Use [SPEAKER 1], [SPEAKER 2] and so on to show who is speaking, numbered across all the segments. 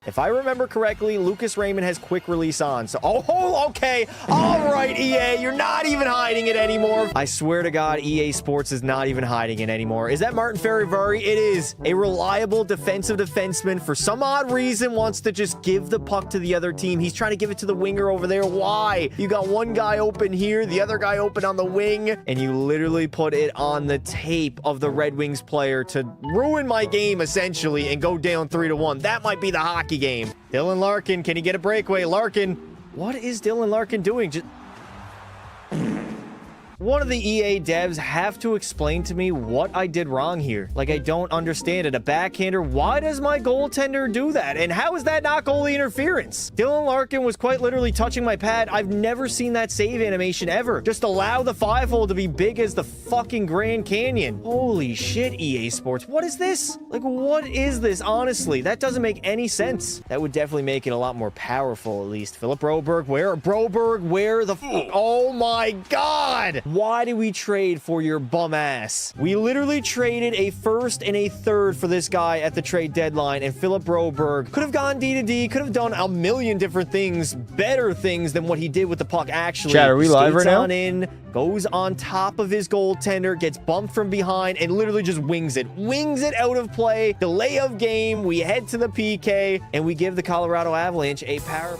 [SPEAKER 1] If I remember correctly, Lucas Raymond has quick release on. So, oh, okay. All right, EA, you're not even hiding it anymore. I swear to God, EA Sports is not even hiding it anymore. Is that Martin Ferrivari? It is. A reliable defensive defenseman, for some odd reason, wants to just give the puck to the other team. He's trying to give it to the winger over there. Why? You got one guy open here, the other guy open on the wing, and you literally put it on the tape of the Red Wings player to ruin my game, essentially, and go down 3-1. That might be the hockey game. Dylan Larkin, can he get a breakaway? Larkin, what is Dylan Larkin doing? Just... One of the EA devs have to explain to me what I did wrong here. Like, I don't understand it. A backhander, why does my goaltender do that? And how is that not goalie interference? Dylan Larkin was quite literally touching my pad. I've never seen that save animation ever. Just allow the 5-hole to be big as the fucking Grand Canyon. Holy shit, EA Sports. What is this? Like, what is this? Honestly, that doesn't make any sense. That would definitely make it a lot more powerful, at least. Philip Broberg, where the oh my God. Why did we trade for your bum ass? We literally traded a first and a third for this guy at the trade deadline, and Philip Broberg could have gone D to D, could have done a million different things, better things than what he did with the puck. Actually,
[SPEAKER 2] Chat, are we live right now?
[SPEAKER 1] Goes on top of his goaltender, gets bumped from behind, and literally just wings it out of play. Delay of game. We head to the PK, and we give the Colorado Avalanche a power.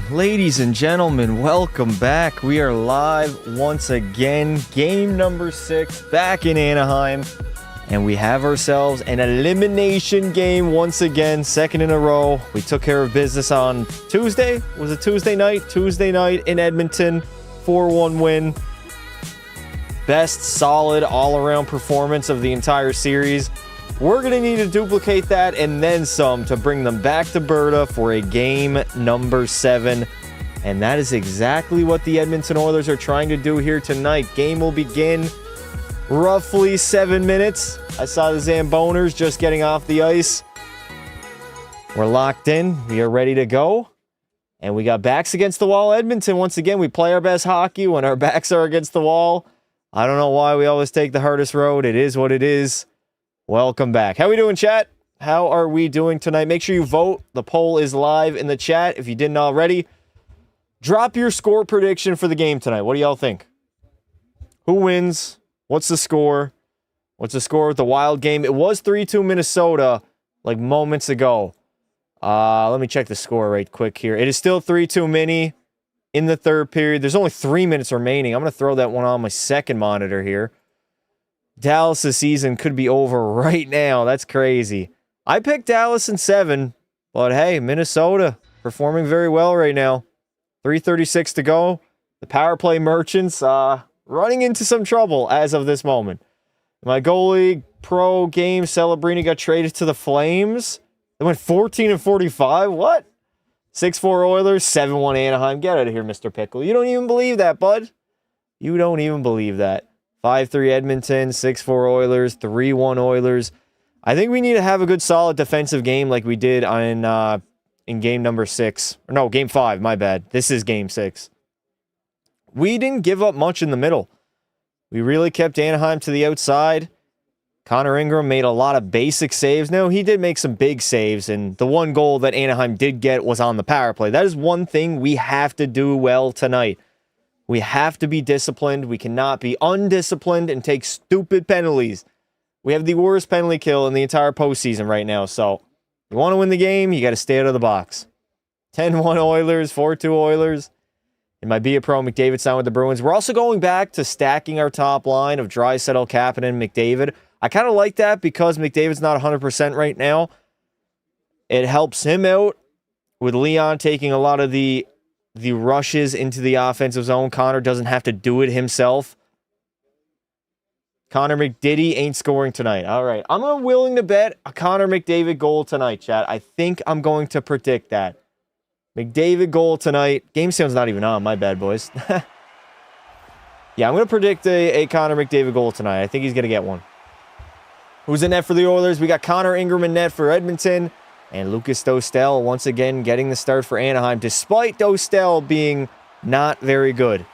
[SPEAKER 1] Ladies and gentlemen, welcome back. We are live once again. Game number 6 back in Anaheim. And we have ourselves an elimination game once again, second in a row. We took care of business on Tuesday. Was it Tuesday night? Tuesday night in Edmonton. 4-1 win. Best solid all-around performance of the entire series. We're going to need to duplicate that and then some to bring them back to Berta for a game number 7. And that is exactly what the Edmonton Oilers are trying to do here tonight. Game will begin roughly 7 minutes. I saw the Zamboners just getting off the ice. We're locked in. We are ready to go. And we got backs against the wall, Edmonton. Once again, we play our best hockey when our backs are against the wall. I don't know why we always take the hardest road. It is what it is. Welcome back. How we doing, chat? How are we doing tonight? Make sure you vote. The poll is live in the chat. If you didn't already, drop your score prediction for the game tonight. What do y'all think? Who wins? What's the score? What's the score with the Wild game? It was 3-2 Minnesota like moments ago. Let me check the score right quick here. It is still 3-2 Mini in the third period. There's only 3 minutes remaining. I'm going to throw that one on my second monitor here. Dallas' season could be over right now. That's crazy. I picked Dallas in 7, but hey, Minnesota performing very well right now. 3:36 to go. The power play merchants running into some trouble as of this moment. My goalie pro game, Celebrini, got traded to the Flames. They went 14-45. What? 6-4 Oilers, 7-1 Anaheim. Get out of here, Mr. Pickle. You don't even believe that, bud. You don't even believe that. 5-3 Edmonton, 6-4 Oilers, 3-1 Oilers. I think we need to have a good solid defensive game like we did in game number 6. Or no, game 5, my bad. This is game 6. We didn't give up much in the middle. We really kept Anaheim to the outside. Connor Ingram made a lot of basic saves. No, he did make some big saves, and the one goal that Anaheim did get was on the power play. That is one thing we have to do well tonight. We have to be disciplined. We cannot be undisciplined and take stupid penalties. We have the worst penalty kill in the entire postseason right now. So, you want to win the game, you got to stay out of the box. 10-1 Oilers, 4-2 Oilers. It might be a pro. McDavid signed with the Bruins. We're also going back to stacking our top line of Draisaitl, Kapanen, and McDavid. I kind of like that because McDavid's not 100% right now. It helps him out with Leon taking a lot of the rushes into the offensive zone. Connor doesn't have to do it himself. Connor McDiddy ain't scoring tonight. All right. I'm willing to bet a Connor McDavid goal tonight, chat. I think I'm going to predict that. McDavid goal tonight. Game sound's not even on. My bad, boys. Yeah, I'm going to predict a Connor McDavid goal tonight. I think he's going to get one. Who's in net for the Oilers? We got Connor Ingram in net for Edmonton. And Lucas Dostal once again getting the start for Anaheim, despite Dostal being not very good.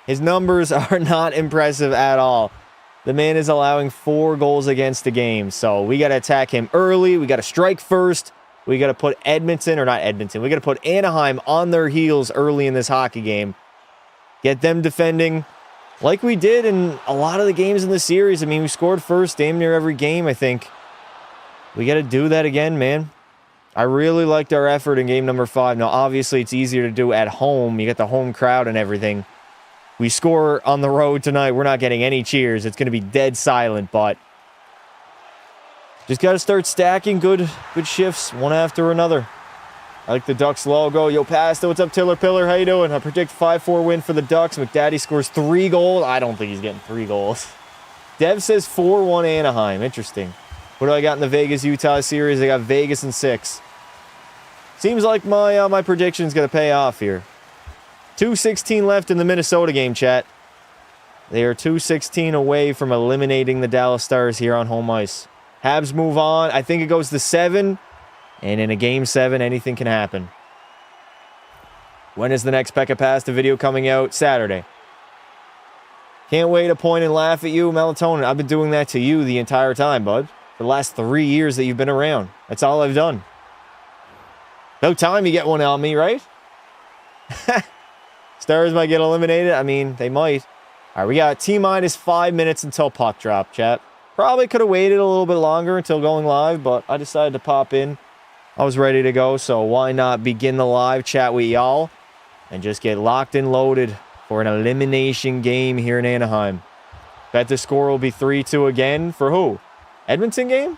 [SPEAKER 1] His numbers are not impressive at all. The man is allowing 4 goals against a game. So we got to attack him early. We got to strike first. We got to put Edmonton, or not Edmonton. We got to put Anaheim on their heels early in this hockey game. Get them defending like we did in a lot of the games in the series. I mean, we scored first damn near every game, I think. We got to do that again, man. I really liked our effort in game number 5. Now, obviously, it's easier to do at home. You got the home crowd and everything. We score on the road tonight. We're not getting any cheers. It's going to be dead silent, but just got to start stacking good shifts one after another. I like the Ducks logo. Yo, Pasta, what's up, Tiller Pillar? How you doing? I predict 5-4 win for the Ducks. McDaddy scores 3 goals. I don't think he's getting 3 goals. Dev says 4-1 Anaheim. Interesting. What do I got in the Vegas-Utah series? I got Vegas in 6. Seems like my prediction's going to pay off here. 2:16 left in the Minnesota game, chat. They are 2:16 away from eliminating the Dallas Stars here on home ice. Habs move on. I think it goes to 7. And in a game 7, anything can happen. When is the next Pekka Pasta video coming out? Saturday. Can't wait to point and laugh at you, Melatonin. I've been doing that to you the entire time, bud. For the last 3 years that you've been around. That's all I've done. No time you get one on me, right? Stars might get eliminated. I mean, they might. All right, we got T-minus 5 minutes until puck drop, chat. Probably could have waited a little bit longer until going live, but I decided to pop in. I was ready to go, so why not begin the live chat with y'all and just get locked and loaded for an elimination game here in Anaheim. Bet the score will be 3-2 again. For who? Edmonton game?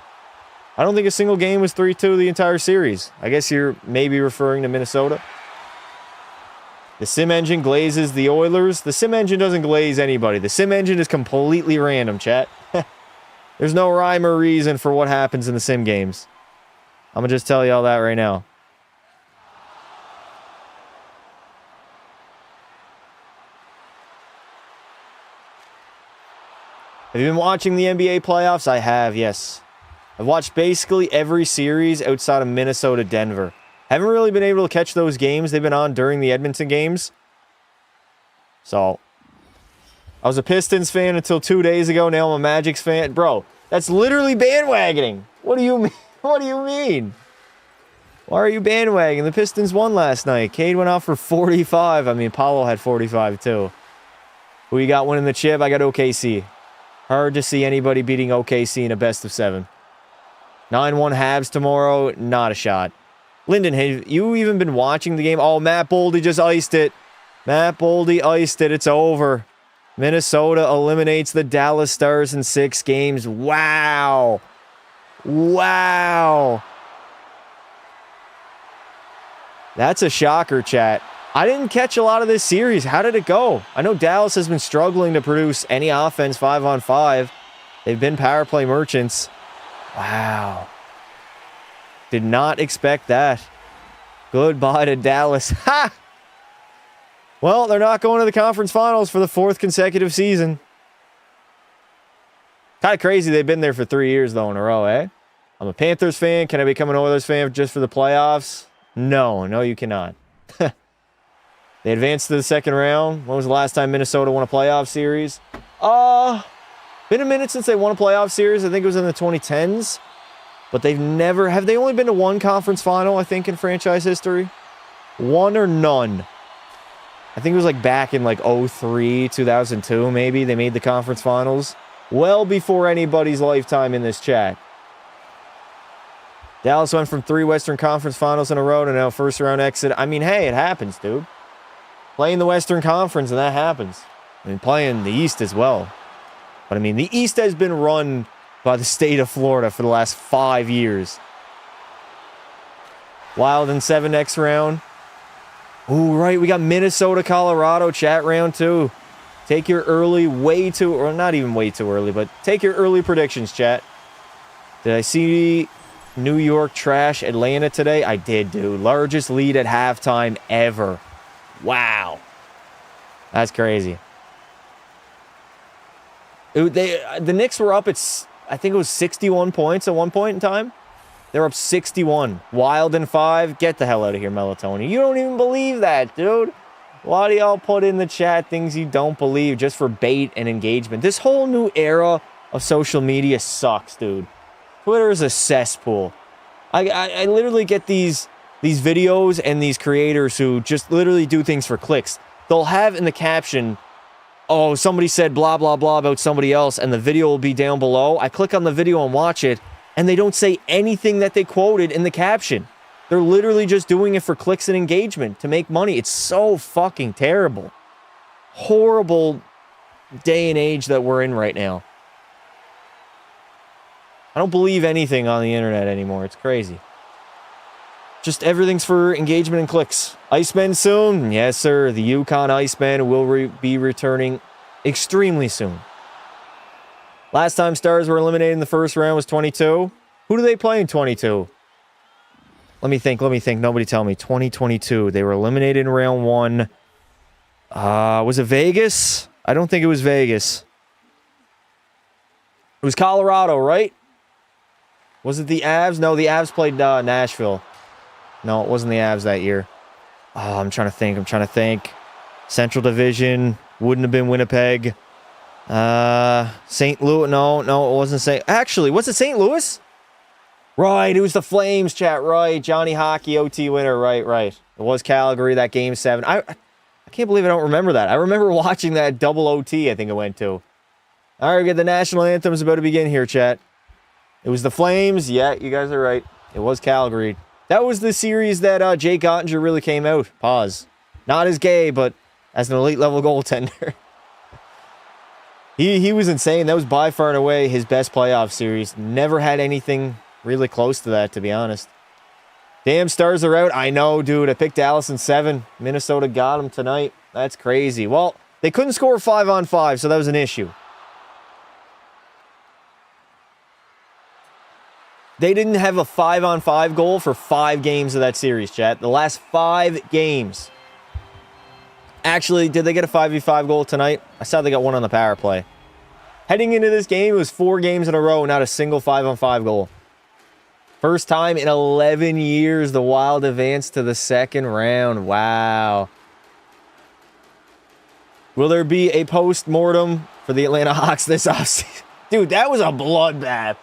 [SPEAKER 1] I don't think a single game was 3-2 the entire series. I guess you're maybe referring to Minnesota. The sim engine glazes the Oilers. The sim engine doesn't glaze anybody. The sim engine is completely random, chat. There's no rhyme or reason for what happens in the sim games. I'm going to just tell you all that right now. Have you been watching the NBA playoffs? I have, yes. I've watched basically every series outside of Minnesota, Denver. Haven't really been able to catch those games they've been on during the Edmonton games. So, I was a Pistons fan until 2 days ago. Now I'm a Magic's fan. Bro, that's literally bandwagoning. What do you mean? What do you mean? Why are you bandwagoning? The Pistons won last night. Cade went off for 45. I mean, Paulo had 45 too. Who you got winning the chip? I got OKC. Hard to see anybody beating OKC in a best of 7. 9-1 Habs tomorrow. Not a shot. Lyndon, have you even been watching the game? Oh, Matt Boldy just iced it. Matt Boldy iced it. It's over. Minnesota eliminates the Dallas Stars in 6 games. Wow. Wow. That's a shocker, chat. I didn't catch a lot of this series. How did it go? I know Dallas has been struggling to produce any offense 5-on-5. They've been power play merchants. Wow. Did not expect that. Goodbye to Dallas. Ha! Well, they're not going to the conference finals for the 4th consecutive season. Kind of crazy they've been there for 3 years, though, in a row, eh? I'm a Panthers fan. Can I become an Oilers fan just for the playoffs? No, you cannot. They advanced to the 2nd round. When was the last time Minnesota won a playoff series? Been a minute since they won a playoff series. I think it was in the 2010s. But they've never... Have they only been to 1 conference final, I think, in franchise history? 1 or none. I think it was like back in like 03, 2002, maybe. They made the conference finals. Well before anybody's lifetime in this chat. Dallas went from 3 Western Conference finals in a row to now first round exit. I mean, hey, it happens, dude. Playing the Western Conference and that happens. I mean, playing the East as well. But I mean, the East has been run by the state of Florida for the last 5 years. Wild in 7 next round. Ooh, right. We got Minnesota, Colorado chat round 2. Take your early or not even way too early, but take your early predictions, chat. Did I see New York trash Atlanta today? I did, dude. Largest lead at halftime ever. Wow. That's crazy. The Knicks were up at, I think it was 61 points at one point in time. They're up 61. Wild in 5. Get the hell out of here, Melatonin. You don't even believe that, dude. Why do y'all put in the chat things you don't believe just for bait and engagement? This whole new era of social media sucks, dude. Twitter is a cesspool. I literally get these videos and these creators who just literally do things for clicks. They'll have in the caption, oh, somebody said blah, blah, blah about somebody else, and the video will be down below. I click on the video and watch it, and they don't say anything that they quoted in the caption. They're literally just doing it for clicks and engagement to make money. It's so fucking terrible. Horrible day and age that we're in right now. I don't believe anything on the internet anymore. It's crazy. Just everything's for engagement and clicks. Icemen soon? Yes, sir. The Yukon Icemen will be returning extremely soon. Last time Stars were eliminated in the first round was 22. Who do they play in 22? Let me think. Nobody tell me. 2022. They were eliminated in round 1. Was it Vegas? I don't think it was Vegas. It was Colorado, right? Was it the Avs? No, the Avs played Nashville. No, it wasn't the Avs that year. Oh, I'm trying to think. Central Division. Wouldn't have been Winnipeg. St. Louis. No, it wasn't St. Actually, was it St. Louis? Right, it was the Flames, chat. Right, Johnny Hockey, OT winner. Right. It was Calgary, that Game 7. I can't believe I don't remember that. I remember watching that double OT, I think it went to. All right, we got the national anthems about to begin here, chat. It was the Flames. Yeah, you guys are right. It was Calgary. That was the series that Jake Ottinger really came out. Pause. Not as gay, but as an elite-level goaltender. He was insane. That was by far and away his best playoff series. Never had anything really close to that, to be honest. Damn, Stars are out. I know, dude. I picked Dallas in 7. Minnesota got him tonight. That's crazy. Well, they couldn't score 5-on-5, so that was an issue. They didn't have a 5-on-5 goal for 5 games of that series, chat. The last 5 games. Actually, did they get a 5v5 goal tonight? I saw they got one on the power play. Heading into this game, it was 4 games in a row, not a single 5-on-5 goal. First time in 11 years, the Wild advanced to the second round. Wow. Will there be a post-mortem for the Atlanta Hawks this offseason? Dude, that was a bloodbath.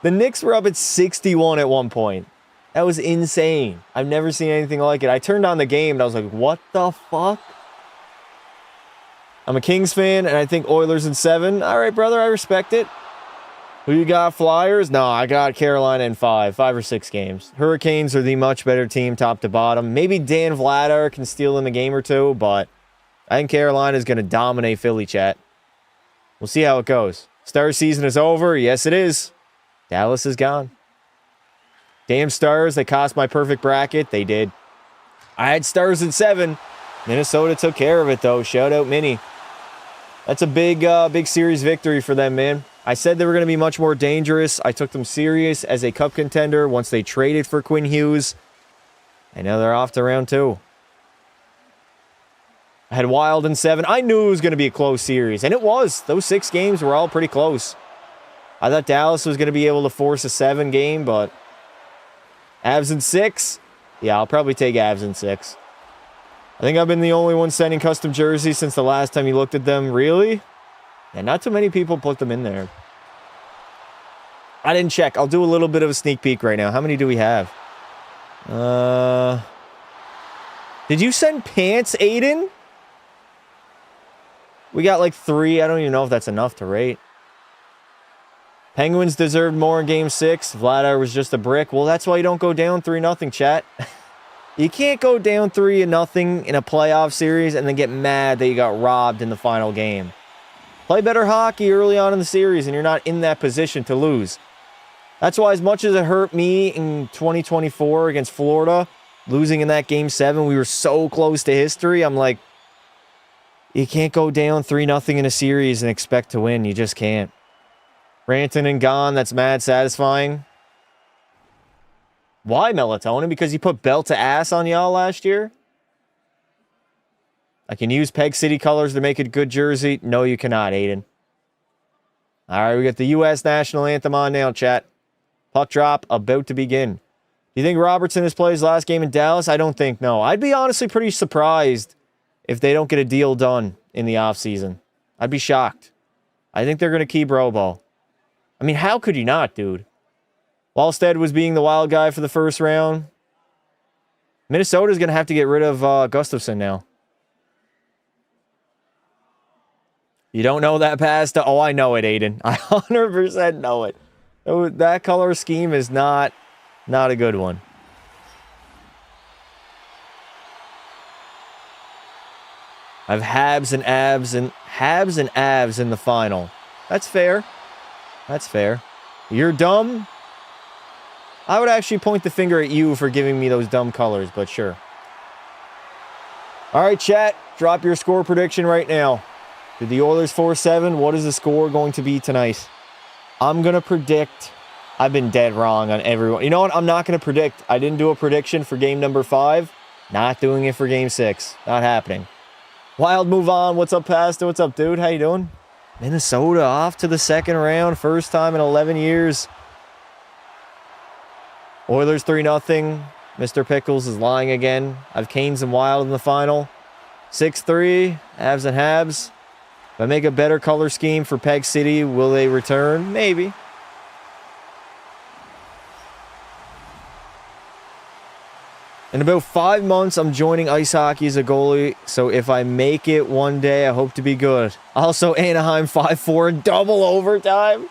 [SPEAKER 1] The Knicks were up at 61 at one point. That was insane. I've never seen anything like it. I turned on the game and I was like, what the fuck? I'm a Kings fan and I think Oilers in 7. All right, brother, I respect it. Who you got, Flyers? No, I got Carolina in 5 or 6 games. Hurricanes are the much better team top to bottom. Maybe Dan Vladar can steal them a game or 2, but I think Carolina is going to dominate Philly, chat. We'll see how it goes. Star season is over. Yes, it is. Dallas is gone. Damn Stars, they cost my perfect bracket. They did. I had Stars in 7. Minnesota took care of it, though. Shout out, Minnie. That's a big series victory for them, man. I said they were going to be much more dangerous. I took them serious as a cup contender once they traded for Quinn Hughes. And now they're off to round 2. I had Wild in 7. I knew it was going to be a close series, and it was. Those 6 games were all pretty close. I thought Dallas was going to be able to force a 7 game, but Avs in 6? Yeah, I'll probably take Avs in 6. I think I've been the only one sending custom jerseys since the last time you looked at them. Really? Yeah, not too many people put them in there. I didn't check. I'll do a little bit of a sneak peek right now. How many do we have? Did you send pants, Aiden? We got like 3. I don't even know if that's enough to rate. Penguins deserved more in Game 6. Vladar was just a brick. Well, that's why you don't go down 3-0, chat. You can't go down 3-0 in a playoff series and then get mad that you got robbed in the final game. Play better hockey early on in the series and you're not in that position to lose. That's why as much as it hurt me in 2024 against Florida, losing in that Game 7, we were so close to history. I'm like, you can't go down 3-0 in a series and expect to win. You just can't. Ranton and gone. That's mad satisfying. Why melatonin? Because you put belt to ass on y'all last year? I can use Peg City colors to make a good jersey. No, you cannot, Aiden. All right, we got the U.S. national anthem on now, chat. Puck drop about to begin. Do you think Robertson has played his last game in Dallas? I don't think, no. I'd be honestly pretty surprised if they don't get a deal done in the offseason. I'd be shocked. I think they're going to keep Robo. I mean, how could you not, dude? Wallstead was being the wild guy for the first round. Minnesota's going to have to get rid of Gustafson now. You don't know that past? Oh, I know it, Aiden. I 100% know it. That color scheme is not a good one. I have Habs and Avs in the final. That's fair. That's fair. You're dumb. I would actually point the finger at you for giving me those dumb colors, but sure. All right, chat. Drop your score prediction right now. Did the Oilers 4-7? What is the score going to be tonight? I'm going to predict. I've been dead wrong on everyone. You know what? I'm not going to predict. I didn't do a prediction for game number 5. Not doing it for game 6. Not happening. Wild move on. What's up, Pastor? What's up, dude? How you doing? Minnesota off to the second round. First time in 11 years. Oilers 3-0. Mr. Pickles is lying again. I have Canes and Wild in the final. 6-3. Avs and Habs. If I make a better color scheme for Peg City, will they return? Maybe. In about 5 months, I'm joining ice hockey as a goalie, so if I make it one day, I hope to be good. Also, Anaheim 5-4 in double overtime.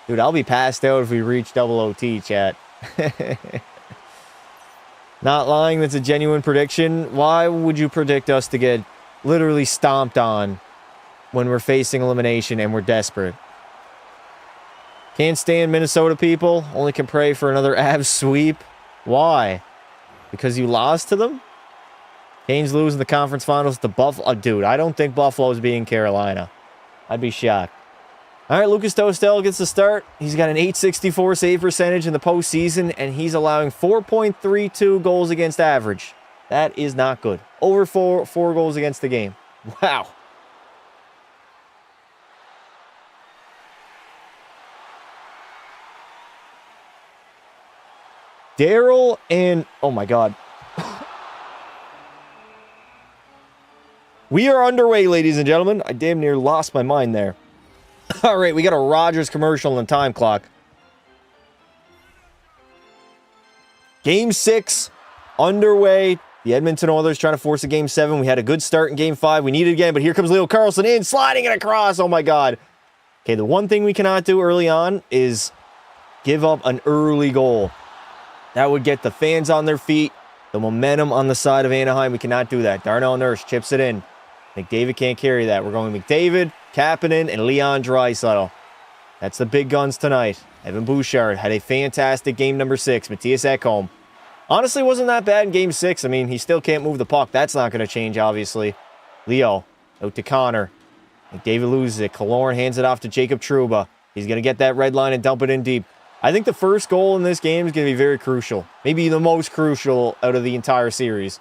[SPEAKER 1] Dude, I'll be passed out if we reach double OT, chat. Not lying, that's a genuine prediction. Why would you predict us to get literally stomped on when we're facing elimination and we're desperate? Can't stand Minnesota people. Only can pray for another Avs sweep. Why? Because you lost to them? Canes lose in the conference finals to Buffalo. Dude, I don't think Buffalo's beating Carolina. I'd be shocked. All right, Lucas Tostel gets the start. He's got an .864 save percentage in the postseason, and he's allowing 4.32 goals against average. That is not good. Over four goals against the game. Wow. Daryl and... Oh, my God. We are underway, ladies and gentlemen. I damn near lost my mind there. All right, we got a Rogers commercial on the time clock. Game 6 underway. The Edmonton Oilers trying to force a Game 7. We had a good start in Game 5. We need it again, but here comes Leo Carlson in, sliding it across. Oh, my God. Okay, the one thing we cannot do early on is give up an early goal. That would get the fans on their feet, the momentum on the side of Anaheim. We cannot do that. Darnell Nurse chips it in. McDavid can't carry that. We're going McDavid, Kapanen, and Leon Draisaitl. That's the big guns tonight. Evan Bouchard had a fantastic game number 6. Matthias Ekholm. Honestly, wasn't that bad in game 6. I mean, he still can't move the puck. That's not going to change, obviously. Leo, out to Connor. McDavid loses it. Killorn hands it off to Jacob Trouba. He's going to get that red line and dump it in deep. I think the first goal in this game is going to be very crucial. Maybe the most crucial out of the entire series.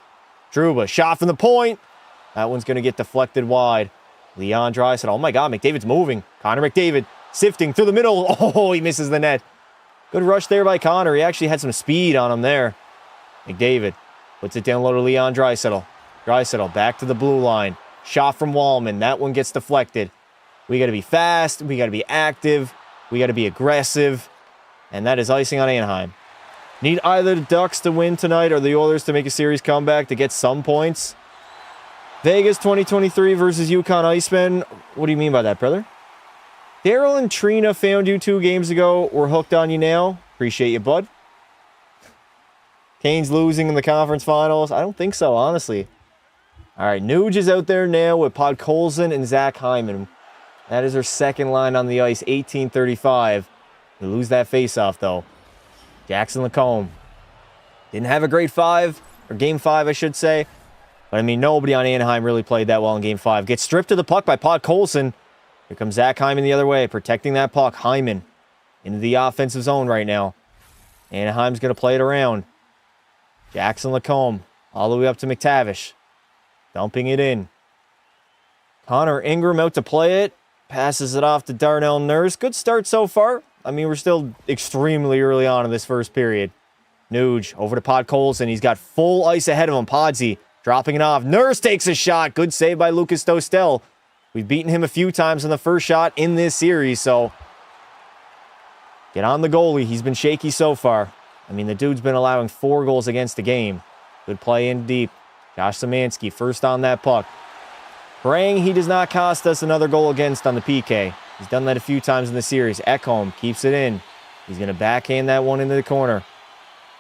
[SPEAKER 1] Trouba, shot from the point. That one's going to get deflected wide. Leon Draisaitl. Oh, my God, McDavid's moving. Connor McDavid sifting through the middle. Oh, he misses the net. Good rush there by Connor. He actually had some speed on him there. McDavid puts it down low to Leon Draisaitl. Draisaitl back to the blue line. Shot from Wallman. That one gets deflected. We got to be fast. We got to be active. We got to be aggressive. And that is icing on Anaheim. Need either the Ducks to win tonight or the Oilers to make a series comeback to get some points. Vegas 2023 versus Yukon Icemen. What do you mean by that, brother? Daryl and Trina found you 2 games ago. We're hooked on you now. Appreciate you, bud. Canes losing in the conference finals. I don't think so, honestly. All right, Nuge is out there now with Podkolzin and Zach Hyman. That is our second line on the ice, 18:35. We lose that face-off, though. Jackson Lacombe. Didn't have a great 5, or game 5, I should say. But, I mean, nobody on Anaheim really played that well in game 5. Gets stripped of the puck by Podkolzin. Here comes Zach Hyman the other way, protecting that puck. Hyman into the offensive zone right now. Anaheim's going to play it around. Jackson Lacombe all the way up to McTavish. Dumping it in. Connor Ingram out to play it. Passes it off to Darnell Nurse. Good start so far. I mean, we're still extremely early on in this first period. Nuge over to Podkolzin. He's got full ice ahead of him. Podsy Dropping it off. Nurse takes a shot. Good save by Lucas Dostel. We've beaten him a few times on the first shot in this series, so get on the goalie. He's been shaky so far. I mean, the dude's been allowing 4 goals against the game. Good play in deep. Josh Szymanski first on that puck. Praying he does not cost us another goal against on the PK. He's done that a few times in the series. Ekholm keeps it in. He's going to backhand that one into the corner.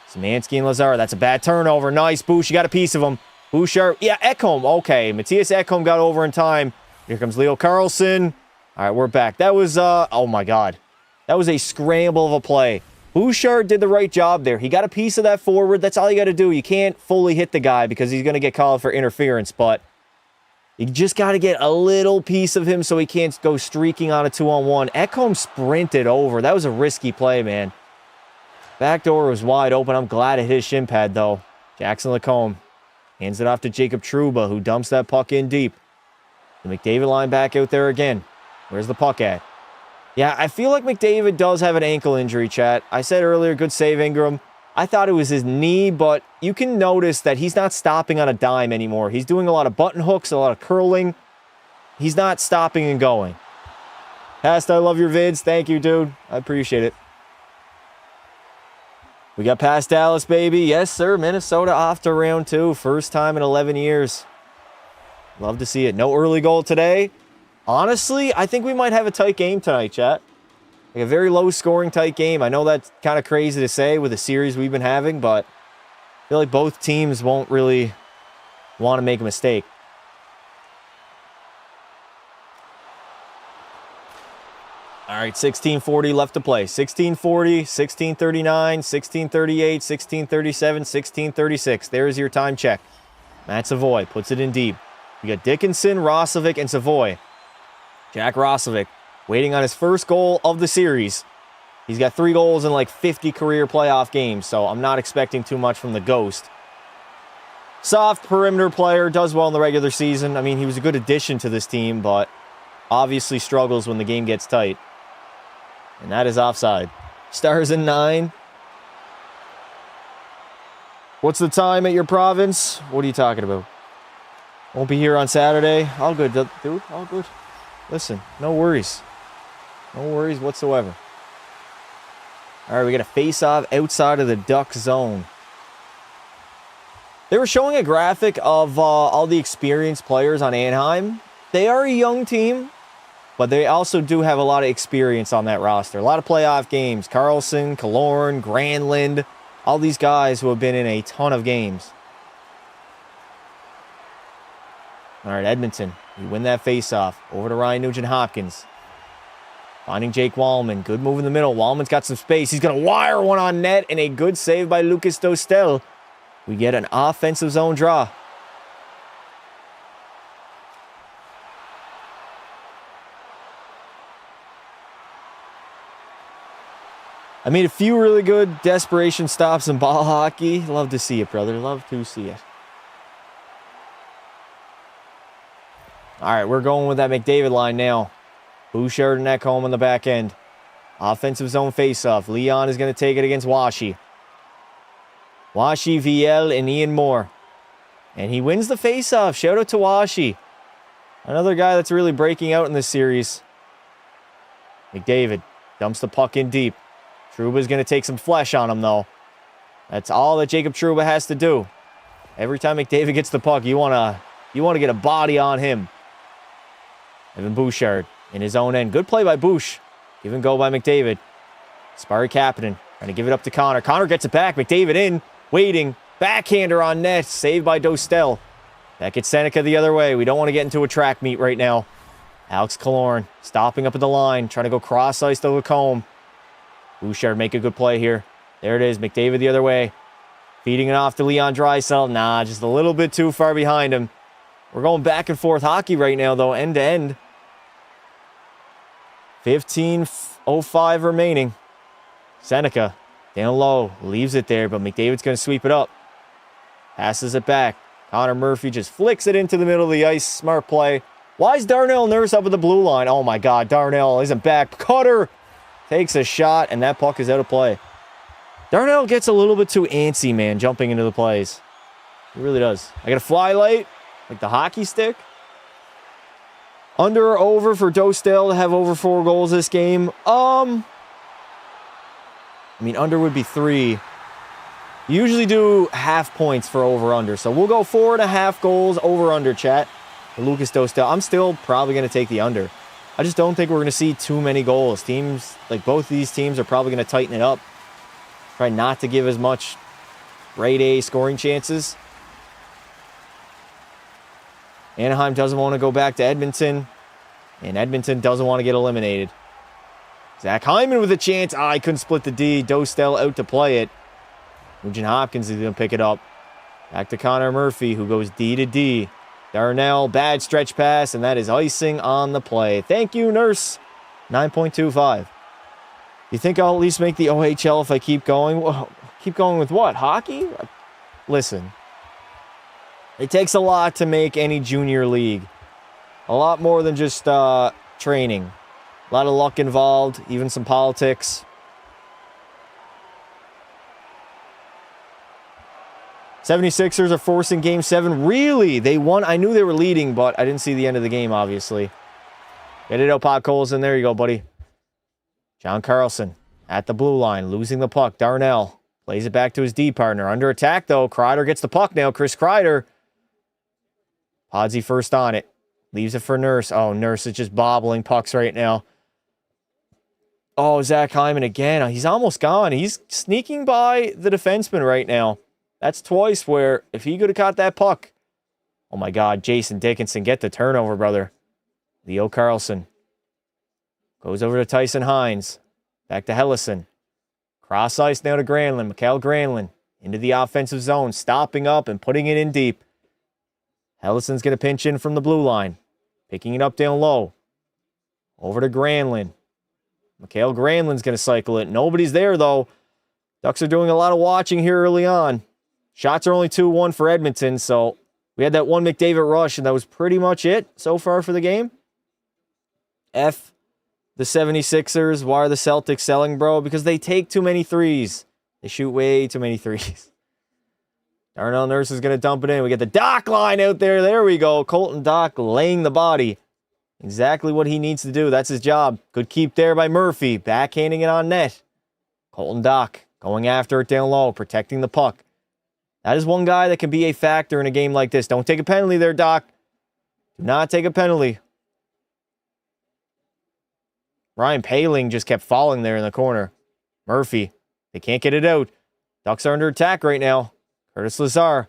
[SPEAKER 1] Szymanski and Lazar. That's a bad turnover. Nice. Boosh, you got a piece of him. Bouchard. Yeah, Ekholm. Okay, Matthias Ekholm got over in time. Here comes Leo Carlson. All right, we're back. That was, oh my God. That was a scramble of a play. Bouchard did the right job there. He got a piece of that forward. That's all you got to do. You can't fully hit the guy because he's going to get called for interference, but you just got to get a little piece of him so he can't go streaking on a 2-on-1. Ekholm sprinted over. That was a risky play, man. Back door was wide open. I'm glad it hit his shin pad, though. Jackson Lacombe hands it off to Jacob Trouba, who dumps that puck in deep. The McDavid line back out there again. Where's the puck at? Yeah, I feel like McDavid does have an ankle injury, chat. I said earlier, good save, Ingram. I thought it was his knee, but you can notice that he's not stopping on a dime anymore. He's doing a lot of button hooks, a lot of curling. He's not stopping and going. Past, I love your vids. Thank you, dude. I appreciate it. We got past Dallas, baby. Yes, sir. Minnesota off to round 2. First time in 11 years. Love to see it. No early goal today. Honestly, I think we might have a tight game tonight, chat. Like a very low-scoring tight game. I know that's kind of crazy to say with the series we've been having, but I feel like both teams won't really want to make a mistake. All right, 16:40 left to play. 16:40, 16:39, 16:38, 16:37, 16:36. There's your time check. Matt Savoy puts it in deep. We got Dickinson, Rosovic, and Savoy. Jack Rosovic waiting on his first goal of the series. He's got 3 goals in like 50 career playoff games, so I'm not expecting too much from the Ghost. Soft perimeter player, does well in the regular season. I mean, he was a good addition to this team, but obviously struggles when the game gets tight. And that is offside. Stars in 9. What's the time at your province? What are you talking about? Won't be here on Saturday. All good, dude. All good. Listen, no worries. No worries whatsoever. All right, we got a face-off outside of the Duck zone. They were showing a graphic of all the experienced players on Anaheim. They are a young team, but they also do have a lot of experience on that roster. A lot of playoff games. Carlson, Killorn, Granlund, all these guys who have been in a ton of games. All right, Edmonton. We win that face-off. Over to Ryan Nugent-Hopkins. Finding Jake Wallman. Good move in the middle. Wallman's got some space. He's going to wire one on net, and a good save by Lucas Dostel. We get an offensive zone draw. I made a few really good desperation stops in ball hockey. Love to see it, brother. Love to see it. All right, we're going with that McDavid line now. Bouchard and Ekholm on the back end. Offensive zone faceoff. Leon is going to take it against Washi. Washi, VL, and Ian Moore. And he wins the faceoff. Shout out to Washi. Another guy that's really breaking out in this series. McDavid dumps the puck in deep. Trouba's going to take some flesh on him, though. That's all that Jacob Trouba has to do. Every time McDavid gets the puck, you want to get a body on him. Evan Bouchard in his own end. Good play by Bouch. Give and go by McDavid. Sparry Kapanen trying to give it up to Connor. Connor gets it back. McDavid in. Waiting. Backhander on net. Saved by Dostel. That gets Seneca the other way. We don't want to get into a track meet right now. Alex Killorn stopping up at the line. Trying to go cross ice to Lacombe. Bouchard make a good play here. There it is. McDavid the other way. Feeding it off to Leon Draisaitl. Nah, just a little bit too far behind him. We're going back and forth hockey right now, though, end to end. 15:05 remaining. Seneca down low. Leaves it there, but McDavid's going to sweep it up. Passes it back. Connor Murphy just flicks it into the middle of the ice. Smart play. Why is Darnell Nurse up at the blue line? Oh, my God. Darnell isn't back. Cutter takes a shot, and that puck is out of play. Darnell gets a little bit too antsy, man, jumping into the plays. It really does. I got a fly light, like the hockey stick. Under or over for Dostal to have over 4 goals this game? I mean, under would be 3. Usually do half points for over-under. So we'll go 4.5 goals over-under, chat. For Lucas Dostal. I'm still probably going to take the under. I just don't think we're going to see too many goals. Teams, like both of these teams, are probably going to tighten it up. Try not to give as much grade A scoring chances. Anaheim doesn't want to go back to Edmonton. And Edmonton doesn't want to get eliminated. Zach Hyman with a chance. I couldn't split the D. Dostal out to play it. Nugent Hopkins is going to pick it up. Back to Connor Murphy, who goes D to D. Darnell, bad stretch pass, and that is icing on the play. Thank you, Nurse. 9.25. You think I'll at least make the OHL if I keep going? Well, keep going with what? Hockey? Listen. It takes a lot to make any junior league. A lot more than just training. A lot of luck involved, even some politics. 76ers are forcing Game 7. Really? They won? I knew they were leading, but I didn't see the end of the game, obviously. Get it out, Potcoles, and there you go, buddy. John Carlson at the blue line, losing the puck. Darnell plays it back to his D partner. Under attack, though. Kreider gets the puck now. Chris Kreider. Podsy first on it. Leaves it for Nurse. Oh, Nurse is just bobbling pucks right now. Oh, Zach Hyman again. He's almost gone. He's sneaking by the defenseman right now. That's twice where if he could have caught that puck. Oh, my God. Jason Dickinson, get the turnover, brother. Leo Carlson. Goes over to Tyson Hines. Back to Hellison. Cross ice now to Granlund. Mikael Granlund into the offensive zone. Stopping up and putting it in deep. Hellison's going to pinch in from the blue line. Picking it up down low. Over to Granlund. Mikael Granlund's going to cycle it. Nobody's there, though. Ducks are doing a lot of watching here early on. Shots are only 2-1 for Edmonton, so we had that one McDavid rush, and that was pretty much it so far for the game. F the 76ers. Why are the Celtics selling, bro? Because they take too many threes. They shoot way too many threes. Darnell Nurse is going to dump it in. We get the Doc line out there. There we go. Colton Doc laying the body. Exactly what he needs to do. That's his job. Good keep there by Murphy. Backhanding it on net. Colton Doc going after it down low. Protecting the puck. That is one guy that can be a factor in a game like this. Don't take a penalty there, Doc. Do not take a penalty. Ryan Paling just kept falling there in the corner. Murphy. They can't get it out. Ducks are under attack right now. Curtis Lazar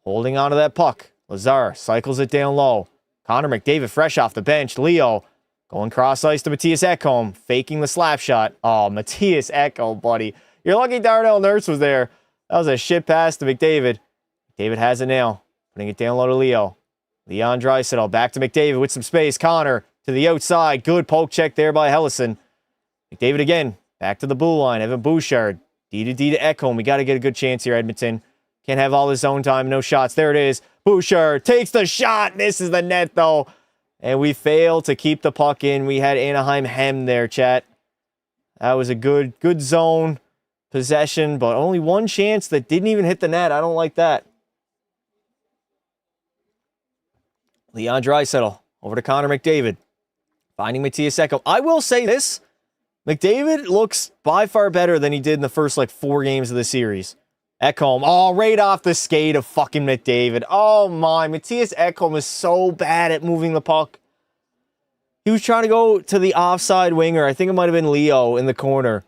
[SPEAKER 1] holding onto that puck. Lazar cycles it down low. Connor McDavid fresh off the bench. Leo going cross ice to Matthias Ekholm. Faking the slap shot. Oh, Matthias Ekholm, buddy. You're lucky Darnell Nurse was there. That was a shit pass to McDavid. McDavid has it now. Putting it down low to Leo. Leon Draisaitl back to McDavid with some space. Connor to the outside. Good poke check there by Hellison. McDavid again. Back to the blue line. Evan Bouchard. D to D to Ekholm. We got to get a good chance here, Edmonton. Can't have all his own time. No shots. There it is. Bouchard takes the shot. Misses the net, though. And we failed to keep the puck in. We had Anaheim hemmed there, chat. That was a good zone possession, but only one chance that didn't even hit the net. I don't like that. Leon Draisaitl over to Connor McDavid. Finding Matthias Ekholm. I will say this. McDavid looks by far better than he did in the first, 4 games of the series. Ekholm, right off the skate of fucking McDavid. Oh my, Matthias Ekholm is so bad at moving the puck. He was trying to go to the offside winger. I think it might have been Leo in the corner.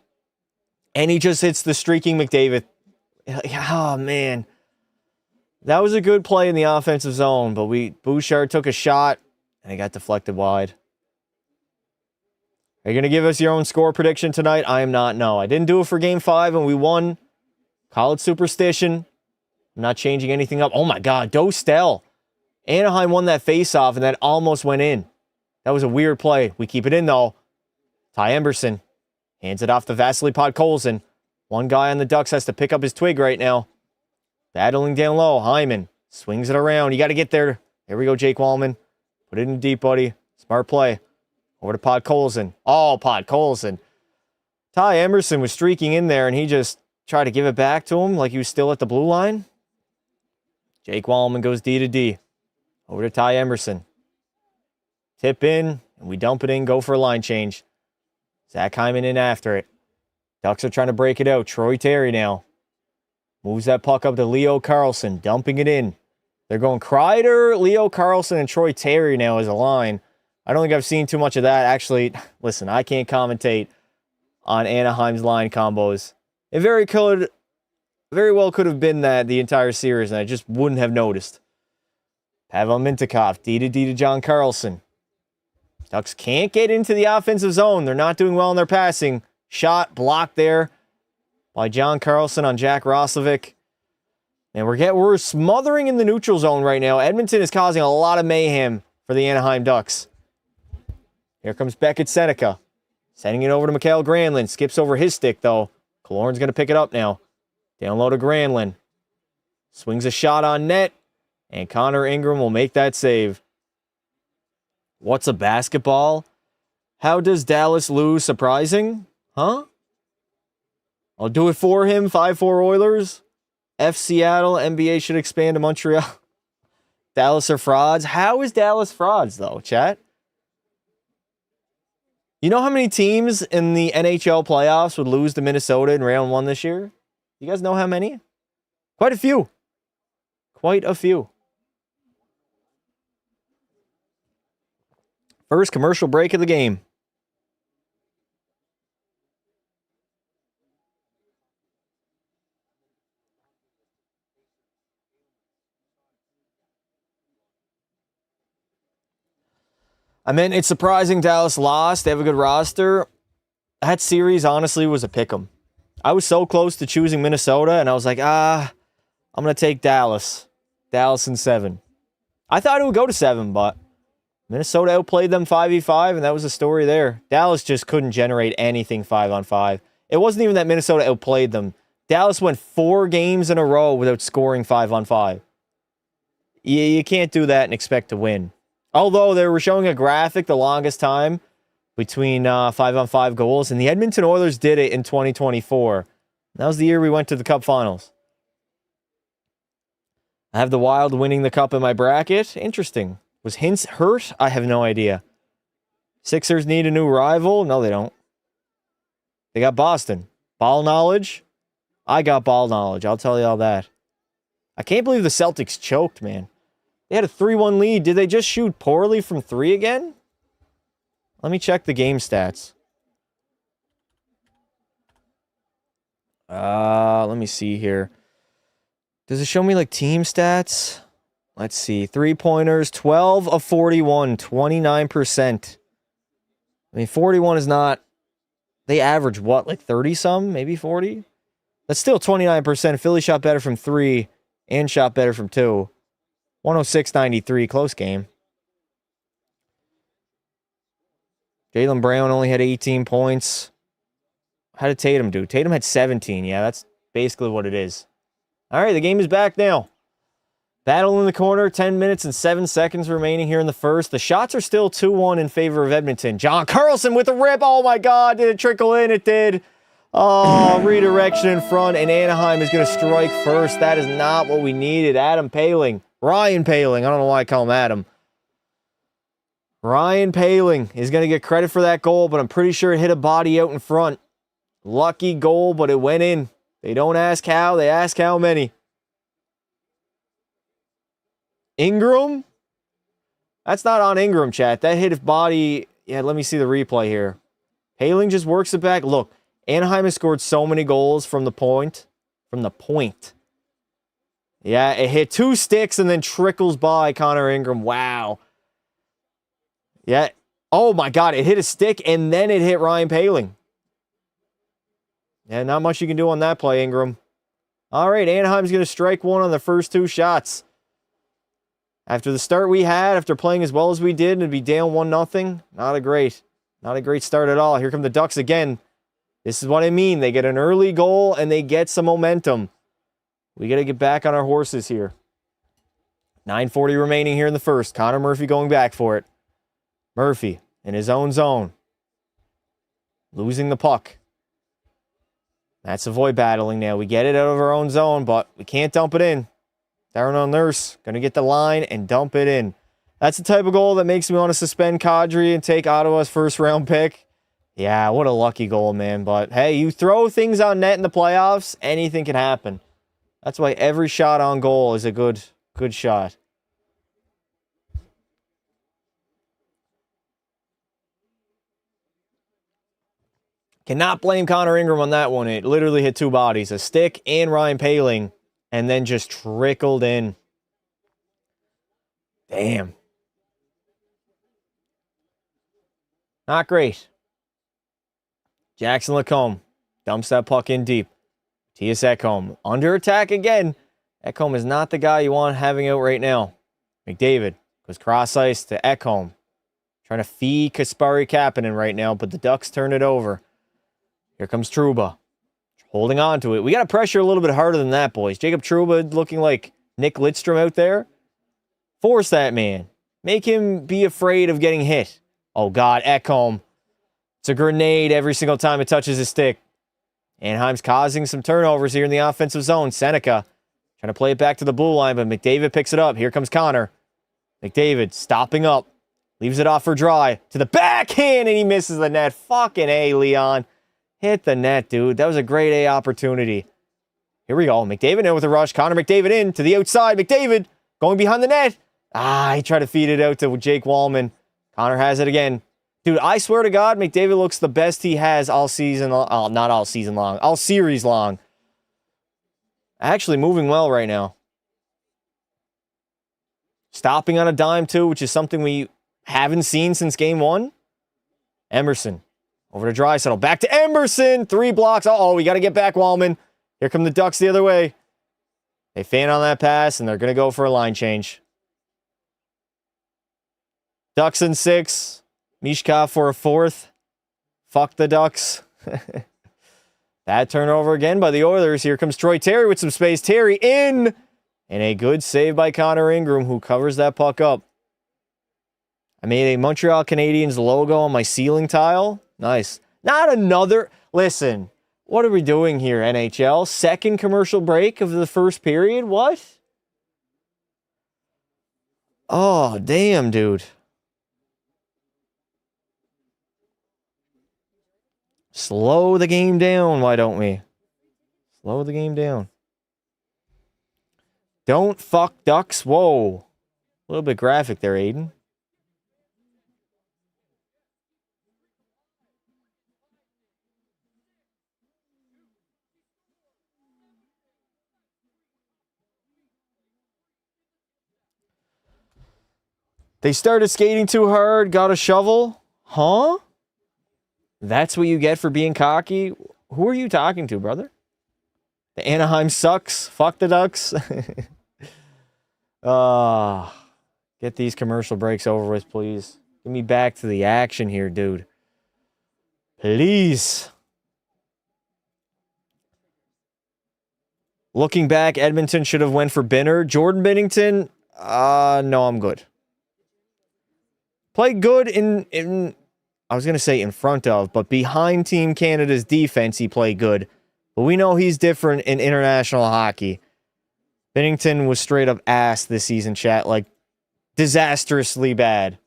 [SPEAKER 1] And he just hits the streaking McDavid. Oh man. That was a good play in the offensive zone, but Bouchard took a shot and it got deflected wide. Are you going to give us your own score prediction tonight? I am not, no. I didn't do it for Game 5 and we won. College superstition. I'm not changing anything up. Oh my God, Dostal. Anaheim won that faceoff and that almost went in. That was a weird play. We keep it in though. Ty Emberson hands it off to Vasily Podkolzin. One guy on the Ducks has to pick up his twig right now. Battling down low. Hyman swings it around. You got to get there. There we go, Jake Wallman. Put it in deep, buddy. Smart play. Over to Podkolzin. Oh, Podkolzin. Ty Emerson was streaking in there and he just tried to give it back to him like he was still at the blue line. Jake Wallman goes D to D. Over to Ty Emerson. Tip in, and we dump it in, go for a line change. Zach Hyman in after it. Ducks are trying to break it out. Troy Terry now. Moves that puck up to Leo Carlson, dumping it in. They're going Kreider, Leo Carlson, and Troy Terry now as a line. I don't think I've seen too much of that. Actually, listen, I can't commentate on Anaheim's line combos. It very well could have been that the entire series, and I just wouldn't have noticed. Pavel Mintyukov, D to John Carlson. Ducks can't get into the offensive zone. They're not doing well in their passing. Shot blocked there by John Carlson on Jack Roslovic. And we're smothering in the neutral zone right now. Edmonton is causing a lot of mayhem for the Anaheim Ducks. Here comes Beckett Seneca. Sending it over to Mikael Granlund. Skips over his stick, though. Killorn's going to pick it up now. Down low to Granlund. Swings a shot on net. And Connor Ingram will make that save. What's a basketball? How does Dallas lose? Surprising? Huh? I'll do it for him. 5-4 Oilers. F Seattle. NBA should expand to Montreal. Dallas are frauds. How is Dallas frauds, though, chat? You know how many teams in the NHL playoffs would lose to Minnesota in round 1 this year? You guys know how many? Quite a few. Quite a few. First commercial break of the game. I mean, it's surprising Dallas lost. They have a good roster. That series, honestly, was a pick'em. I was so close to choosing Minnesota, and I was like, I'm going to take Dallas. Dallas in 7. I thought it would go to 7, but Minnesota outplayed them 5v5, and that was the story there. Dallas just couldn't generate anything 5-on-5. It wasn't even that Minnesota outplayed them. Dallas went 4 games in a row without scoring 5-on-5. You can't do that and expect to win. Although they were showing a graphic the longest time between 5-on-5 goals, and the Edmonton Oilers did it in 2024. That was the year we went to the Cup Finals. I have the Wild winning the Cup in my bracket. Interesting. Was Hintz hurt? I have no idea. Sixers need a new rival? No, they don't. They got Boston. Ball knowledge? I got ball knowledge. I'll tell you all that. I can't believe the Celtics choked, man. They had a 3-1 lead. Did they just shoot poorly from 3 again? Let me check the game stats. Let me see here. Does it show me like team stats? Let's see. 3-pointers, 12 of 41, 29%. I mean, 41 is not... They average what, like 30-some? Maybe 40? That's still 29%. Philly shot better from 3 and shot better from 2. 106-93, close game. Jaylen Brown only had 18 points. How did Tatum do? Tatum had 17. Yeah, that's basically what it is. All right, the game is back now. Battle in the corner, 10 minutes and 7 seconds remaining here in the first. The shots are still 2-1 in favor of Edmonton. John Carlson with the rip. Oh, my God. Did it trickle in? It did. Oh, redirection in front, and Anaheim is going to strike first. That is not what we needed. Adam Poehling. Ryan Poehling. I don't know why I call him Adam. Ryan Poehling is going to get credit for that goal, but I'm pretty sure it hit a body out in front. Lucky goal, but it went in. They don't ask how, they ask how many. Ingram? That's not on Ingram, chat. That hit his body. Yeah, let me see the replay here. Poehling just works it back. Look, Anaheim has scored so many goals from the point. Yeah, it hit 2 sticks and then trickles by Connor Ingram. Wow. Yeah. Oh, my God. It hit a stick and then it hit Ryan Poehling. Yeah, not much you can do on that play, Ingram. All right, Anaheim's going to strike one on the first 2 shots. After the start we had, after playing as well as we did, and be down 1-0. Not a great start at all. Here come the Ducks again. This is what I mean. They get an early goal and they get some momentum. We got to get back on our horses here. 9:40 remaining here in the first. Connor Murphy going back for it. Murphy in his own zone. Losing the puck. That's Savoy battling now. We get it out of our own zone, but we can't dump it in. Darnell Nurse going to get the line and dump it in. That's the type of goal that makes me want to suspend Kadri and take Ottawa's first-round pick. Yeah, what a lucky goal, man. But, hey, you throw things on net in the playoffs, anything can happen. That's why every shot on goal is a good shot. Cannot blame Connor Ingram on that one. It literally hit two bodies, a stick and Ryan Poehling, and then just trickled in. Damn. Not great. Jackson Lacombe dumps that puck in deep. T.S. Ekholm under attack again. Ekholm is not the guy you want having out right now. McDavid goes cross ice to Ekholm. Trying to feed Kasperi Kapanen right now, but the Ducks turn it over. Here comes Trouba. Holding on to it. We got to pressure a little bit harder than that, boys. Jacob Trouba looking like Nick Lidstrom out there. Force that man. Make him be afraid of getting hit. Oh, God, Ekholm. It's a grenade every single time it touches his stick. Anaheim's causing some turnovers here in the offensive zone. Seneca trying to play it back to the blue line, but McDavid picks it up. Here comes Connor. McDavid stopping up. Leaves it off for Dry. To the backhand, and he misses the net. Fucking A, Leon. Hit the net, dude. That was a great A opportunity. Here we go. McDavid in with a rush. Connor McDavid in to the outside. McDavid going behind the net. He tried to feed it out to Jake Wallman. Connor has it again. Dude, I swear to God, McDavid looks the best he has all season long. Oh, not all season long. All series long. Actually moving well right now. Stopping on a dime, too, which is something we haven't seen since game one. Emerson. Over to Draisaitl. Back to Emerson. 3 blocks. Uh-oh, we got to get back, Wallman. Here come the Ducks the other way. They fan on that pass, and they're going to go for a line change. Ducks in 6. Mishkov for a 4th. Fuck the Ducks. Bad turnover again by the Oilers. Here comes Troy Terry with some space. Terry in. And a good save by Connor Ingram, who covers that puck up. I made a Montreal Canadiens logo on my ceiling tile. Nice. Not another. Listen, what are we doing here, NHL? Second commercial break of the first period? What? Oh, damn, dude. Slow the game down, why don't we? Slow the game down. Don't fuck Ducks. Whoa. A little bit graphic there, Aiden. They started skating too hard, got a shovel. Huh? That's what you get for being cocky? Who are you talking to, brother? The Anaheim sucks. Fuck the Ducks. Get these commercial breaks over with, please. Get me back to the action here, dude. Please. Looking back, Edmonton should have went for Binner. Jordan Binnington, no, I'm good. Played good in I was going to say in front of, but behind Team Canada's defense, he played good. But we know he's different in international hockey. Binnington was straight up ass this season, chat. Like, disastrously bad.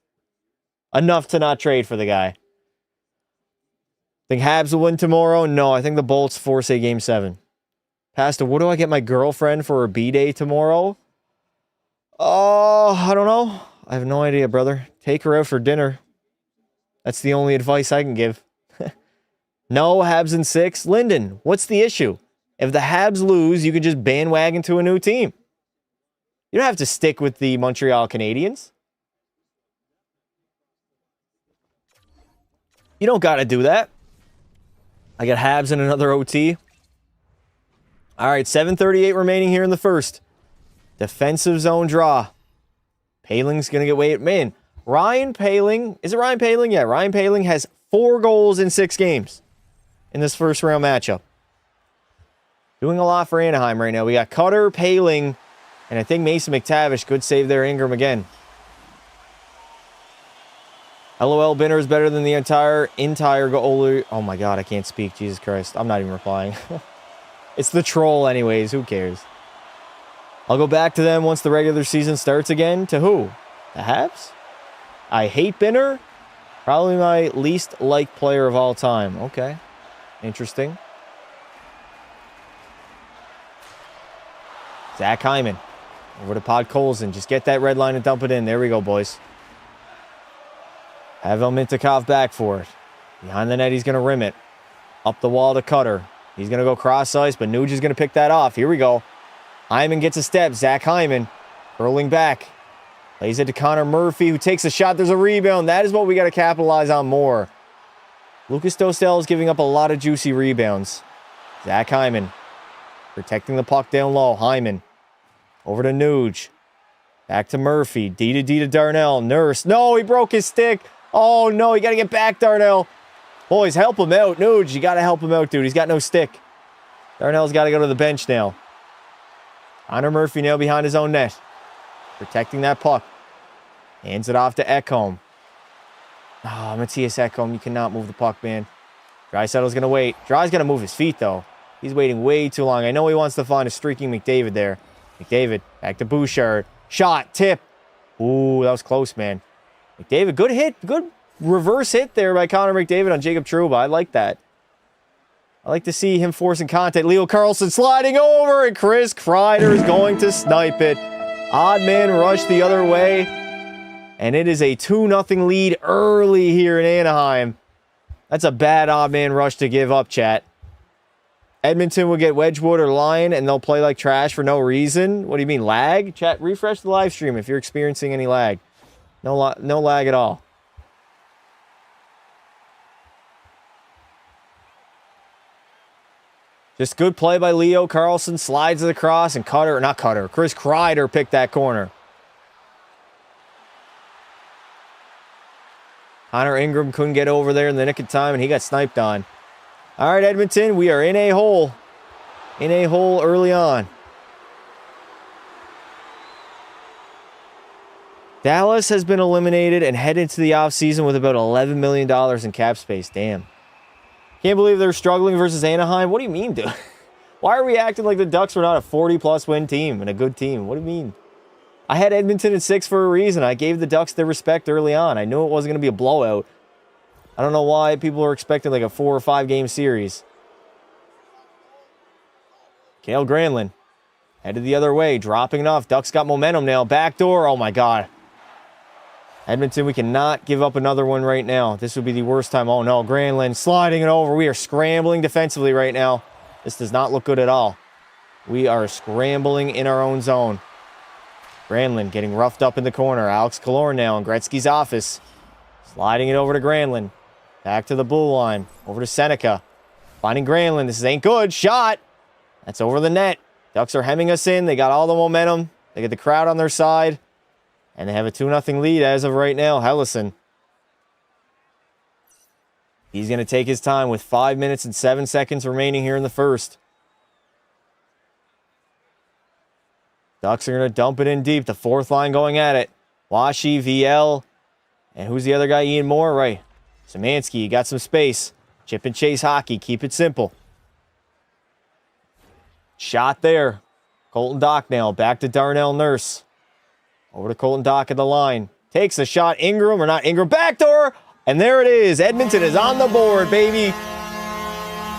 [SPEAKER 1] Enough to not trade for the guy. Think Habs will win tomorrow? No, I think the Bolts force a Game 7. Pastor, what do I get my girlfriend for her B-Day tomorrow? Oh, I don't know. I have no idea, brother. Take her out for dinner. That's the only advice I can give. No, Habs in 6. Lyndon, what's the issue? If the Habs lose, you can just bandwagon to a new team. You don't have to stick with the Montreal Canadiens. You don't got to do that. I got Habs in another OT. All right, 7:38 remaining here in the first. Defensive zone draw. Poehling's going to get weighted. Man, Ryan Poehling. Is it Ryan Poehling? Yeah, Ryan Poehling has 4 goals in 6 games in this first round matchup. Doing a lot for Anaheim right now. We got Cutter, Poehling, and I think Mason McTavish. Good save there, Ingram again. LOL, Binner is better than the entire goalie. Oh my God, I can't speak. Jesus Christ. I'm not even replying. It's the troll anyways. Who cares? I'll go back to them once the regular season starts again. To who? The Habs? I hate Binner. Probably my least liked player of all time. Okay. Interesting. Zach Hyman. Over to Podkolzin. Just get that red line and dump it in. There we go, boys. Pavel Mintyukov back for it. Behind the net, he's going to rim it. Up the wall to Cutter. He's going to go cross ice, but Nuge is going to pick that off. Here we go. Hyman gets a step. Zach Hyman hurling back. Plays it to Connor Murphy, who takes a shot. There's a rebound. That is what we got to capitalize on more. Lucas Dostal is giving up a lot of juicy rebounds. Zach Hyman protecting the puck down low. Hyman over to Nuge. Back to Murphy. D to Darnell. Nurse. No, he broke his stick. Oh, no, you got to get back, Darnell. Boys, help him out. Nuge, you got to help him out, dude. He's got no stick. Darnell's got to go to the bench now. Connor Murphy now behind his own net. Protecting that puck. Hands it off to Ekholm. Oh, Matthias Ekholm, you cannot move the puck, man. Draisaitl's going to wait. Dry's going to move his feet, though. He's waiting way too long. I know he wants to find a streaking McDavid there. McDavid, back to Bouchard. Shot, tip. Ooh, that was close, man. McDavid, good hit. Good reverse hit there by Connor McDavid on Jacob Trouba. I like that. I like to see him forcing contact. Leo Carlsson sliding over, and Chris Kreider is going to snipe it. Odd man rush the other way. And it is a 2-0 lead early here in Anaheim. That's a bad odd man rush to give up, chat. Edmonton will get Wedgwood or Lyon, and they'll play like trash for no reason. What do you mean, lag? Chat, refresh the live stream if you're experiencing any lag. No lag at all. Just good play by Leo Carlsson. Slides it across, and Chris Kreider picked that corner. Connor Ingram couldn't get over there in the nick of time, and he got sniped on. All right, Edmonton, we are in a hole. In a hole early on. Dallas has been eliminated and head into the offseason with about $11 million in cap space. Damn. Can't believe they're struggling versus Anaheim. What do you mean, dude? Why are we acting like the Ducks were not a 40-plus win team and a good team? What do you mean? I had Edmonton at 6 for a reason. I gave the Ducks their respect early on. I knew it wasn't going to be a blowout. I don't know why people are expecting like a 4 or 5 game series. Cale Granlund headed the other way, dropping it off. Ducks got momentum now. Backdoor. Oh, my God. Edmonton, we cannot give up another one right now. This would be the worst time. Oh, no. Granlund sliding it over. We are scrambling defensively right now. This does not look good at all. We are scrambling in our own zone. Granlund getting roughed up in the corner. Alex Killorn now in Gretzky's office. Sliding it over to Granlund. Back to the blue line. Over to Seneca. Finding Granlund. This ain't good. Shot. That's over the net. Ducks are hemming us in. They got all the momentum. They get the crowd on their side. And they have a 2-0 lead as of right now. Hellison. He's going to take his time with 5 minutes and 7 seconds remaining here in the first. Ducks are going to dump it in deep. The fourth line going at it. Washi, VL. And who's the other guy? Ian Moore? Right. Szymanski, you got some space. Chip and chase hockey. Keep it simple. Shot there. Colton Dock now. Back to Darnell Nurse. Over to Colton Dock at the line. Takes a shot. Ingram, or not Ingram. Backdoor! And there it is. Edmonton is on the board, baby.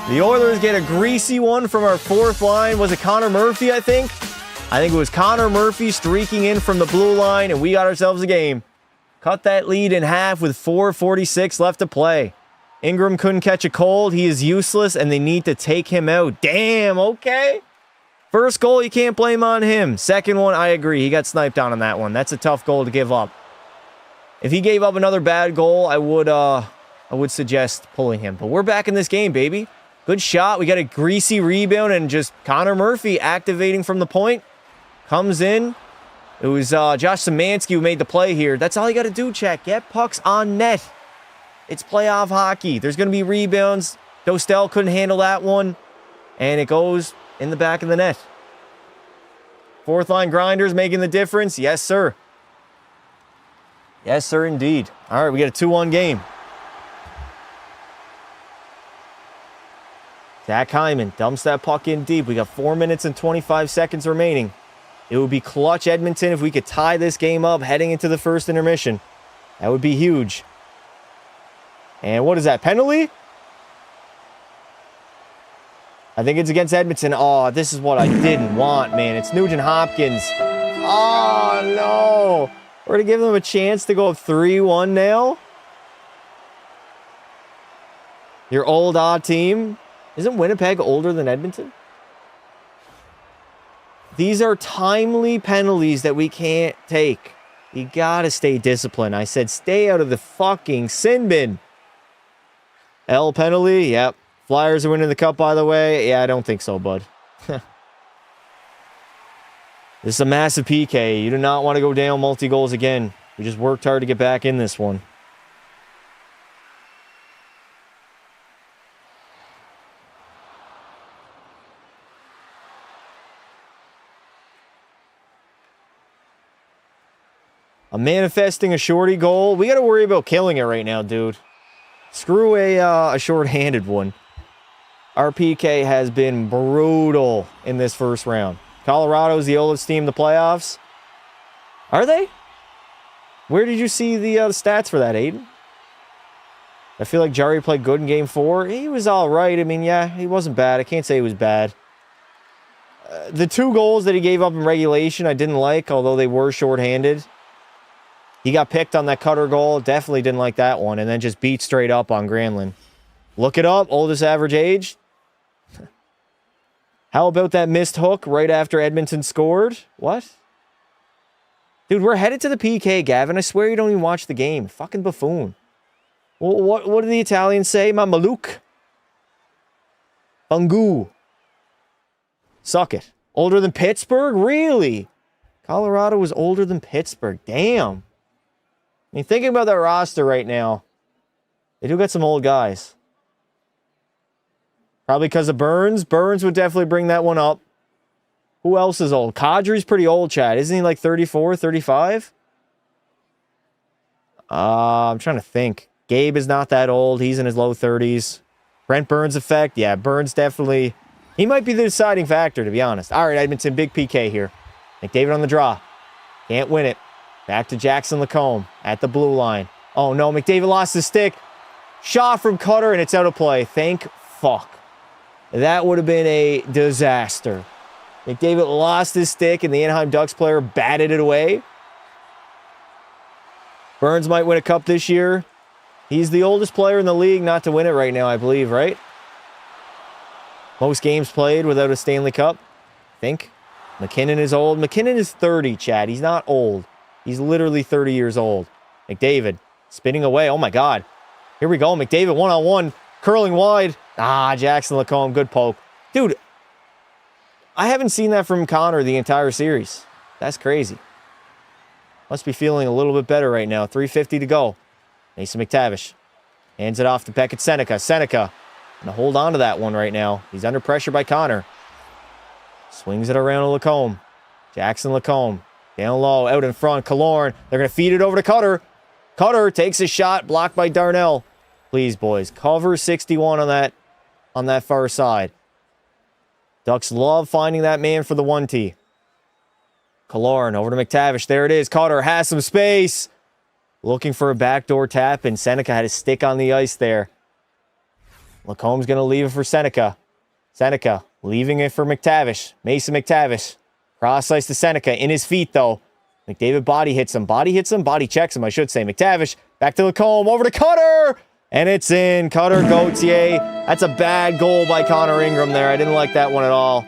[SPEAKER 1] The Oilers get a greasy one from our fourth line. Was it Connor Murphy, I think? I think it was Connor Murphy streaking in from the blue line, and we got ourselves a game. Cut that lead in half with 4:46 left to play. Ingram couldn't catch a cold. He is useless, and they need to take him out. Damn, okay. First goal, you can't blame on him. Second one, I agree. He got sniped on that one. That's a tough goal to give up. If he gave up another bad goal, I would suggest pulling him. But we're back in this game, baby. Good shot. We got a greasy rebound, and just Connor Murphy activating from the point. Comes in. It was Josh Szymanski who made the play here. That's all you got to do, chat. Get pucks on net. It's playoff hockey. There's going to be rebounds. Dostal couldn't handle that one. And it goes in the back of the net. Fourth line grinders making the difference. Yes, sir. Yes, sir, indeed. All right, we got a 2-1 game. Zach Hyman dumps that puck in deep. We got 4 minutes and 25 seconds remaining. It would be clutch, Edmonton, if we could tie this game up heading into the first intermission. That would be huge. And what is that, penalty? I think it's against Edmonton. Oh, this is what I didn't want, man. It's Nugent Hopkins. Oh, no. We're going to give them a chance to go up 3-1 now. Your old odd team. Isn't Winnipeg older than Edmonton? These are timely penalties that we can't take. You got to stay disciplined. I said stay out of the fucking sin bin. L penalty. Yep. Flyers are winning the cup, by the way. Yeah, I don't think so, bud. This is a massive PK. You do not want to go down multi-goals again. We just worked hard to get back in this one. I'm manifesting a shorty goal. We got to worry about killing it right now, dude. Screw a short-handed one. Our PK has been brutal in this first round. Colorado's the oldest team in the playoffs. Are they? Where did you see the stats for that, Aiden? I feel like Jari played good in Game 4. He was all right. I mean, yeah, he wasn't bad. I can't say he was bad. The 2 goals that he gave up in regulation I didn't like, although they were short-handed. He got picked on that cutter goal. Definitely didn't like that one. And then just beat straight up on Granlund. Look it up. Oldest average age. How about that missed hook right after Edmonton scored? What? Dude, we're headed to the PK, Gavin. I swear you don't even watch the game. Fucking buffoon. Well, what do the Italians say? Mamaluk. Bungu. Suck it. Older than Pittsburgh? Really? Colorado was older than Pittsburgh. Damn. I mean, thinking about that roster right now, they do got some old guys. Probably because of Burns. Burns would definitely bring that one up. Who else is old? Kadri's pretty old, Chad. Isn't he like 34, 35? I'm trying to think. Gabe is not that old. He's in his low 30s. Brent Burns effect. Yeah, Burns definitely. He might be the deciding factor, to be honest. All right, Edmonton, big PK here. McDavid on the draw. Can't win it. Back to Jackson Lacombe at the blue line. Oh, no. McDavid lost his stick. Shot from Cutter, and it's out of play. Thank fuck. That would have been a disaster. McDavid lost his stick, and the Anaheim Ducks player batted it away. Burns might win a cup this year. He's the oldest player in the league not to win it right now, I believe, right? Most games played without a Stanley Cup, I think. McKinnon is old. McKinnon is 30, Chad. He's not old. He's literally 30 years old. McDavid spinning away. Oh, my God. Here we go. McDavid one-on-one. Curling wide. Ah, Jackson Lacombe. Good poke. Dude, I haven't seen that from Connor the entire series. That's crazy. Must be feeling a little bit better right now. 3:50 to go. Mason McTavish hands it off to Beckett Seneca. Seneca going to hold on to that one right now. He's under pressure by Connor. Swings it around to Lacombe. Jackson Lacombe. Down low, out in front. Killorn. They're going to feed it over to Cutter. Cutter takes a shot, blocked by Darnell. Please, boys, cover 61 on that far side. Ducks love finding that man for the 1T. Killorn over to McTavish. There it is. Cutter has some space. Looking for a backdoor tap, and Seneca had his stick on the ice there. Lacombe's going to leave it for Seneca. Seneca leaving it for McTavish. Mason McTavish. Cross ice to Seneca. In his feet, though. McDavid body hits him. Body hits him. Body checks him, I should say. McTavish back to Lacombe. Over to Cutter. And it's in. Cutter Gauthier. That's a bad goal by Connor Ingram there. I didn't like that one at all.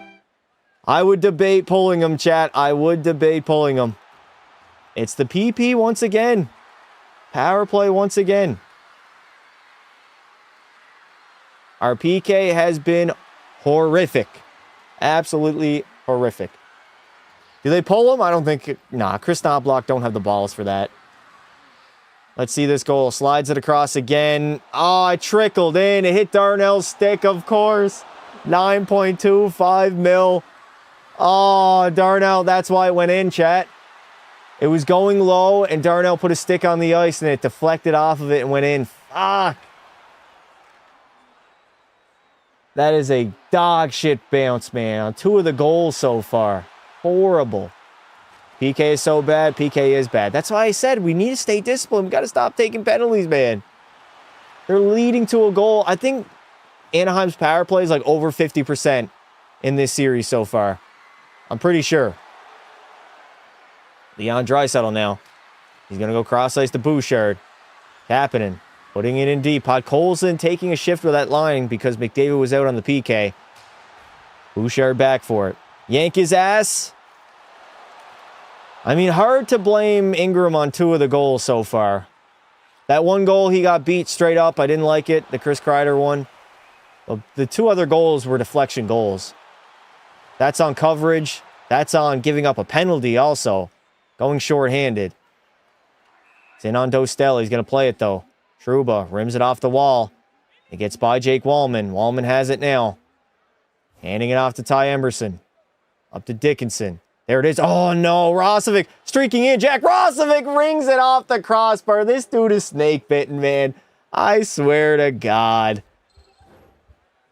[SPEAKER 1] I would debate pulling him, chat. I would debate pulling him. It's the PP once again. Power play once again. Our PK has been horrific. Absolutely horrific. Do they pull him? I don't think... Nah, Chris Knobloch don't have the balls for that. Let's see this goal. Slides it across again. Oh, it trickled in. It hit Darnell's stick, of course. 9.25 mil. Oh, Darnell, that's why it went in, chat. It was going low, and Darnell put a stick on the ice, and it deflected off of it and went in. Fuck. That is a dog shit bounce, man, on 2 of the goals so far. Horrible. PK is so bad. PK is bad. That's why I said we need to stay disciplined. We got to stop taking penalties, man. They're leading to a goal. I think Anaheim's power play is like over 50% in this series so far. I'm pretty sure. Leon Draisaitl now. He's going to go cross-ice to Bouchard. Happening. Putting it in deep. Podkolzin taking a shift with that line because McDavid was out on the PK. Bouchard back for it. Yank his ass. I mean, hard to blame Ingram on 2 of the goals so far. That one goal, he got beat straight up. I didn't like it. The Chris Kreider one. Well, the 2 other goals were deflection goals. That's on coverage. That's on giving up a penalty also. Going shorthanded. It's in on Dostel. He's going to play it, though. Trouba rims it off the wall. It gets by Jake Wallman. Wallman has it now. Handing it off to Ty Emberson. Up to Dickinson. There it is. Oh, no. Rosovic streaking in. Jack Rosovic rings it off the crossbar. This dude is snake-bitten, man. I swear to God.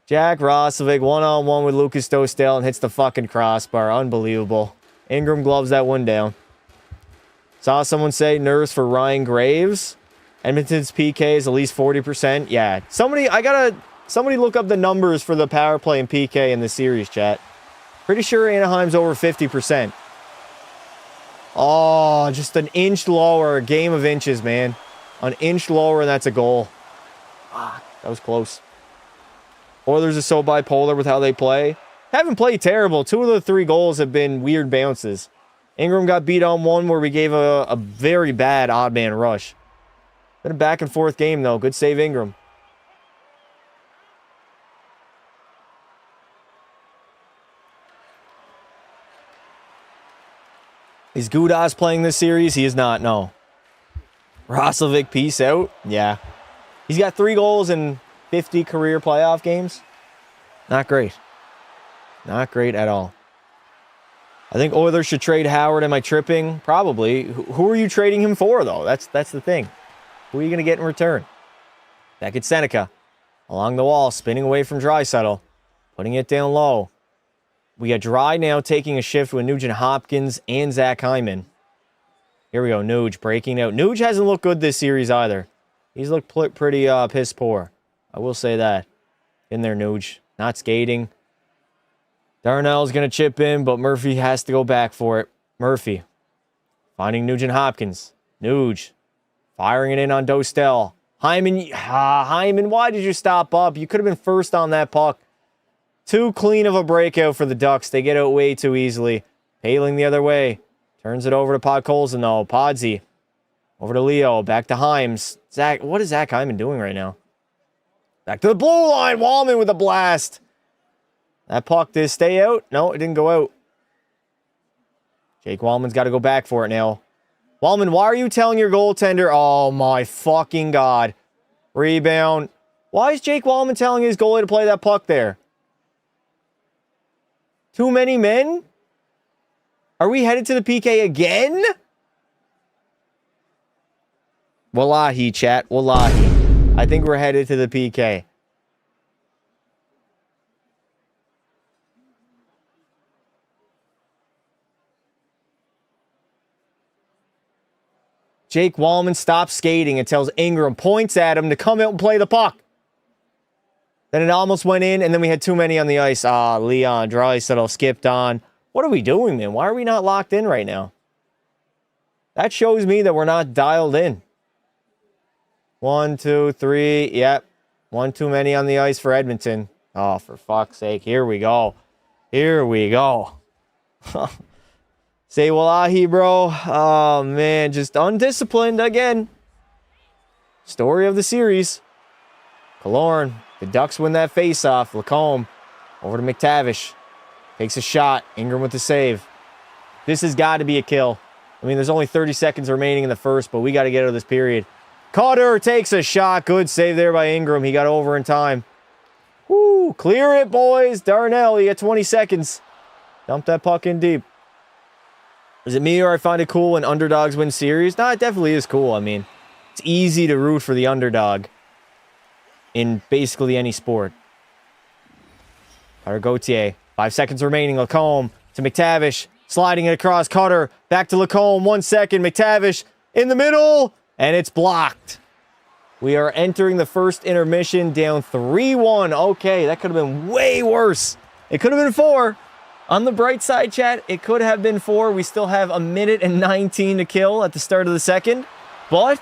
[SPEAKER 1] Jack Rosovic one-on-one with Lucas Dostel and hits the fucking crossbar. Unbelievable. Ingram gloves that one down. Saw someone say nerves for Ryan Graves. Edmonton's PK is at least 40%. Yeah. Somebody look up the numbers for the power play and PK in the series, chat. Pretty sure Anaheim's over 50%. Oh, just an inch lower. A game of inches, man. An inch lower, and that's a goal. Ah, that was close. Oilers are so bipolar with how they play. Haven't played terrible. 2 of the 3 goals have been weird bounces. Ingram got beat on one where we gave a very bad odd man rush. Been a back and forth game, though. Good save, Ingram. Is Gudas playing this series? He is not, no. Rosovic, peace out. Yeah. He's got 3 goals in 50 career playoff games. Not great. Not great at all. I think Oilers should trade Howard. Am I tripping? Probably. Who are you trading him for, though? That's the thing. Who are you going to get in return? Back at Seneca. Along the wall, spinning away from Draisaitl. Putting it down low. We got Dry now taking a shift with Nugent Hopkins and Zach Hyman. Here we go, Nuge breaking out. Nuge hasn't looked good this series either. He's looked pretty piss poor. I will say that. In there, Nuge. Not skating. Darnell's going to chip in, but Murphy has to go back for it. Murphy. Finding Nugent Hopkins. Nuge. Firing it in on Dostel. Hyman, why did you stop up? You could have been first on that puck. Too clean of a breakout for the Ducks. They get out way too easily. Paling the other way. Turns it over to Podkolzin, though. Podsy. Over to Leo. Back to Himes. Zach, what is Zach Hyman doing right now? Back to the blue line. Wallman with a blast. That puck did stay out? No, it didn't go out. Jake Wallman's got to go back for it now. Wallman, why are you telling your goaltender? Oh, my fucking God. Rebound. Why is Jake Wallman telling his goalie to play that puck there? Too many men? Are we headed to the PK again? Wallahi, chat. Wallahi. I think we're headed to the PK. Jake Wallman stops skating and tells Ingram, points at him to come out and play the puck. Then it almost went in, and then we had too many on the ice. Leon Draisaitl skipped on. What are we doing, man? Why are we not locked in right now? That shows me that we're not dialed in. 1, 2, 3. Yep. 1 too many on the ice for Edmonton. Oh, for fuck's sake. Here we go. Here we go. Say wallahi, bro. Oh, man. Just undisciplined again. Story of the series. Killorn. The Ducks win that face-off. Lacombe over to McTavish. Takes a shot. Ingram with the save. This has got to be a kill. I mean, there's only 30 seconds remaining in the first, but we got to get out of this period. Cotter takes a shot. Good save there by Ingram. He got over in time. Woo! Clear it, boys. Darnell, you got 20 seconds. Dump that puck in deep. Is it me or I find it cool when underdogs win series? No, it definitely is cool. I mean, it's easy to root for the underdog in basically any sport. Carter Gauthier. 5 seconds remaining. Lacombe to McTavish. Sliding it across. Cutter. Back to Lacombe. 1 second. McTavish in the middle. And it's blocked. We are entering the first intermission down 3-1. Okay, that could have been way worse. It could have been 4. On the bright side, chat, it could have been 4. We still have 1:19 to kill at the start of the second. But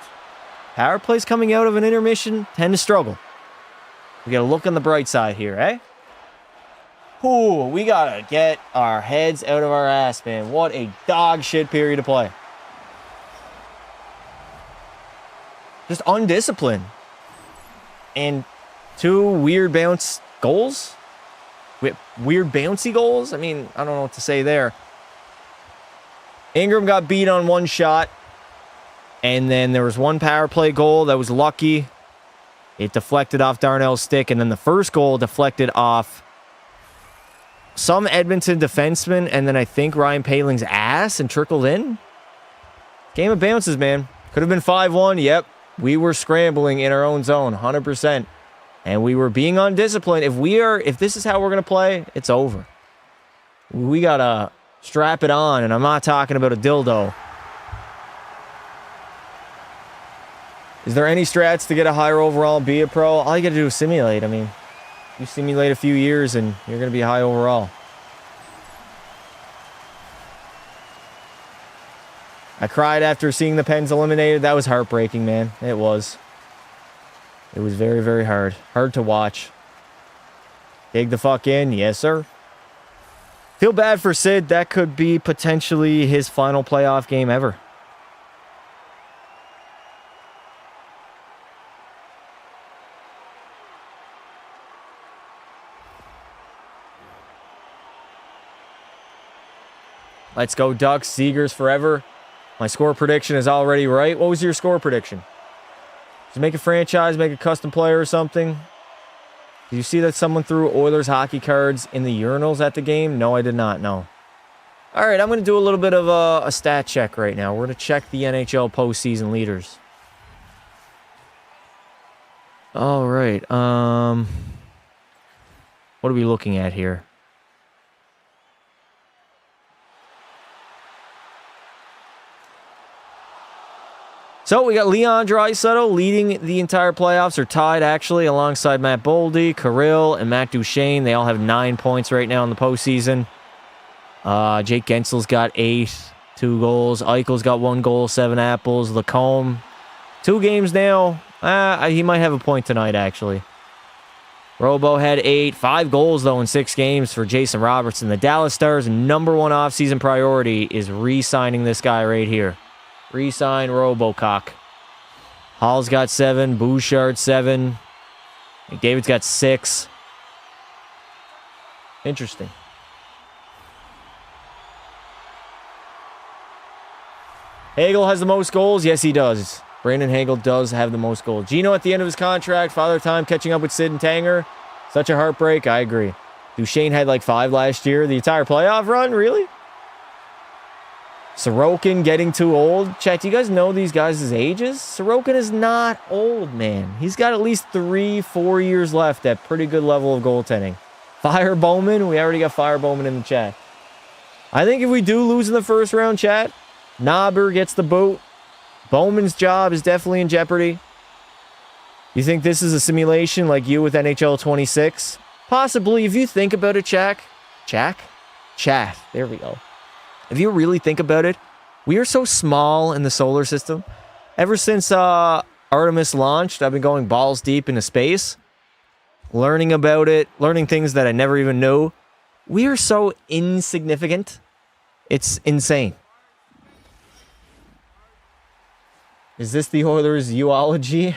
[SPEAKER 1] power plays coming out of an intermission tend to struggle. We got to look on the bright side here, eh? Ooh, we got to get our heads out of our ass, man. What a dog shit period to play. Just undisciplined. And 2 weird bounce goals? Weird bouncy goals? I mean, I don't know what to say there. Ingram got beat on 1 shot. And then there was 1 power play goal that was lucky. It deflected off Darnell's stick. And then the first goal deflected off some Edmonton defenseman. And then I think Ryan Paling's ass and trickled in. Game of bounces, man. Could have been 5-1. Yep. We were scrambling in our own zone, 100%. And we were being undisciplined. If this is how we're going to play, it's over. We got to strap it on, and I'm not talking about a dildo. Is there any strats to get a higher overall and be a pro? All you got to do is simulate. I mean, you simulate a few years, and you're going to be high overall. I cried after seeing the Pens eliminated. That was heartbreaking, man. It was. It was very, very hard. Hard to watch. Dig the fuck in. Yes, sir. Feel bad for Sid. That could be potentially his final playoff game ever. Let's go, Ducks. Seegers forever. My score prediction is already right. What was your score prediction? Did you make a franchise, make a custom player or something? Did you see that someone threw Oilers hockey cards in the urinals at the game? No, I did not, no. All right, I'm going to do a little bit of a stat check right now. We're going to check the NHL postseason leaders. All right. What are we looking at here? So we got Leon Draisaitl leading the entire playoffs, or tied actually, alongside Matt Boldy, Kirill, and Matt Duchene. They all have 9 points right now in the postseason. Jake Gensel's got 8, 2 goals. Eichel's got 1 goal, 7 apples. Lacombe, 2 games now. He might have a point tonight, actually. Robo had 8, 5 goals, though, in 6 games for Jason Robertson. The Dallas Stars' #1 offseason priority is re-signing this guy right here. Re-sign Robocock. Hall's got 7. Bouchard 7. McDavid's got 6. Interesting. Hagel has the most goals. Yes, he does. Brandon Hagel does have the most goals. Gino at the end of his contract. Father Time catching up with Sid and Tanger. Such a heartbreak. I agree. Duchene had like 5 last year. The entire playoff run? Really? Sorokin getting too old. Chat, do you guys know these guys' ages? Sorokin is not old, man. He's got at least 3-4 years left at pretty good level of goaltending. Fire Bowman. We already got Fire Bowman in the chat. I think if we do lose in the first round, chat, Knobber gets the boot. Bowman's job is definitely in jeopardy. You think this is a simulation like you with NHL 26? Possibly, if you think about it, Chat. There we go. If you really think about it, we are so small in the solar system. Ever since Artemis launched, I've been going balls deep into space, learning about it, learning things that I never even knew. We are so insignificant. It's insane. Is this the Oilers' eulogy?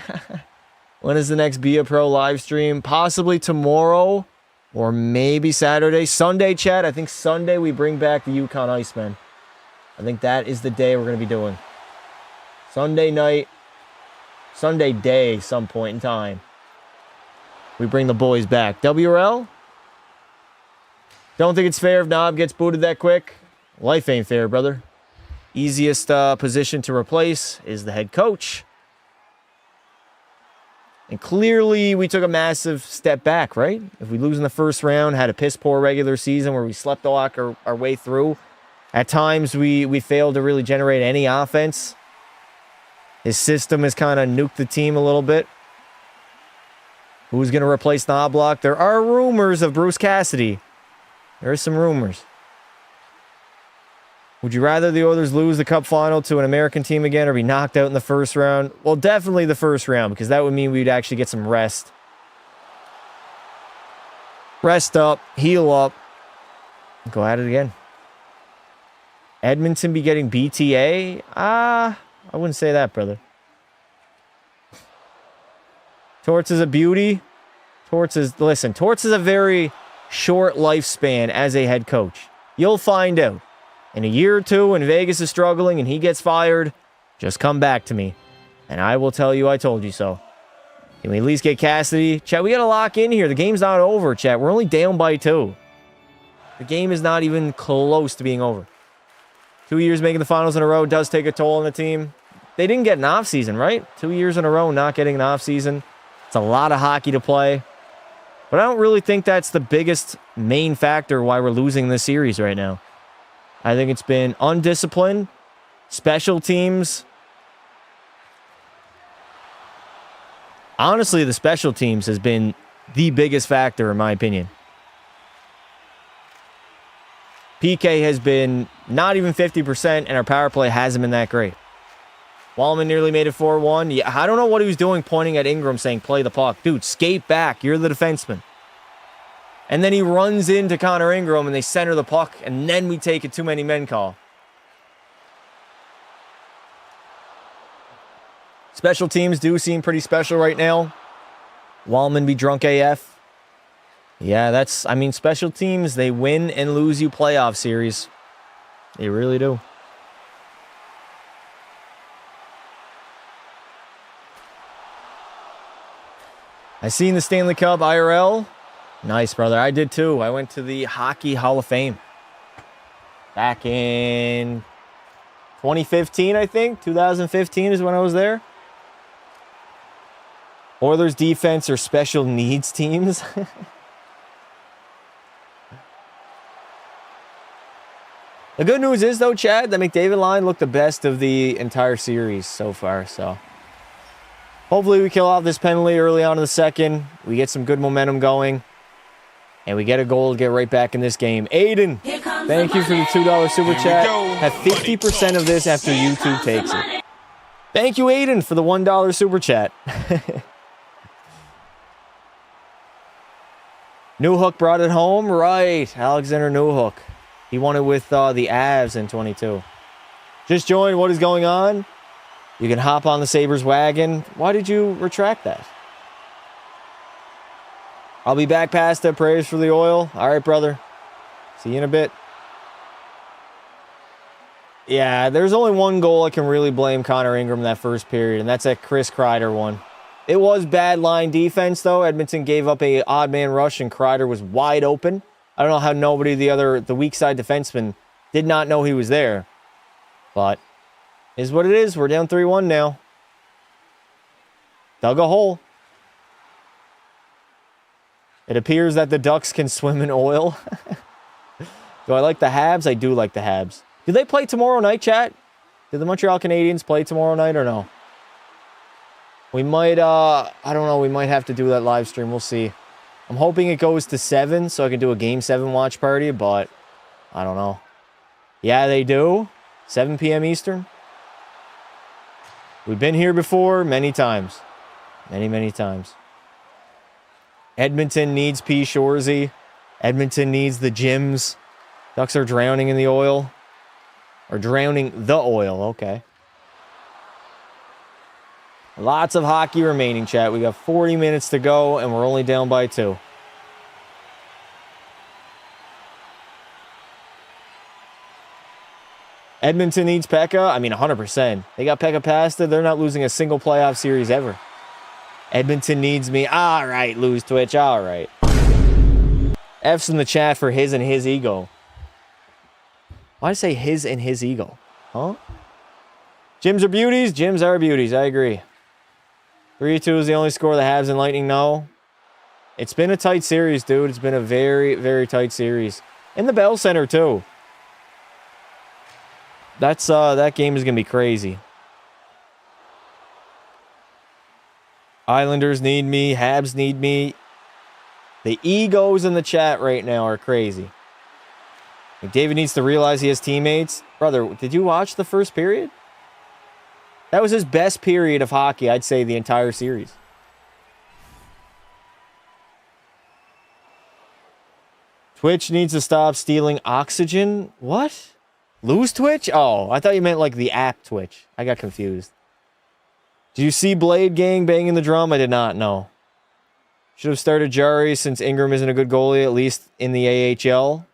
[SPEAKER 1] When is the next Be a Pro live stream? Possibly tomorrow. Or maybe Saturday. Sunday, chat. I think Sunday we bring back the Yukon Icemen. I think that is the day we're going to be doing. Sunday night. Sunday day, some point in time. We bring the boys back. WRL? Don't think it's fair if Knob gets booted that quick. Life ain't fair, brother. Easiest position to replace is the head coach. And clearly, we took a massive step back, right? If we lose in the first round, had a piss-poor regular season where we slept our way through, At times, we failed to really generate any offense. His system has kind of nuked the team a little bit. Who's going to replace Knobloch? There are rumors of Bruce Cassidy. There are some rumors. Would you rather the Oilers lose the Cup final to an American team again or be knocked out in the first round? Well, definitely the first round, because that would mean we'd actually get some rest. Rest up, heal up, go at it again. Edmonton be getting BTA? I wouldn't say that, brother. Torts is a beauty. Torts is a very short lifespan as a head coach. You'll find out. In a year or two, when Vegas is struggling and he gets fired, just come back to me, and I will tell you I told you so. Can we at least get Cassidy? Chat, we got to lock in here. The game's not over, chat. We're only down by 2. The game is not even close to being over. 2 years making the finals in a row does take a toll on the team. They didn't get an off-season, right? 2 years in a row not getting an off-season. It's a lot of hockey to play. But I don't really think that's the biggest main factor why we're losing this series right now. I think it's been undisciplined, special teams. Honestly, the special teams has been the biggest factor in my opinion. PK has been not even 50%, and our power play hasn't been that great. Wallman nearly made it 4-1. Yeah, I don't know what he was doing pointing at Ingram saying, play the puck. Dude, skate back. You're the defenseman. And then he runs into Connor Ingram, and they center the puck, and then we take a too many men call. Special teams do seem pretty special right now. Wallman be drunk AF. Yeah, special teams, they win and lose you playoff series. They really do. I seen the Stanley Cup IRL. Nice, brother. I did too. I went to the Hockey Hall of Fame back in 2015, I think. 2015 is when I was there. Oilers defense or special needs teams. The good news is, though, Chad, the McDavid line looked the best of the entire series so far. So hopefully we kill off this penalty early on in the second. We get some good momentum going. And we get a goal to get right back in this game. Aiden, thank you for the $2 super chat. Have 50% of this after YouTube takes it. Thank you, Aiden, for the $1 super chat. Newhook brought it home. Right. Alexander Newhook. He won it with the Avs in 22. Just joined. What is going on? You can hop on the Sabres wagon. Why did you retract that? I'll be back past the prayers for the oil. All right, brother. See you in a bit. Yeah, there's only one goal I can really blame Connor Ingram in that first period, and that's that Chris Kreider one. It was bad line defense, though. Edmonton gave up a odd man rush, and Kreider was wide open. I don't know how nobody, the weak side defenseman, did not know he was there. But is what it is. We're down 3-1 now. Dug a hole. It appears that the Ducks can swim in oil. Do I like the Habs? I do like the Habs. Do they play tomorrow night, chat? Do the Montreal Canadiens play tomorrow night or no? We might, I don't know, we might have to do that live stream. We'll see. I'm hoping it goes to 7 so I can do a Game 7 watch party, but I don't know. Yeah, they do. 7 p.m. Eastern. We've been here before many times. Many times. Edmonton needs P. Shorzy. Edmonton needs the gyms. Ducks are drowning in the oil. Or drowning the oil, okay. Lots of hockey remaining, chat. We got 40 minutes to go, and we're only down by 2. Edmonton needs Pekka. I mean, 100%. They got Pekka Pasta. They're not losing a single playoff series ever. Edmonton needs me. All right, lose Twitch. All right. F's in the chat for his and his ego. Why did I say his and his ego? Huh? Gyms are beauties. Gyms are beauties. I agree. 3-2 is the only score the Habs and Lightning know. It's been a tight series, dude. It's been a very, very tight series. In the Bell Center, too. that game is going to be crazy. Islanders need me. Habs need me. The egos in the chat right now are crazy. McDavid needs to realize he has teammates. Brother, did you watch the first period? That was his best period of hockey, I'd say, the entire series. Twitch needs to stop stealing oxygen. What? Lose Twitch? Oh, I thought you meant like the app Twitch. I got confused. Did you see Blade Gang banging the drum? I did not know. Should have started Jari since Ingram isn't a good goalie, at least in the AHL.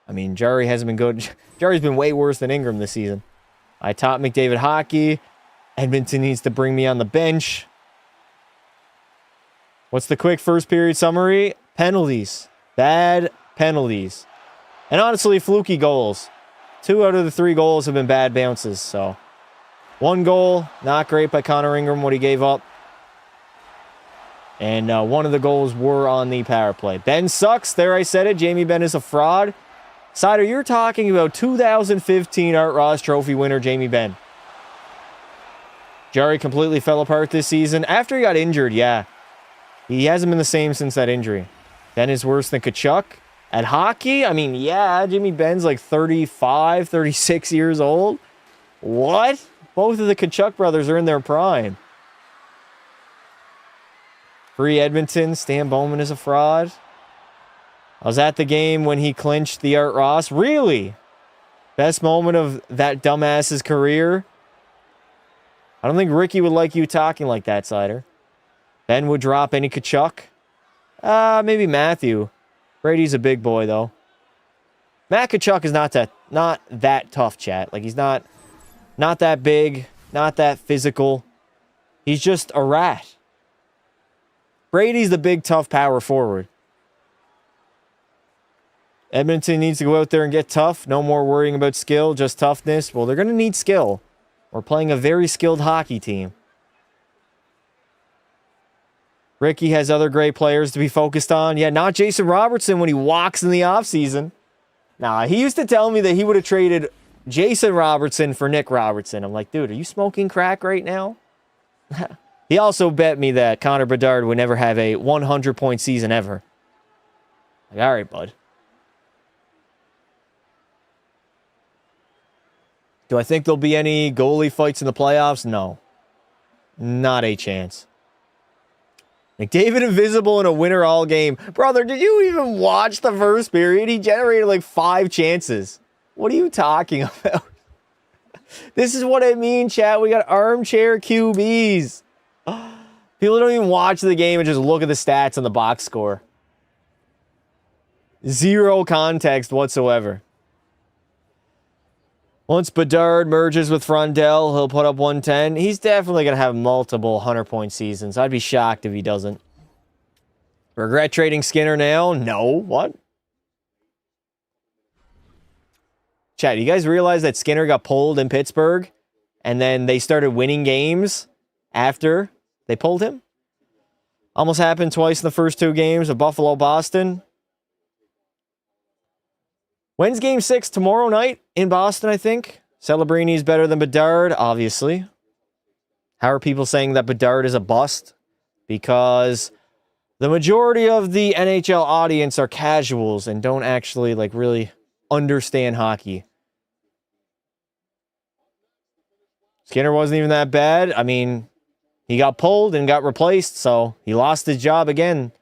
[SPEAKER 1] I mean, Jari hasn't been good. Jari's been way worse than Ingram this season. I taught McDavid hockey. Edmonton needs to bring me on the bench. What's the quick first period summary? Penalties. Bad penalties. And honestly, fluky goals. 2 out of the 3 goals have been bad bounces, so... 1 goal, not great by Connor Ingram, what he gave up. And one of the goals were on the power play. Ben sucks. There, I said it. Jamie Benn is a fraud. Sider, you're talking about 2015 Art Ross Trophy winner Jamie Benn. Jari completely fell apart this season. After he got injured, yeah. He hasn't been the same since that injury. Ben is worse than Kachuk. At hockey, I mean, yeah, Jimmy Benn's like 35, 36 years old. What? Both of the Kachuk brothers are in their prime. Free Edmonton. Stan Bowman is a fraud. I was at the game when he clinched the Art Ross. Really? Best moment of that dumbass's career? I don't think Ricky would like you talking like that, Sider. Ben would drop any Kachuk. Maybe Matthew. Brady's a big boy, though. Matt Kachuk is not that tough, chat. Like, he's not that big, not that physical. He's just a rat. Brady's the big, tough power forward. Edmonton needs to go out there and get tough. No more worrying about skill, just toughness. Well, they're going to need skill. We're playing a very skilled hockey team. Ricky has other great players to be focused on. Yeah, not Jason Robertson when he walks in the offseason. Nah, he used to tell me that he would have traded Jason Robertson for Nick Robertson. I'm like, dude, are you smoking crack right now? He also bet me that Connor Bedard would never have a 100-point season ever. Like, all right, bud. Do I think there'll be any goalie fights in the playoffs? No. Not a chance. McDavid invisible in a winner all game. Brother, did you even watch the first period? He generated like 5 chances. What are you talking about? This is what I mean, chat. We got armchair QBs. People don't even watch the game and just look at the stats on the box score. Zero context whatsoever. Once Bedard merges with Frondell, he'll put up 110. He's definitely going to have multiple 100-point seasons. I'd be shocked if he doesn't. Regret trading Skinner now? No. What? Chat, you guys realize that Skinner got pulled in Pittsburgh and then they started winning games after they pulled him? Almost happened twice in the first 2 games of Buffalo-Boston. When's Game 6? Tomorrow night in Boston, I think. Celebrini's better than Bedard, obviously. How are people saying that Bedard is a bust? Because the majority of the NHL audience are casuals and don't actually, like, really understand hockey. Skinner wasn't even that bad. I mean, he got pulled and got replaced, so he lost his job again.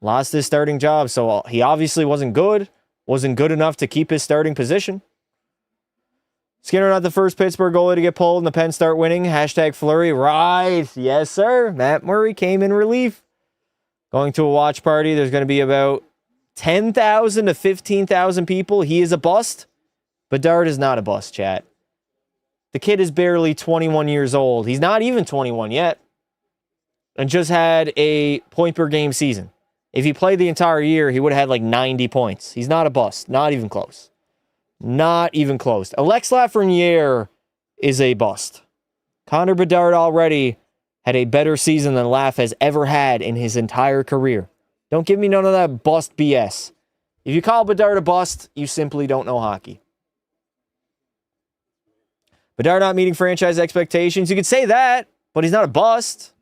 [SPEAKER 1] Lost his starting job, so he obviously wasn't good. Wasn't good enough to keep his starting position. Skinner not the first Pittsburgh goalie to get pulled and the Pens start winning. Hashtag Flurry. Right. Yes, sir. Matt Murray came in relief. Going to a watch party. There's going to be about 10,000 to 15,000 people. He is a bust. Bedard is not a bust, chat. The kid is barely 21 years old. He's not even 21 yet. And just had a point per game season. If he played the entire year, he would have had like 90 points. He's not a bust. Not even close. Not even close. Alex Lafreniere is a bust. Connor Bedard already had a better season than Laf has ever had in his entire career. Don't give me none of that bust BS. If you call Bedard a bust, you simply don't know hockey. Bedard not meeting franchise expectations. You could say that, but he's not a bust.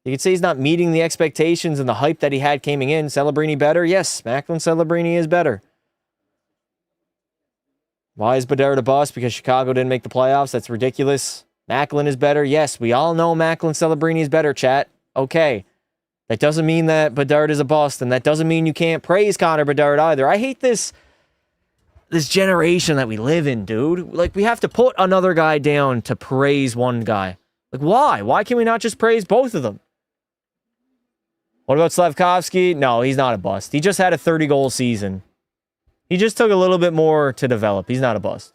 [SPEAKER 1] You could say he's not meeting the expectations and the hype that he had coming in. Celebrini better? Yes, Macklin Celebrini is better. Why is Bedard a bust? Because Chicago didn't make the playoffs. That's ridiculous. Macklin is better? Yes, we all know Macklin Celebrini is better, chat. Okay. That doesn't mean that Bedard is a bust, and that doesn't mean you can't praise Connor Bedard either. I hate this generation that we live in, dude. Like, we have to put another guy down to praise one guy. Like, why? Why can we not just praise both of them? What about Slafkovsky? No, he's not a bust. He just had a 30-goal season. He just took a little bit more to develop. He's not a bust.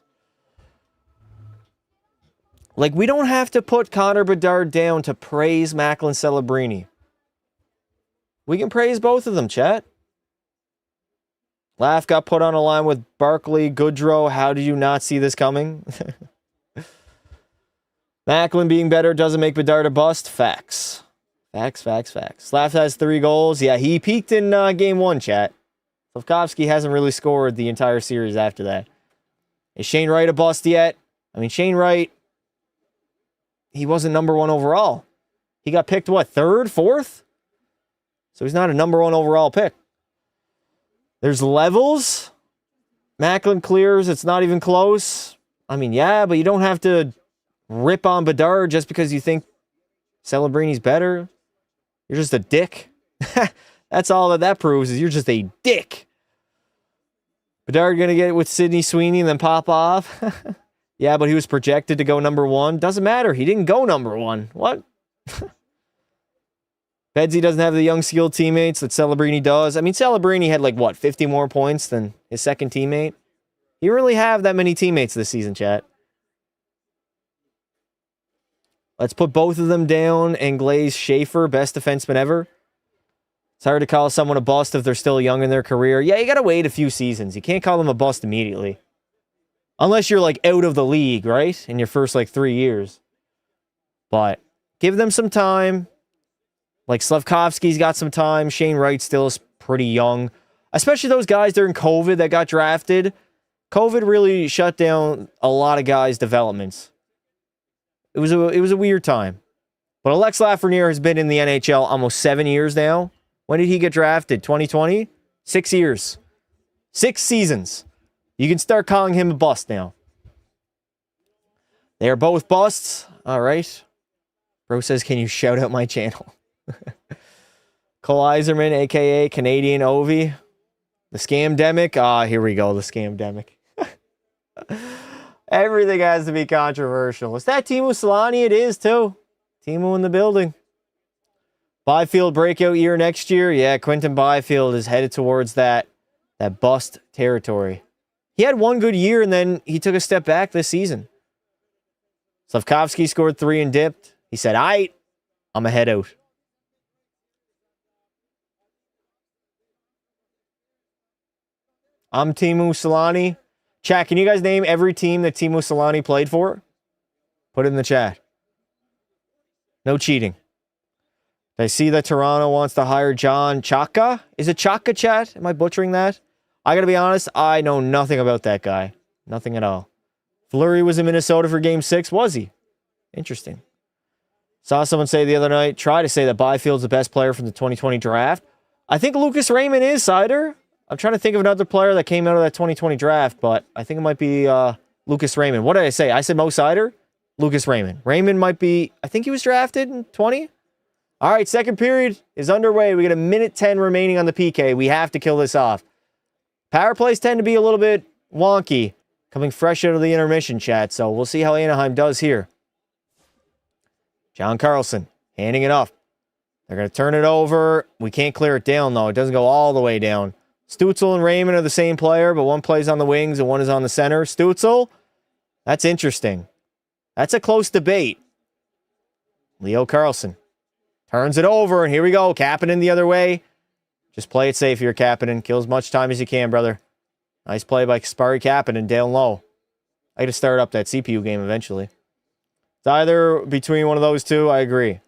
[SPEAKER 1] Like, we don't have to put Connor Bedard down to praise Macklin Celebrini. We can praise both of them, chat. Laugh got put on a line with Barkley, Goodrow. How did you not see this coming? Macklin being better doesn't make Bedard a bust. Facts. Facts. Laugh has 3 goals. Yeah, he peaked in game 1, chat. Slafkovsky hasn't really scored the entire series after that. Is Shane Wright a bust yet? I mean, Shane Wright, he wasn't number 1 overall. He got picked, what, 3rd, 4th? So he's not a number 1 overall pick. There's levels. Macklin clears. It's not even close. I mean, yeah, but you don't have to rip on Bedard just because you think Celebrini's better. You're just a dick. That's all that proves, is you're just a dick. Bedard going to get it with Sidney Sweeney and then pop off? Yeah, but he was projected to go number 1. Doesn't matter. He didn't go number 1. What? Bedsy doesn't have the young, skilled teammates that Celebrini does. I mean, Celebrini had, like, what, 50 more points than his second teammate? He didn't really have that many teammates this season, chat. Let's put both of them down and glaze Schaefer, best defenseman ever. It's hard to call someone a bust if they're still young in their career. Yeah, you got to wait a few seasons. You can't call them a bust immediately. Unless you're, like, out of the league, right? In your first, like, 3 years. But give them some time. Like, Slafkovsky's got some time. Shane Wright still is pretty young. Especially those guys during COVID that got drafted. COVID really shut down a lot of guys' developments. It was a weird time. But Alex Lafreniere has been in the NHL almost 7 years now. When did he get drafted? 2020? 6 years. 6 seasons. You can start calling him a bust now. They are both busts. All right. Bro says, can you shout out my channel? Cole Iserman, a.k.a. Canadian Ovi. The Scamdemic. Ah, here we go. The Scamdemic. Everything has to be controversial. Is that Teemu Selanne? It is, too. Teemu in the building. Byfield breakout year next year. Yeah, Quentin Byfield is headed towards that bust territory. He had one good year, and then he took a step back this season. Slafkovsky scored 3 and dipped. He said, I'm a head out. I'm Teemu Selanne. Chat, can you guys name every team that Teemu Selanne played for? Put it in the chat. No cheating. I see that Toronto wants to hire John Chaka. Is it Chaka, chat? Am I butchering that? I gotta be honest, I know nothing about that guy. Nothing at all. Fleury was in Minnesota for Game 6, was he? Interesting. Saw someone say the other night, try to say that Byfield's the best player from the 2020 draft. I think Lucas Raymond is, Cider. I'm trying to think of another player that came out of that 2020 draft, but I think it might be Lucas Raymond. What did I say? I said Mo Cider? Lucas Raymond. Raymond might be, I think he was drafted in 20? All right, second period is underway. We got a minute 10 remaining on the PK. We have to kill this off. Power plays tend to be a little bit wonky, coming fresh out of the intermission, chat, so we'll see how Anaheim does here. John Carlson, handing it off. They're going to turn it over. We can't clear it down, though. It doesn't go all the way down. Stützle and Raymond are the same player, but one plays on the wings and one is on the center. Stützle, that's interesting. That's a close debate. Leo Carlson turns it over, and here we go. Kapanen the other way. Just play it safe here, Kapanen. Kill as much time as you can, brother. Nice play by Kasperi Kapanen, down low. I got to start up that CPU game eventually. It's either between one of those two. I agree.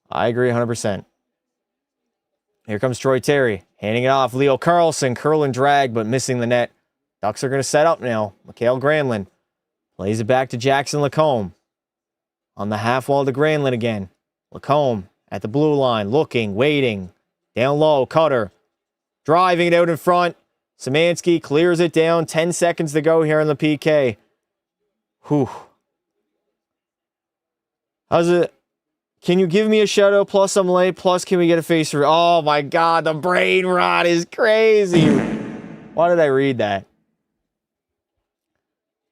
[SPEAKER 1] I agree 100%. Here comes Troy Terry. Handing it off. Leo Carlson. Curl and drag, but missing the net. Ducks are going to set up now. Mikhail Granlund Plays it back to Jackson Lacombe. On the half wall to Granlund again. Lacombe at the blue line, looking, waiting. Down low, Cutter. Driving it out in front. Szymanski clears it down. 10 seconds to go here on the PK. Whew. How's it? Can you give me a shutout? Plus I'm late. Plus can we get a face for? Oh my God, the brain rot is crazy. Why did I read that?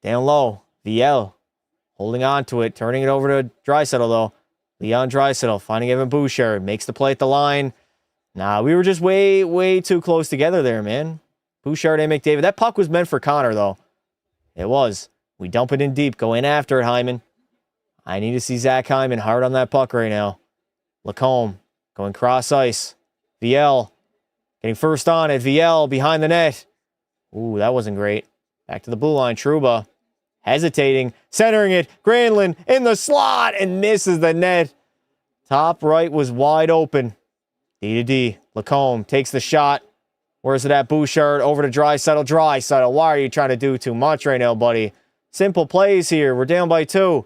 [SPEAKER 1] Down low, VL. Holding on to it, turning it over to Draisaitl though. Leon Draisaitl finding Evan Bouchard. Makes the play at the line. Nah, we were just way too close together there, man. Bouchard and McDavid. That puck was meant for Connor, though. It was. We dump it in deep. Go in after it, Hyman. I need to see Zach Hyman hard on that puck right now. Lacombe going cross ice. VL getting first on it. VL behind the net. Ooh, that wasn't great. Back to the blue line. Trouba hesitating. Centering it. Granlund in the slot and misses the net. Top right was wide open. D to D. Lacombe takes the shot. Where's it at? Bouchard over to Draisaitl. Draisaitl, why are you trying to do too much right now, buddy? Simple plays here. We're down by 2.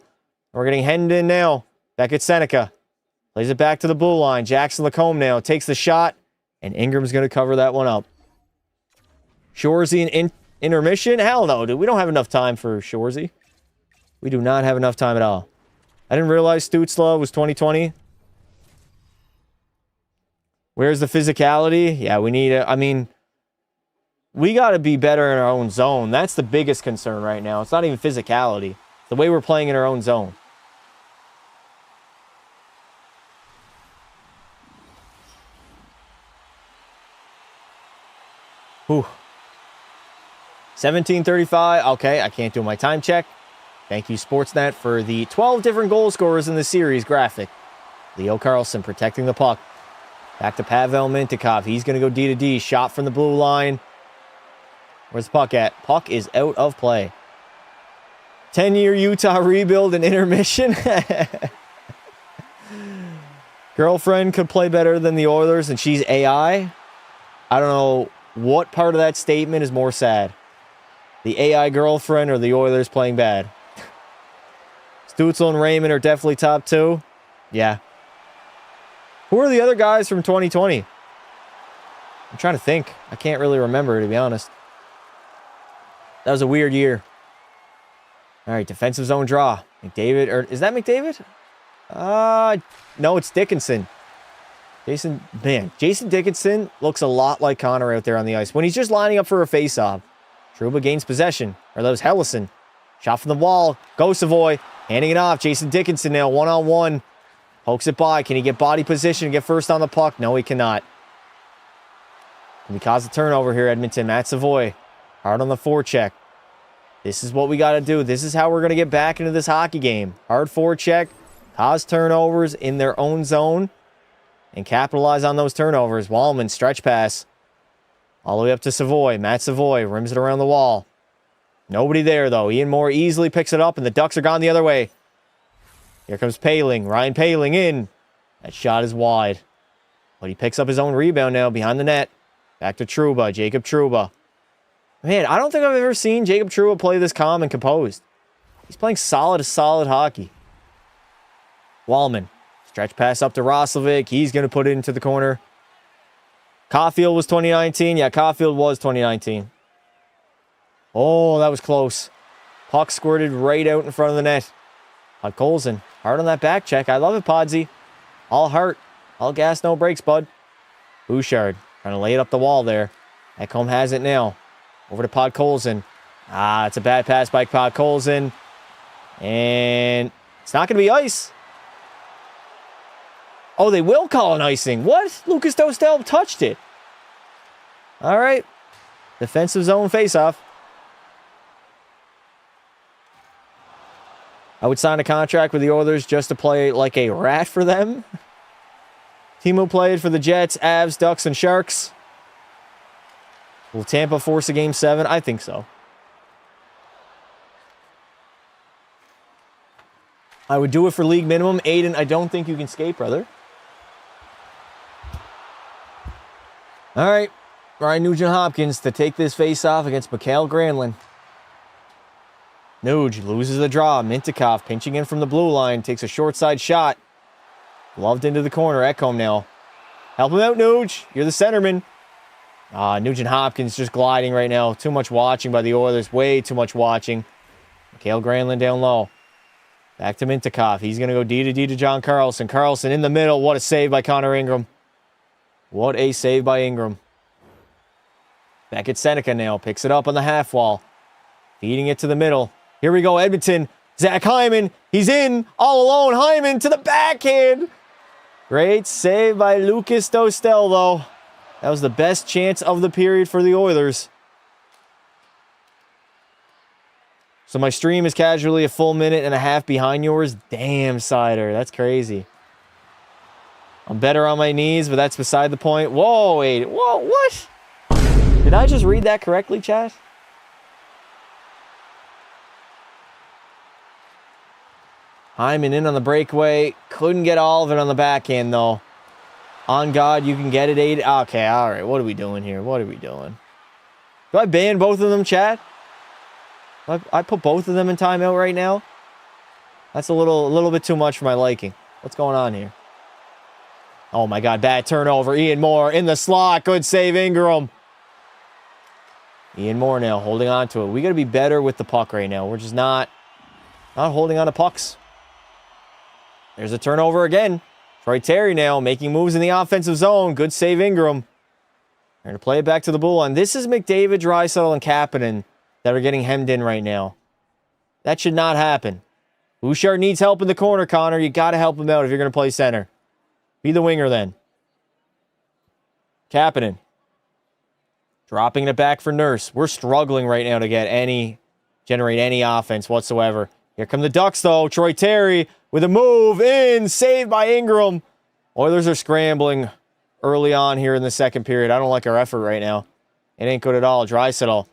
[SPEAKER 1] We're getting hemmed in now. Back at Seneca. Plays it back to the blue line. Jackson Lacombe now takes the shot. And Ingram's going to cover that one up. Shorzy in intermission? Hell no, dude. We don't have enough time for Shorzy. We do not have enough time at all. I didn't realize Stützle was 2020. Where's the physicality? Yeah, we need it. I mean, we got to be better in our own zone. That's the biggest concern right now. It's not even physicality. It's the way we're playing in our own zone. Whew. 17:35. Okay, I can't do my time check. Thank you, Sportsnet, for the 12 different goal scorers in the series graphic. Leo Carlson protecting the puck. Back to Pavel Mintyukov. He's going to go D to D. Shot from the blue line. Where's the puck at? Puck is out of play. 10-year Utah rebuild and intermission. Girlfriend could play better than the Oilers, and she's AI. I don't know what part of that statement is more sad. The AI girlfriend or the Oilers playing bad. Stützle and Raymond are definitely top 2. Yeah. Who are the other guys from 2020? I'm trying to think. I can't really remember, to be honest. That was a weird year. All right, defensive zone draw. McDavid, or is that McDavid? No, it's Dickinson. Jason Dickinson looks a lot like Connor out there on the ice when he's just lining up for a face-off. Trouba gains possession. Or that was Hellison. Shot from the wall. Go Savoy. Handing it off. Jason Dickinson now one-on-one. Pokes it by. Can he get body position and get first on the puck? No, he cannot. Can we cause a turnover here, Edmonton? Matt Savoy. Hard on the forecheck. This is what we got to do. This is how we're going to get back into this hockey game. Hard forecheck. Cause turnovers in their own zone. And capitalize on those turnovers. Wallman, stretch pass. All the way up to Savoy. Matt Savoy rims it around the wall. Nobody there, though. Ian Moore easily picks it up, and the Ducks are gone the other way. Here comes Paling. Ryan Paling in. That shot is wide. But he picks up his own rebound now behind the net. Back to Trouba. Jacob Trouba. Man, I don't think I've ever seen Jacob Trouba play this calm and composed. He's playing solid hockey. Wallman. Stretch pass up to Roslovic. He's going to put it into the corner. Caulfield was 2019. Yeah, Caulfield was 2019. Oh, that was close. Puck squirted right out in front of the net. Podkolzin. Hard on that back check. I love it, Podsy. All heart. All gas, no brakes, bud. Bouchard. Trying to lay it up the wall there. Ekholm has it now. Over to Podkolzin. It's a bad pass by Podkolzin. And it's not going to be ice. Oh, they will call an icing. What? Lucas Dostal touched it. All right. Defensive zone faceoff. I would sign a contract with the Oilers just to play like a rat for them. Timo played for the Jets, Avs, Ducks, and Sharks. Will Tampa force a Game 7? I think so. I would do it for league minimum. Aiden, I don't think you can skate, brother. All right. Ryan Nugent-Hopkins to take this face-off against Mikael Granlund. Nuge loses the draw. Mintikov pinching in from the blue line. Takes a short side shot. Loved into the corner. Ekholm now. Help him out, Nuge. You're the centerman. Nugent Hopkins just gliding right now. Too much watching by the Oilers. Way too much watching. Mikhail Granlund down low. Back to Mintikov. He's going to go D to John Carlson. Carlson in the middle. What a save by Connor Ingram. What a save by Ingram. Back at Seneca now. Picks it up on the half wall. Feeding it to the middle. Here we go, Edmonton. Zach Hyman. He's in. All alone. Hyman to the backhand. Great save by Lucas Dostel, though. That was the best chance of the period for the Oilers. So my stream is casually a full minute and a half behind yours. Damn, Cider. That's crazy. I'm better on my knees, but that's beside the point. Whoa, wait. Whoa, what? Did I just read that correctly, chat? Hyman in on the breakaway. Couldn't get all of it on the backhand, though. On God, you can get it, 8. Okay, all right. What are we doing here? What are we doing? Do I ban both of them, chat? I put both of them in timeout right now? That's a little bit too much for my liking. What's going on here? Oh, my God. Bad turnover. Ian Moore in the slot. Good save, Ingram. Ian Moore now holding on to it. We got to be better with the puck right now. We're just not holding on to pucks. There's a turnover again. Troy Terry now making moves in the offensive zone. Good save, Ingram. They're going to play it back to the blue line. This is McDavid, Draisaitl, and Kapanen that are getting hemmed in right now. That should not happen. Bouchard needs help in the corner, Connor. You got to help him out if you're going to play center. Be the winger then. Kapanen. Dropping it back for Nurse. We're struggling right now to generate any offense whatsoever. Here come the Ducks, though. Troy Terry with a move in. Saved by Ingram. Oilers are scrambling early on here in the second period. I don't like our effort right now. It ain't good at all. Draisaitl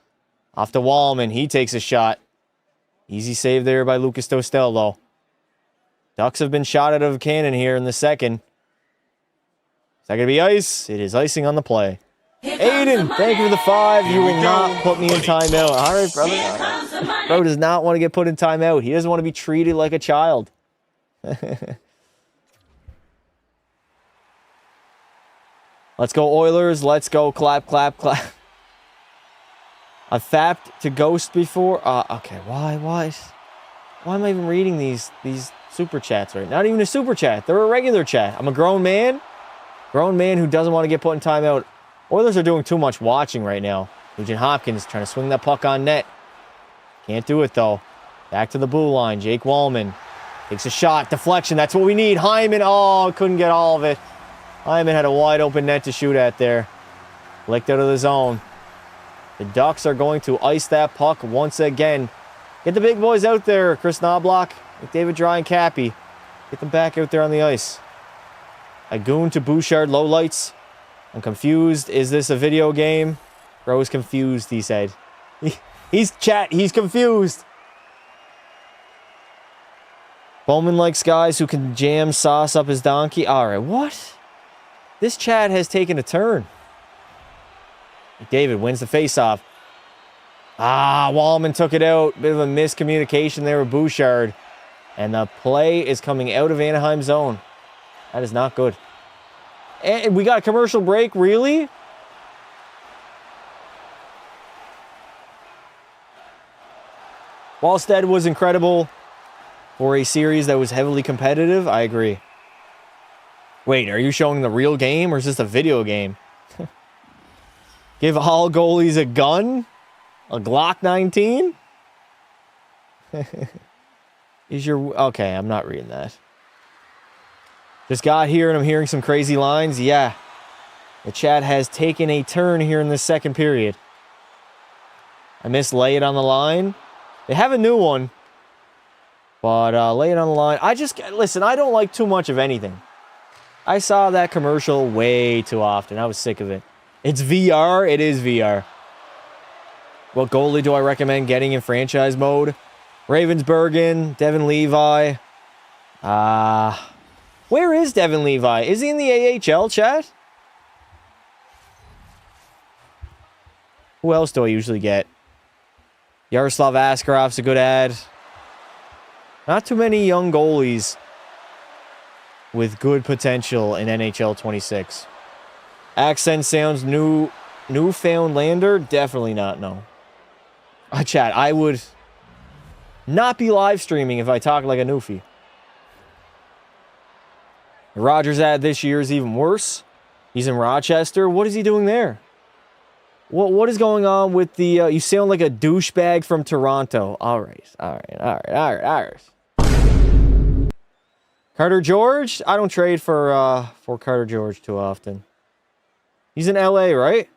[SPEAKER 1] off to Wallman. He takes a shot. Easy save there by Lucas Dostel, though. Ducks have been shot out of a cannon here in the second. Is that going to be ice? It is icing on the play. Aiden, thank you for the 5. You will not put me in timeout. All right, brother. All right. Bro does not want to get put in timeout. He doesn't want to be treated like a child. Let's go, Oilers. Let's go. Clap, clap, clap. I've fapped to Ghost before. Okay, why am I even reading these super chats right now? Not even a super chat. They're a regular chat. I'm a grown man. Grown man who doesn't want to get put in timeout. Oilers are doing too much watching right now. Nugent Hopkins trying to swing that puck on net. Can't do it, though. Back to the blue line. Jake Wallman takes a shot. Deflection. That's what we need. Hyman. Oh, couldn't get all of it. Hyman had a wide open net to shoot at there. Licked out of the zone. The Ducks are going to ice that puck once again. Get the big boys out there. Chris Knobloch, McDavid, Dry, and Cappy. Get them back out there on the ice. Agoon to Bouchard. Low lights. I'm confused. Is this a video game? Bro is confused, he said. He's confused. Bowman likes guys who can jam sauce up his donkey. All right, what? This chat has taken a turn. McDavid wins the faceoff. Wallman took it out. Bit of a miscommunication there with Bouchard. And the play is coming out of Anaheim zone. That is not good. And we got a commercial break, really? Wallstead was incredible for a series that was heavily competitive. I agree. Wait, are you showing the real game or is this a video game? Give all goalies a gun? A Glock 19? Okay, I'm not reading that. Just got here and I'm hearing some crazy lines. Yeah. The chat has taken a turn here in the second period. I missed Lay It on the Line. They have a new one. But Lay It on the Line. Listen, I don't like too much of anything. I saw that commercial way too often. I was sick of it. It's VR. It is VR. What goalie do I recommend getting in franchise mode? Ravensbergen, Devin Levi. Where is Devin Levi? Is he in the AHL, chat? Who else do I usually get? Yaroslav Askarov's a good ad. Not too many young goalies with good potential in NHL 26. Accent sounds Newfoundlander? Definitely not, no. Chat, I would not be live streaming if I talk like a Newfie. The Rogers ad this year is even worse. He's in Rochester. What is he doing there? What is going on with the... you sound like a douchebag from Toronto. All right. Carter George? I don't trade for Carter George too often. He's in LA, right?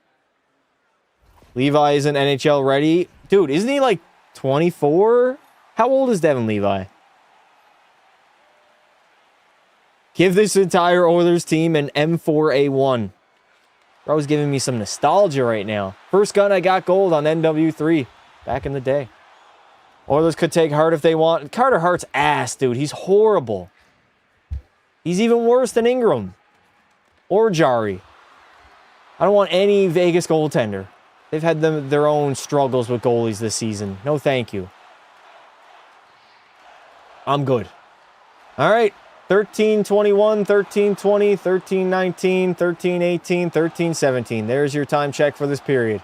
[SPEAKER 1] Levi isn't NHL ready. Dude, isn't he like 24? How old is Devin Levi? Give this entire Oilers team an M4A1. Bro's giving me some nostalgia right now. First gun I got gold on NW3 back in the day. Oilers could take Hart if they want. Carter Hart's ass, dude. He's horrible. He's even worse than Ingram. Or Jari. I don't want any Vegas goaltender. They've had their own struggles with goalies this season. No thank you. I'm good. All right. 13-21, 13-20, 13-19, 13-18, 13-17. There's your time check for this period.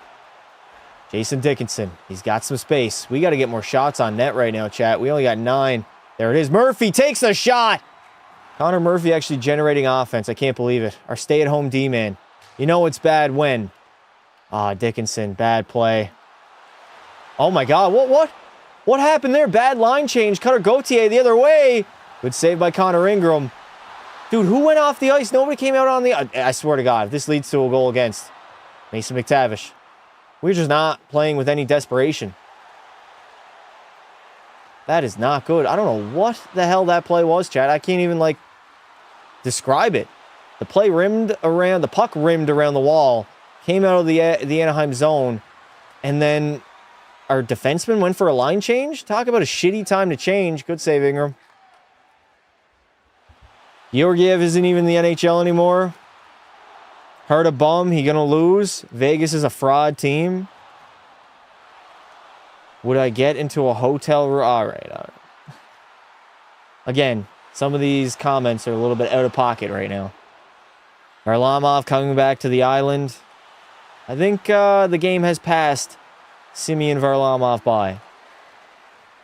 [SPEAKER 1] Jason Dickinson. He's got some space. We got to get more shots on net right now, chat. We only got 9. There it is. Murphy takes the shot. Connor Murphy actually generating offense. I can't believe it. Our stay-at-home D-man. You know it's bad when... Dickinson, bad play. Oh my God, what happened there? Bad line change. Cutter Gauthier the other way. Good save by Connor Ingram. Dude, who went off the ice? Nobody came out on the... I swear to God, if this leads to a goal against Mason McTavish. We're just not playing with any desperation. That is not good. I don't know what the hell that play was, Chad. I can't even, describe it. The puck rimmed around the wall, came out of the Anaheim zone, and then our defenseman went for a line change? Talk about a shitty time to change. Good save, Ingram. Georgiev isn't even in the NHL anymore. Hurt a bum. He gonna lose. Vegas is a fraud team. Would I get into a hotel room? All right. Again, some of these comments are a little bit out of pocket right now. Varlamov coming back to the island. I think the game has passed Simeon Varlamov by.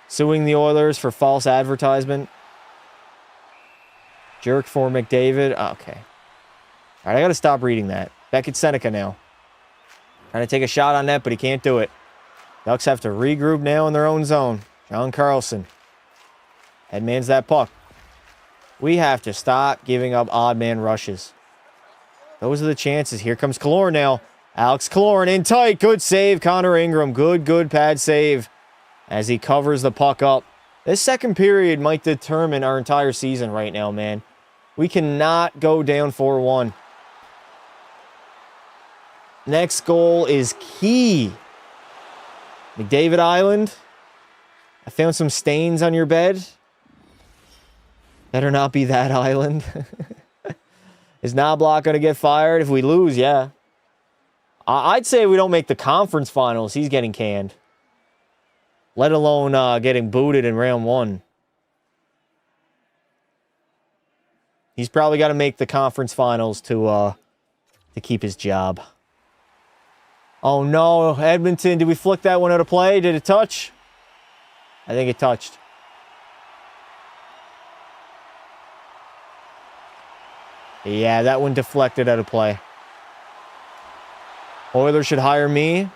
[SPEAKER 1] Suing the Oilers for false advertisement. Jerk for McDavid. Okay. All right, I got to stop reading that. Beckett Seneca now. Trying to take a shot on net, but he can't do it. Ducks have to regroup now in their own zone. John Carlson. Headmans that puck. We have to stop giving up odd man rushes. Those are the chances. Here comes Killorn now. Alex Killorn in tight. Good save, Connor Ingram. Good pad save as he covers the puck up. This second period might determine our entire season right now, man. We cannot go down 4-1. Next goal is key. McDavid Island. I found some stains on your bed. Better not be that island. Is Knobloch going to get fired if we lose? Yeah. I'd say we don't make the conference finals. He's getting canned. Let alone getting booted in round 1. He's probably got to make the conference finals to keep his job. Oh no, Edmonton, did we flick that one out of play? Did it touch? I think it touched. Yeah, that one deflected out of play. Oilers should hire me.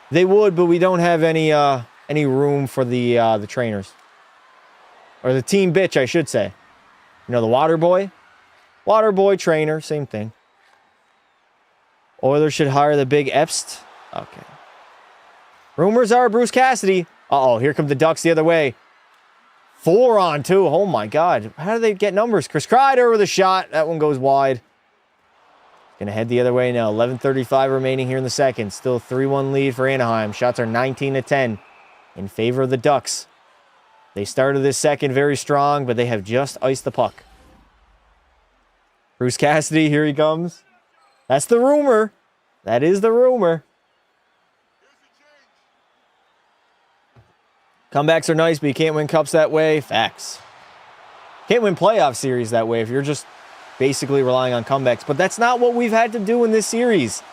[SPEAKER 1] They would, but we don't have any room for the trainers. Or the team bitch, I should say. You know, the water boy? Water boy trainer, same thing. Oilers should hire the big Epst. Okay. Rumors are Bruce Cassidy. Uh-oh, here come the Ducks the other way. 4-on-2. Oh, my God. How do they get numbers? Chris Kreider with a shot. That one goes wide. Going to head the other way now. 11:35 remaining here in the second. Still 3-1 lead for Anaheim. Shots are 19-10 in favor of the Ducks. They started this second very strong, but they have just iced the puck. Bruce Cassidy, here he comes. That's the rumor. That is the rumor. Comebacks are nice, but you can't win cups that way. Facts. Can't win playoff series that way if you're just basically relying on comebacks. But that's not what we've had to do in this series.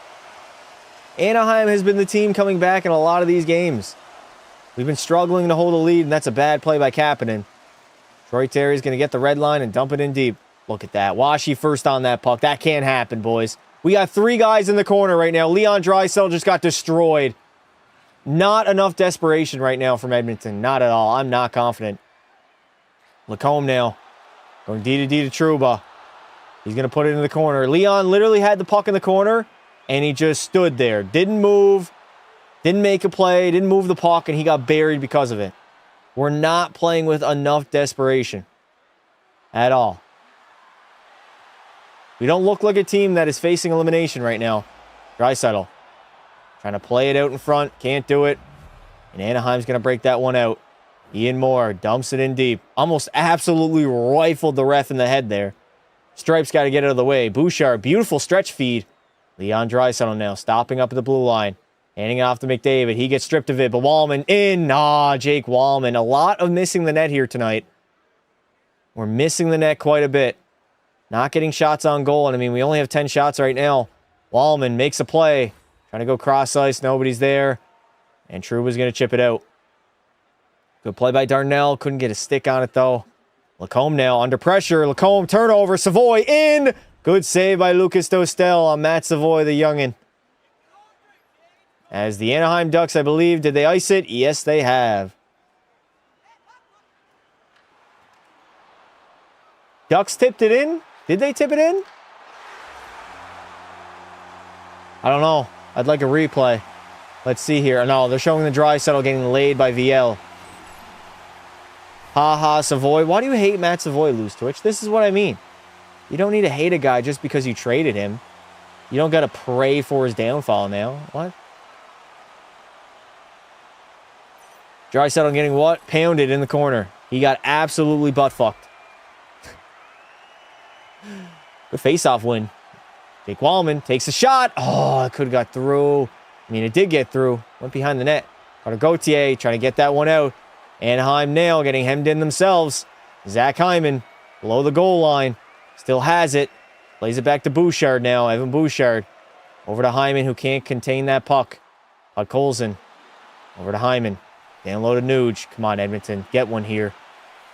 [SPEAKER 1] Anaheim has been the team coming back in a lot of these games. We've been struggling to hold a lead, and that's a bad play by Kapanen. Troy Terry's going to get the red line and dump it in deep. Look at that. Washi first on that puck. That can't happen, boys. We got 3 guys in the corner right now. Leon Draisaitl just got destroyed. Not enough desperation right now from Edmonton. Not at all. I'm not confident. Lacombe now. Going D to Trouba. He's going to put it in the corner. Leon literally had the puck in the corner, and he just stood there. Didn't move. Didn't make a play. Didn't move the puck, and he got buried because of it. We're not playing with enough desperation. At all. We don't look like a team that is facing elimination right now. Draisaitl. Trying to play it out in front. Can't do it. And Anaheim's going to break that one out. Ian Moore dumps it in deep. Almost absolutely rifled the ref in the head there. Stripes got to get out of the way. Bouchard, beautiful stretch feed. Leon Draisaitl now stopping up at the blue line. Handing it off to McDavid. He gets stripped of it, but Wallman in. Jake Wallman. A lot of missing the net here tonight. We're missing the net quite a bit. Not getting shots on goal. And I mean, we only have 10 shots right now. Wallman makes a play. Trying to go cross ice. Nobody's there. And Trouba's going to chip it out. Good play by Darnell. Couldn't get a stick on it, though. Lacombe now under pressure. Lacombe turnover. Savoy in. Good save by Lucas Dostel on Matt Savoy, the youngin'. As the Anaheim Ducks, I believe, did they ice it? Yes, they have. Ducks tipped it in? Did they tip it in? I don't know. I'd like a replay. Let's see here. No, they're showing the Draisaitl getting laid by VL. Savoy. Why do you hate Matt Savoy, Loose Twitch? This is what I mean. You don't need to hate a guy just because you traded him. You don't got to pray for his downfall now. What? Draisaitl getting what? Pounded in the corner. He got absolutely butt-fucked. Good face-off win. Jake Wallman takes a shot. Oh, it could have got through. I mean, it did get through. Went behind the net. Carter Gauthier trying to get that one out. Anaheim now getting hemmed in themselves. Zach Hyman below the goal line. Still has it. Plays it back to Bouchard now. Evan Bouchard. Over to Hyman, who can't contain that puck. Colson. Over to Hyman. Down low to Nuge. Come on, Edmonton. Get one here.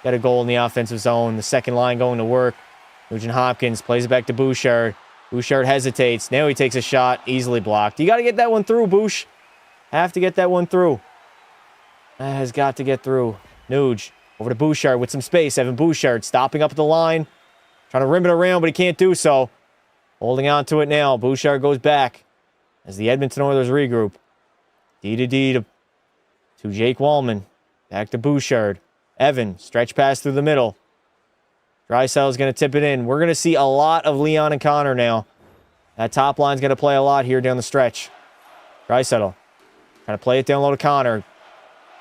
[SPEAKER 1] Got a goal in the offensive zone. The second line going to work. Nugent Hopkins plays it back to Bouchard. Bouchard hesitates. Now he takes a shot. Easily blocked. You got to get that one through, Bouch. Have to get that one through. That has got to get through. Nuge. Over to Bouchard with some space. Evan Bouchard stopping up at the line. Trying to rim it around, but he can't do so. Holding on to it now. Bouchard goes back as the Edmonton Oilers regroup. D to Jake Wallman. Back to Bouchard. Evan, stretch pass through the middle. Draisaitl is going to tip it in. We're going to see a lot of Leon and Connor now. That top line's going to play a lot here down the stretch. Draisaitl trying to play it down low to Connor.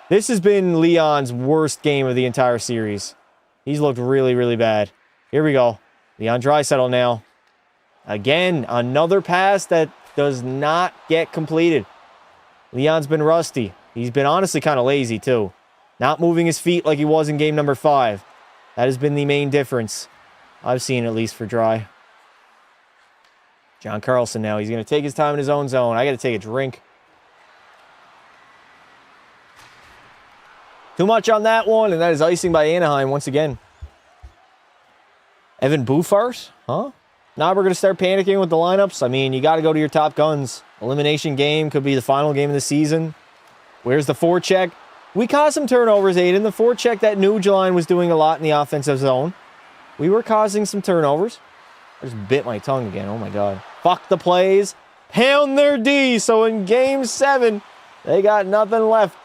[SPEAKER 1] This has been Leon's worst game of the entire series. He's looked really, really bad. Here we go. Leon Draisaitl now. Again, another pass that does not get completed. Leon's been rusty. He's been honestly kind of lazy, too. Not moving his feet like he was in game number 5. That has been the main difference I've seen, at least for Dry. John Carlson now. He's going to take his time in his own zone. I got to take a drink. Too much on that one, and that is icing by Anaheim once again. Evan Bouffart? Huh? Now we're going to start panicking with the lineups. I mean, you got to go to your top guns. Elimination game could be the final game of the season. Where's the forecheck? We caused some turnovers, Aiden. The forecheck, that Nuge line was doing a lot in the offensive zone. We were causing some turnovers. I just bit my tongue again. Oh, my God. Fuck the plays. Pound their D. So in game 7, they got nothing left.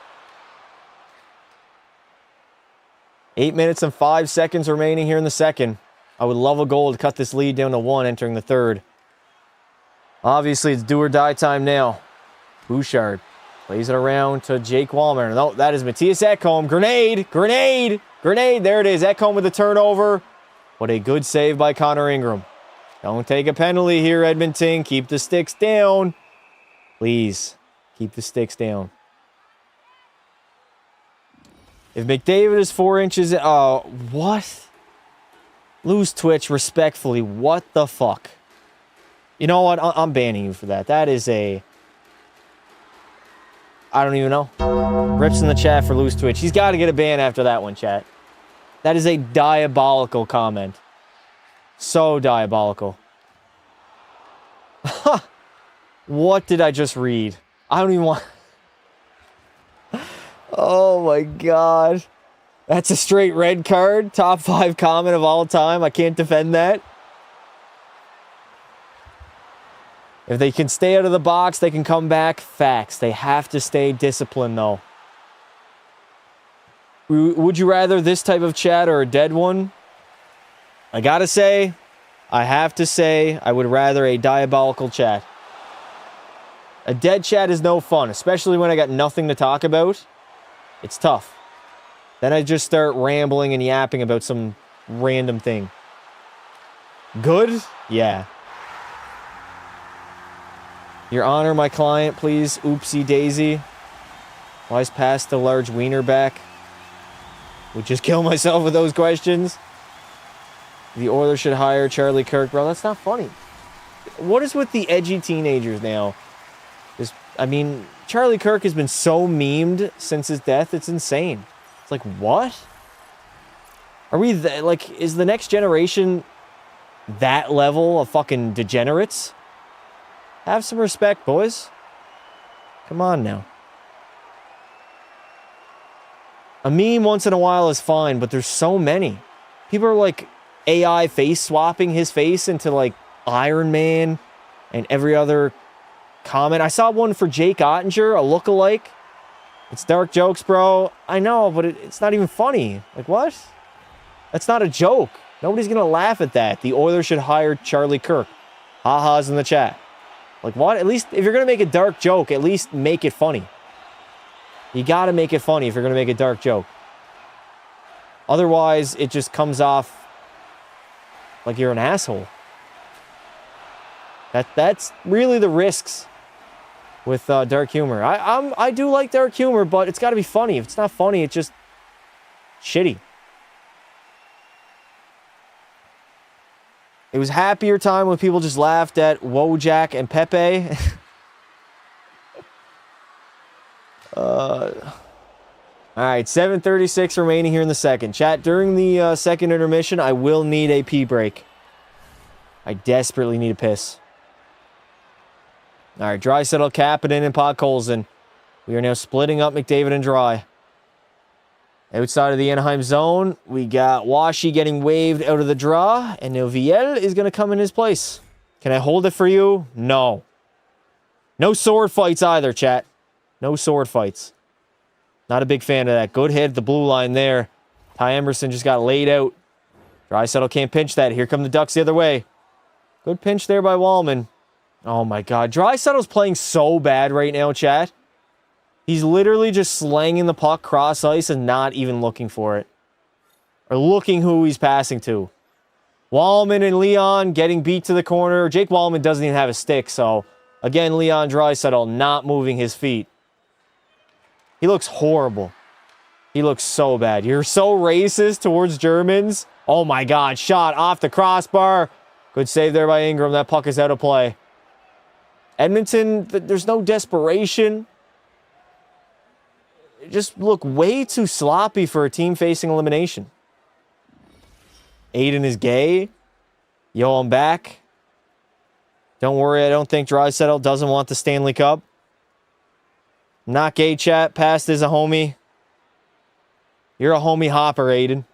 [SPEAKER 1] 8 minutes and 5 seconds remaining here in the second. I would love a goal to cut this lead down to 1 entering the third. Obviously, it's do or die time now. Bouchard plays it around to Jake Wallman. No, that is Matthias Ekholm. Grenade! Grenade! Grenade! There it is. Ekholm with the turnover. What a good save by Connor Ingram. Don't take a penalty here, Edmonton. Keep the sticks down. Please, keep the sticks down. If McDavid is 4 inches... what? Lose Twitch respectfully. What the fuck? You know what? I'm banning you for that. That is a... I don't even know. Rips in the chat for lose Twitch. He's got to get a ban after that one, chat. That is a diabolical comment. So diabolical. What did I just read? I don't even want... Oh my god. That's a straight red card. Top 5 comment of all time. I can't defend that. If they can stay out of the box, they can come back. Facts. They have to stay disciplined, though. Would you rather this type of chat or a dead one? I gotta say, I have to say, I would rather a diabolical chat. A dead chat is no fun, especially when I got nothing to talk about. It's tough. Then I just start rambling and yapping about some random thing. Good? Yeah. Your Honor, my client, please. Oopsie daisy. Why's past the large wiener back? Would just kill myself with those questions. The Oilers should hire Charlie Kirk. Bro, that's not funny. What is with the edgy teenagers now? I mean, Charlie Kirk has been so memed since his death. It's insane. It's like, what? Are we, like, is the next generation that level of fucking degenerates? Have some respect, boys. Come on now. A meme once in a while is fine, but there's so many. People are like AI face swapping his face into like Iron Man and every other comment. I saw one for Jake Ottinger, a lookalike. It's dark jokes, bro. I know, but it's not even funny. Like, what? That's not a joke. Nobody's going to laugh at that. The Oilers should hire Charlie Kirk. Ha-ha's in the chat. Like, what? At least, if you're going to make a dark joke, at least make it funny. You got to make it funny if you're going to make a dark joke. Otherwise, it just comes off like you're an asshole. That's really the risks with dark humor. I do like dark humor, but it's got to be funny. If it's not funny, it's just shitty. It was happier time when people just laughed at Wojak and Pepe. All right, 7:36 remaining here in the second. Chat, during the second intermission, I will need a pee break. I desperately need a piss. All right, Draisaitl, Kapanen, and Podkolzin. We are now splitting up McDavid and Dry. Outside of the Anaheim zone, we got Washi getting waved out of the draw, and now Viel is going to come in his place. Can I hold it for you? No. No sword fights either, chat. No sword fights. Not a big fan of that. Good hit at the blue line there. Ty Emerson just got laid out. Draisaitl can't pinch that. Here come the Ducks the other way. Good pinch there by Wallman. Oh my god. Draisaitl's playing so bad right now, chat. He's literally just slanging the puck cross ice and not even looking for it. Or looking who he's passing to. Wallman and Leon getting beat to the corner. Jake Wallman doesn't even have a stick, so again, Leon Draisaitl not moving his feet. He looks horrible. He looks so bad. You're so racist towards Germans. Oh my god, shot off the crossbar. Good save there by Ingram. That puck is out of play. Edmonton, there's no desperation. Just look way too sloppy for a team facing elimination. Aiden is gay. Yo, I'm back. Don't worry, I don't think Draisaitl doesn't want the Stanley Cup. Not gay, chat. Past is a homie. You're a homie hopper, Aiden.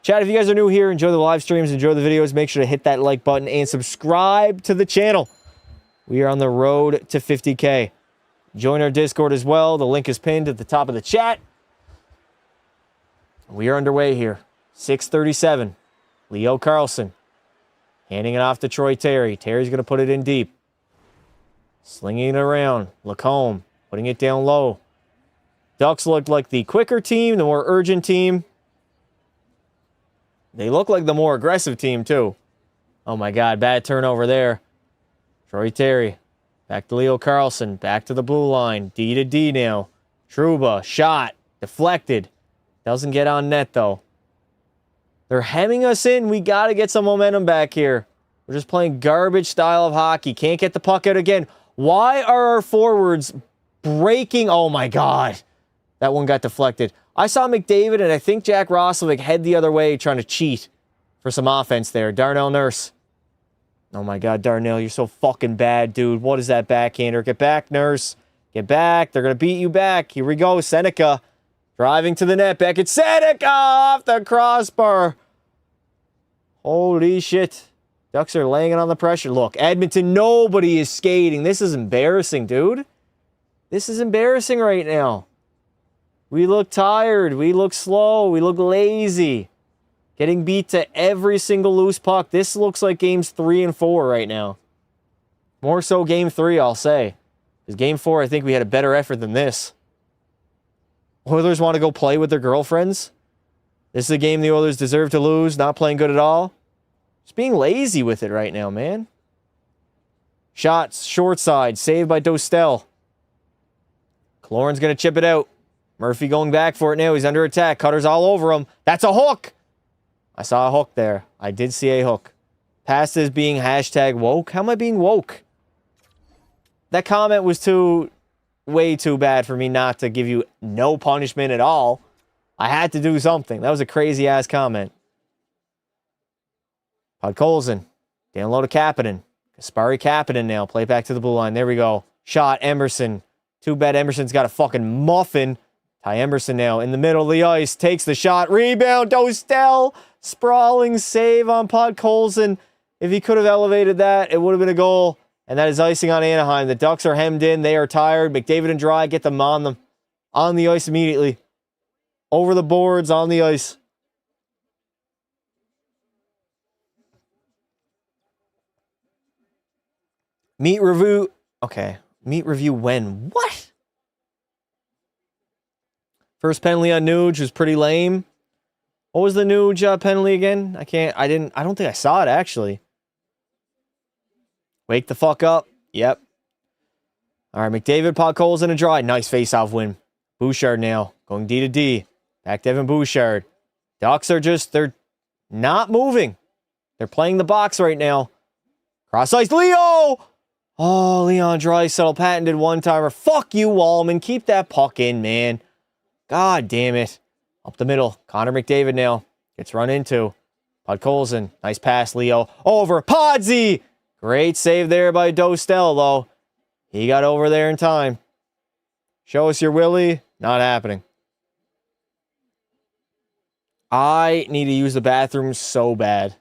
[SPEAKER 1] Chat, if you guys are new here, enjoy the live streams, enjoy the videos, make sure to hit that like button and subscribe to the channel. We are on the road to 50K. Join our Discord as well. The link is pinned at the top of the chat. We are underway here. 6:37. Leo Carlson. Handing it off to Troy Terry. Terry's going to put it in deep. Slinging it around. Lacombe putting it down low. Ducks looked like the quicker team, the more urgent team. They look like the more aggressive team, too. Oh, my God. Bad turnover there. Troy Terry. Back to Leo Carlson. Back to the blue line. D to D now. Trouba. Shot. Deflected. Doesn't get on net, though. They're hemming us in. We got to get some momentum back here. We're just playing garbage style of hockey. Can't get the puck out again. Why are our forwards breaking? Oh, my God. That one got deflected. I saw McDavid and I think Jack Roslovic head the other way trying to cheat for some offense there. Darnell Nurse. Oh, my God, Darnell, you're so fucking bad, dude. What is that backhander? Get back, Nurse. Get back. They're going to beat you back. Here we go. Seneca driving to the net. Back at Seneca off the crossbar. Holy shit. Ducks are laying it on the pressure. Look, Edmonton, nobody is skating. This is embarrassing, dude. This is embarrassing right now. We look tired. We look slow. We look lazy. Getting beat to every single loose puck. This looks like games 3 and 4 right now. More so game 3, I'll say. Because game 4, I think we had a better effort than this. Oilers want to go play with their girlfriends. This is a game the Oilers deserve to lose. Not playing good at all. Just being lazy with it right now, man. Shots, short side, saved by Dostel. Killorn's going to chip it out. Murphy going back for it now. He's under attack. Cutter's all over him. That's a hook. I saw a hook there. I did see a hook. Pass is being hashtag woke. How am I being woke? That comment was way too bad for me not to give you no punishment at all. I had to do something. That was a crazy-ass comment. Podkolzin. Down low to Kapanen. Kasperi Kapanen now. Play back to the blue line. There we go. Shot. Emerson. Too bad Emerson's got a fucking muffin. Ty Emerson now in the middle of the ice. Takes the shot. Rebound. Dostel. Sprawling save on Podkolzin. If he could have elevated that, it would have been a goal. And that is icing on Anaheim. The Ducks are hemmed in. They are tired. McDavid and Dry get them on the ice immediately. Over the boards, on the ice. Meet review. Okay. Meet review when? What? First penalty on Nuge was pretty lame. What was the Nuge penalty again? I don't think I saw it, actually. Wake the fuck up. Yep. All right, McDavid, Podkolzin, and Dry. Nice face-off win. Bouchard now. Going D to D. Back to Evan Bouchard. Ducks are they're not moving. They're playing the box right now. Cross ice, Leo! Oh, Leon Draisaitl patented one-timer. Fuck you, Wallman. Keep that puck in, man. God damn it. Up the middle. Connor McDavid now. Gets run into. Podkolzin. Nice pass, Leo. Over. Podsy! Great save there by Dostel, though. He got over there in time. Show us your Willie. Not happening. I need to use the bathroom so bad.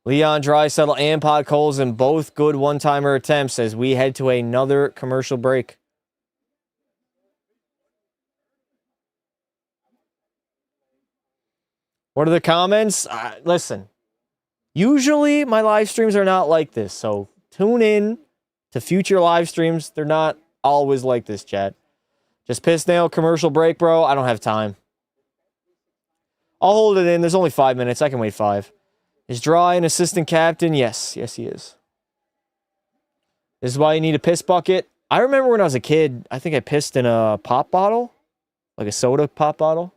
[SPEAKER 1] Leon Draisaitl and Podkolzin, both good one-timer attempts as we head to another commercial break. What are the comments? Listen, usually my live streams are not like this, so tune in to future live streams. They're not always like this, chat. Just piss nail, commercial break, bro. I don't have time. I'll hold it in. There's only 5 minutes. I can wait 5. Is Dry an assistant captain? Yes. Yes, he is. This is why you need a piss bucket. I remember when I was a kid, I think I pissed in a pop bottle. Like a soda pop bottle.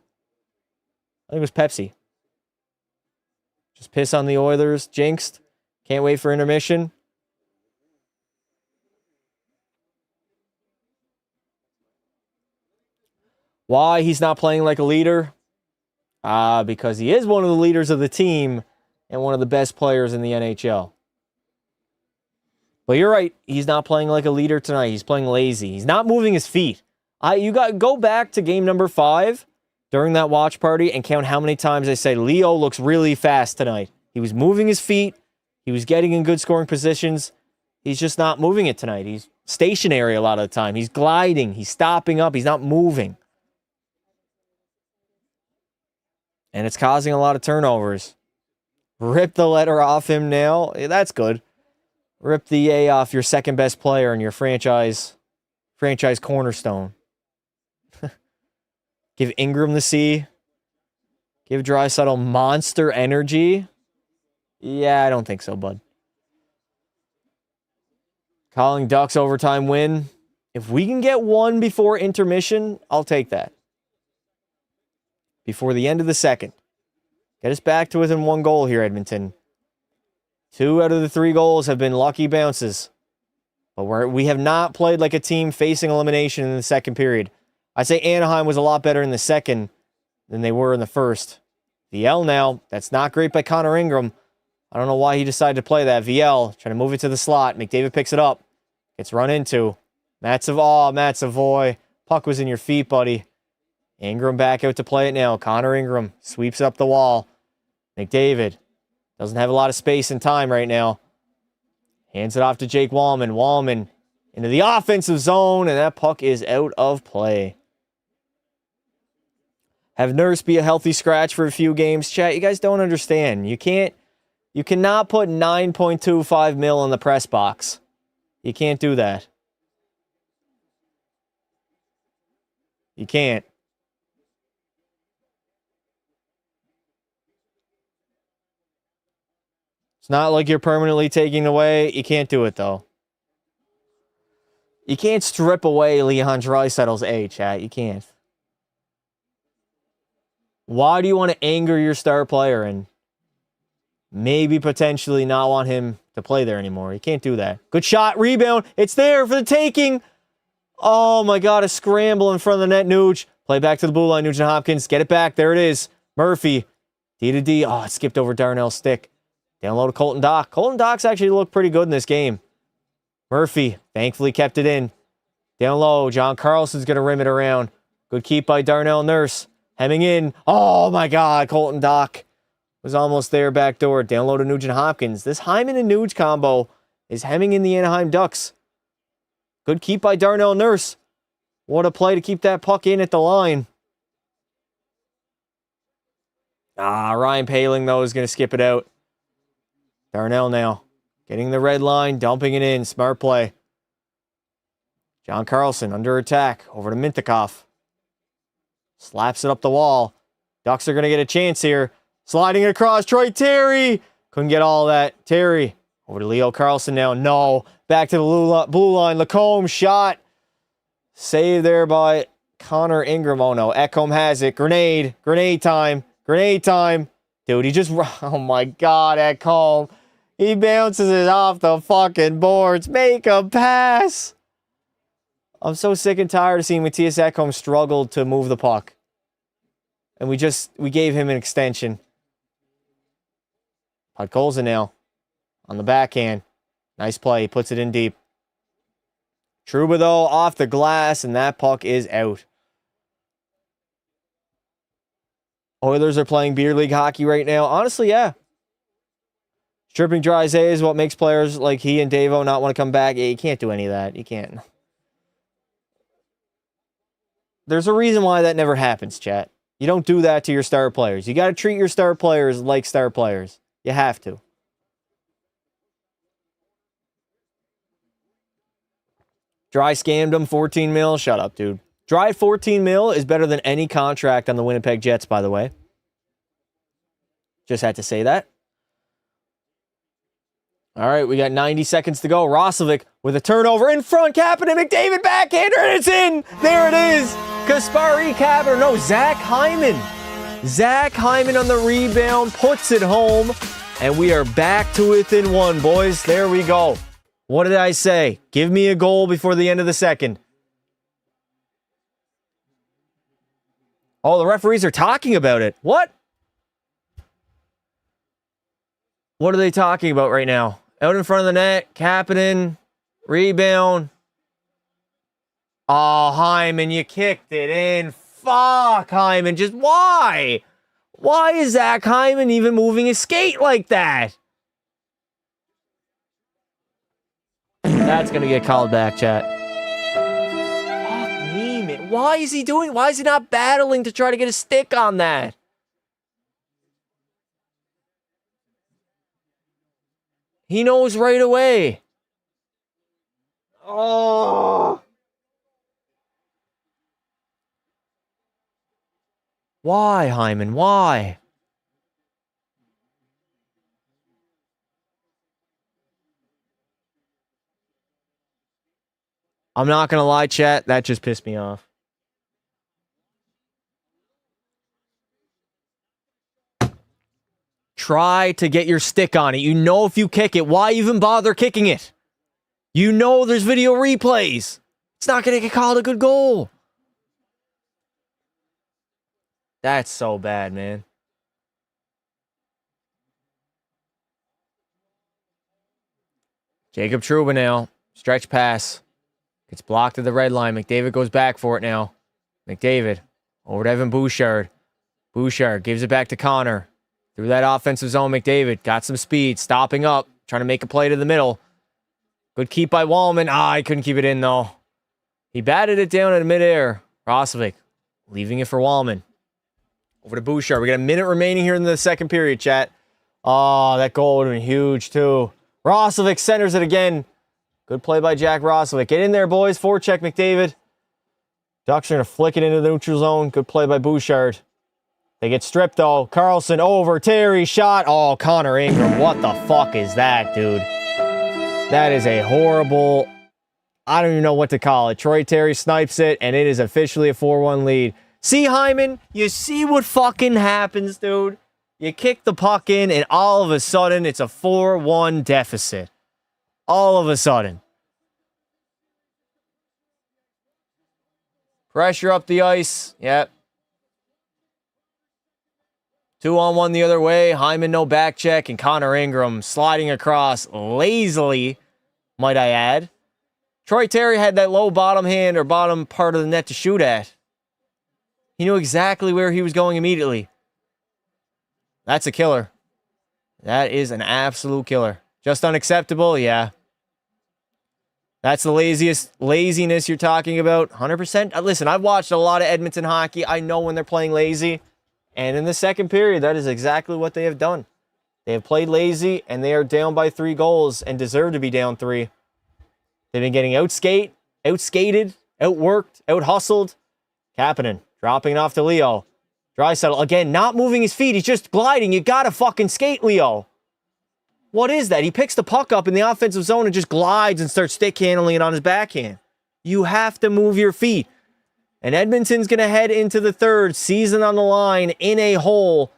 [SPEAKER 1] I think it was Pepsi. Just piss on the Oilers. Jinxed. Can't wait for intermission. Why he's not playing like a leader? Because he is one of the leaders of the team and one of the best players in the NHL. But you're right. He's not playing like a leader tonight. He's playing lazy. He's not moving his feet. You got to go back to game number 5 during that watch party and count how many times I said Leo looks really fast tonight. He was moving his feet. He was getting in good scoring positions. He's just not moving it tonight. He's stationary a lot of the time. He's gliding. He's stopping up. He's not moving. And it's causing a lot of turnovers. Rip the letter off him now. That's good. Rip the A off your second best player and your franchise cornerstone. Give Ingram the C. Give Draisaitl monster energy. Yeah, I don't think so, bud. Calling Ducks overtime win. If we can get one before intermission, I'll take that. Before the end of the second. Get us back to within 1 goal here, Edmonton. 2 out of the 3 goals have been lucky bounces. But we have not played like a team facing elimination in the second period. I'd say Anaheim was a lot better in the second than they were in the first. VL now. That's not great by Connor Ingram. I don't know why he decided to play that. VL trying to move it to the slot. McDavid picks it up. Gets run into. Matt Savoy. Puck was in your feet, buddy. Ingram back out to play it now. Connor Ingram sweeps up the wall. McDavid doesn't have a lot of space and time right now. Hands it off to Jake Wallman. Wallman into the offensive zone, and that puck is out of play. Have Nurse be a healthy scratch for a few games. Chat, you guys don't understand. You cannot put $9.25 million in the press box. You can't do that. You can't. It's not like you're permanently taking away. You can't do it, though. You can't strip away Leon Draisaitl's A, chat. You can't. Why do you want to anger your star player and maybe potentially not want him to play there anymore? You can't do that. Good shot, rebound. It's there for the taking. Oh my God, a scramble in front of the net, Nuge. Play back to the blue line, Nugent Hopkins. Get it back. There it is. Murphy. D to D. Oh, it skipped over Darnell's stick. Down low to Colton Dock. Colton Dock's actually looked pretty good in this game. Murphy thankfully kept it in. Down low, John Carlson's going to rim it around. Good keep by Darnell Nurse. Hemming in. Oh my God, Colton Dock was almost there back door. Down low to Nugent Hopkins. This Hyman and Nuge combo is hemming in the Anaheim Ducks. Good keep by Darnell Nurse. What a play to keep that puck in at the line. Ryan Paling, though, is going to skip it out. Darnell now. Getting the red line, dumping it in. Smart play. John Carlson under attack. Over to Mintyukov. Slaps it up the wall. Ducks are going to get a chance here. Sliding it across. Troy Terry. Couldn't get all that. Terry. Over to Leo Carlson now. No. Back to the blue line. Lacombe shot. Saved there by Connor Ingram. Oh no. Ekholm has it. Grenade. Grenade time. Grenade time. Dude, he just... Oh my God, Ekholm. He bounces it off the fucking boards. Make a pass. I'm so sick and tired of seeing Matthias Ekholm struggle to move the puck. And we gave him an extension. Podkolzin now. On the backhand. Nice play. He puts it in deep. Trouba, though, off the glass, and that puck is out. Oilers are playing beer league hockey right now. Honestly, yeah. Stripping Draisaitl is what makes players like he and Davo not want to come back. Yeah, you can't do any of that. You can't. There's a reason why that never happens, chat. You don't do that to your star players. You got to treat your star players like star players. You have to. Dry scammed him, 14 mil. Shut up, dude. Dry 14 mil is better than any contract on the Winnipeg Jets, by the way. Just had to say that. All right, we got 90 seconds to go. Roslovic with a turnover in front. Kapanen, McDavid backhander, and it's in. There it is. Kasperi Kapanen. No, Zach Hyman. Zach Hyman on the rebound, puts it home, and we are back to within one, boys. There we go. What did I say? Give me a goal before the end of the second. Oh, the referees are talking about it. What? What are they talking about right now? Out in front of the net, Kapanen, rebound. Oh, Hyman, you kicked it in. Fuck, Hyman, just why? Why is Zach Hyman even moving his skate like that? That's going to get called back, chat. Fuck me, man. Why is he not battling to try to get a stick on that? He knows right away. Oh. Why, Hyman? Why? I'm not going to lie, chat. That just pissed me off. Try to get your stick on it. You know if you kick it, why even bother kicking it? You know there's video replays. It's not going to get called a good goal. That's so bad, man. Jacob Trouba now. Stretch pass. Gets blocked at the red line. McDavid goes back for it now. McDavid. Over to Evan Bouchard. Bouchard gives it back to Connor. Through that offensive zone, McDavid. Got some speed. Stopping up. Trying to make a play to the middle. Good keep by Wallman. He couldn't keep it in, though. He batted it down in midair. Roslovic. Leaving it for Wallman. Over to Bouchard. We got a minute remaining here in the second period, chat. That goal would have been huge, too. Roslovic centers it again. Good play by Jack Roslovic. Get in there, boys. Forecheck McDavid. Ducks are going to flick it into the neutral zone. Good play by Bouchard. They get stripped, though. Carlson over. Terry shot. Connor Ingram. What the fuck is that, dude? That is a horrible... I don't even know what to call it. Troy Terry snipes it, and it is officially a 4-1 lead. See, Hyman? You see what fucking happens, dude? You kick the puck in, and all of a sudden, it's a 4-1 deficit. All of a sudden. Pressure up the ice. Yep. 2-on-1 the other way. Hyman no back check, and Connor Ingram sliding across lazily, might I add. Troy Terry had that low bottom hand or bottom part of the net to shoot at. He knew exactly where he was going immediately. That's a killer. That is an absolute killer. Just unacceptable, yeah. That's the laziness you're talking about. 100%. Listen, I've watched a lot of Edmonton hockey. I know when they're playing lazy. And in the second period, that is exactly what they have done. They have played lazy, and they are down by 3 goals and deserve to be down 3. They've been getting outskated, outworked, out-hustled. Kapanen dropping it off to Leo. Draisaitl, again, not moving his feet. He's just gliding. You gotta fucking skate, Leo. What is that? He picks the puck up in the offensive zone and just glides and starts stick handling it on his backhand. You have to move your feet. And Edmonton's going to head into the third, season on the line, in a hole,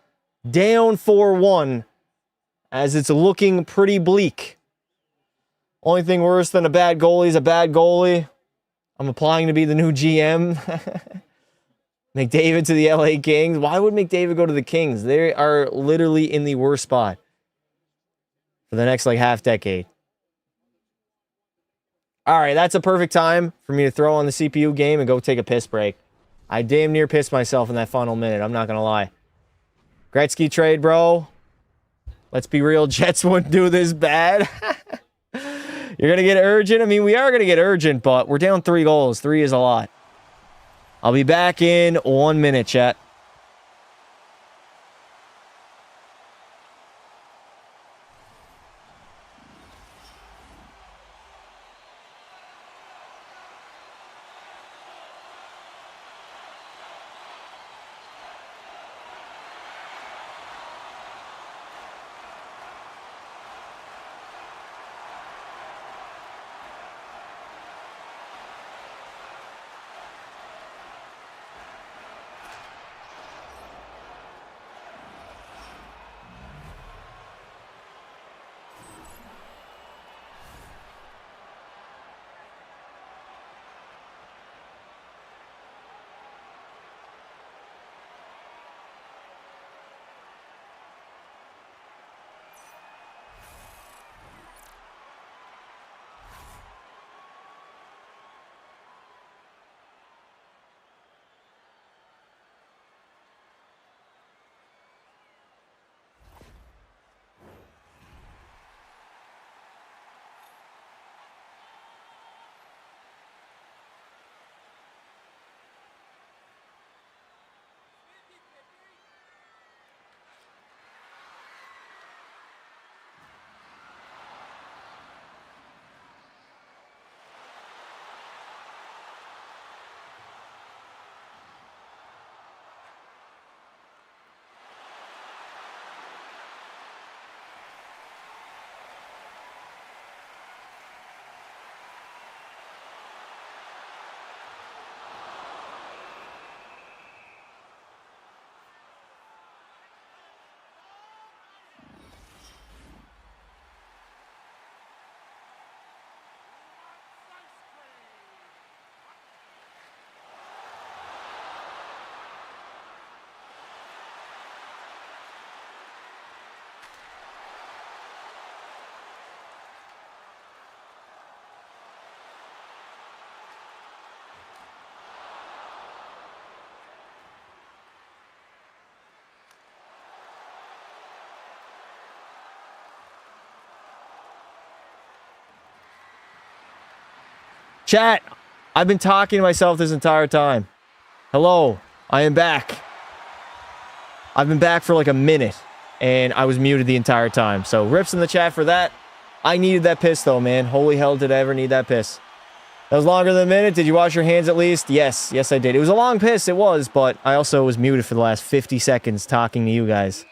[SPEAKER 1] down 4-1, as it's looking pretty bleak. Only thing worse than a bad goalie is a bad goalie. I'm applying to be the new GM. McDavid to the LA Kings. Why would McDavid go to the Kings? They are literally in the worst spot for the next half decade. All right, that's a perfect time for me to throw on the CPU game and go take a piss break. I damn near pissed myself in that final minute. I'm not going to lie. Gretzky trade, bro. Let's be real. Jets wouldn't do this bad. You're going to get urgent? I mean, we are going to get urgent, but we're down 3 goals. 3 is a lot. I'll be back in 1 minute, chat. Chat, I've been talking to myself this entire time. Hello, I am back. I've been back for like a minute, and I was muted the entire time. So rips in the chat for that. I needed that piss, though, man. Holy hell, did I ever need that piss. That was longer than a minute. Did you wash your hands at least? Yes. Yes, I did. It was a long piss. It was, but I also was muted for the last 50 seconds talking to you guys.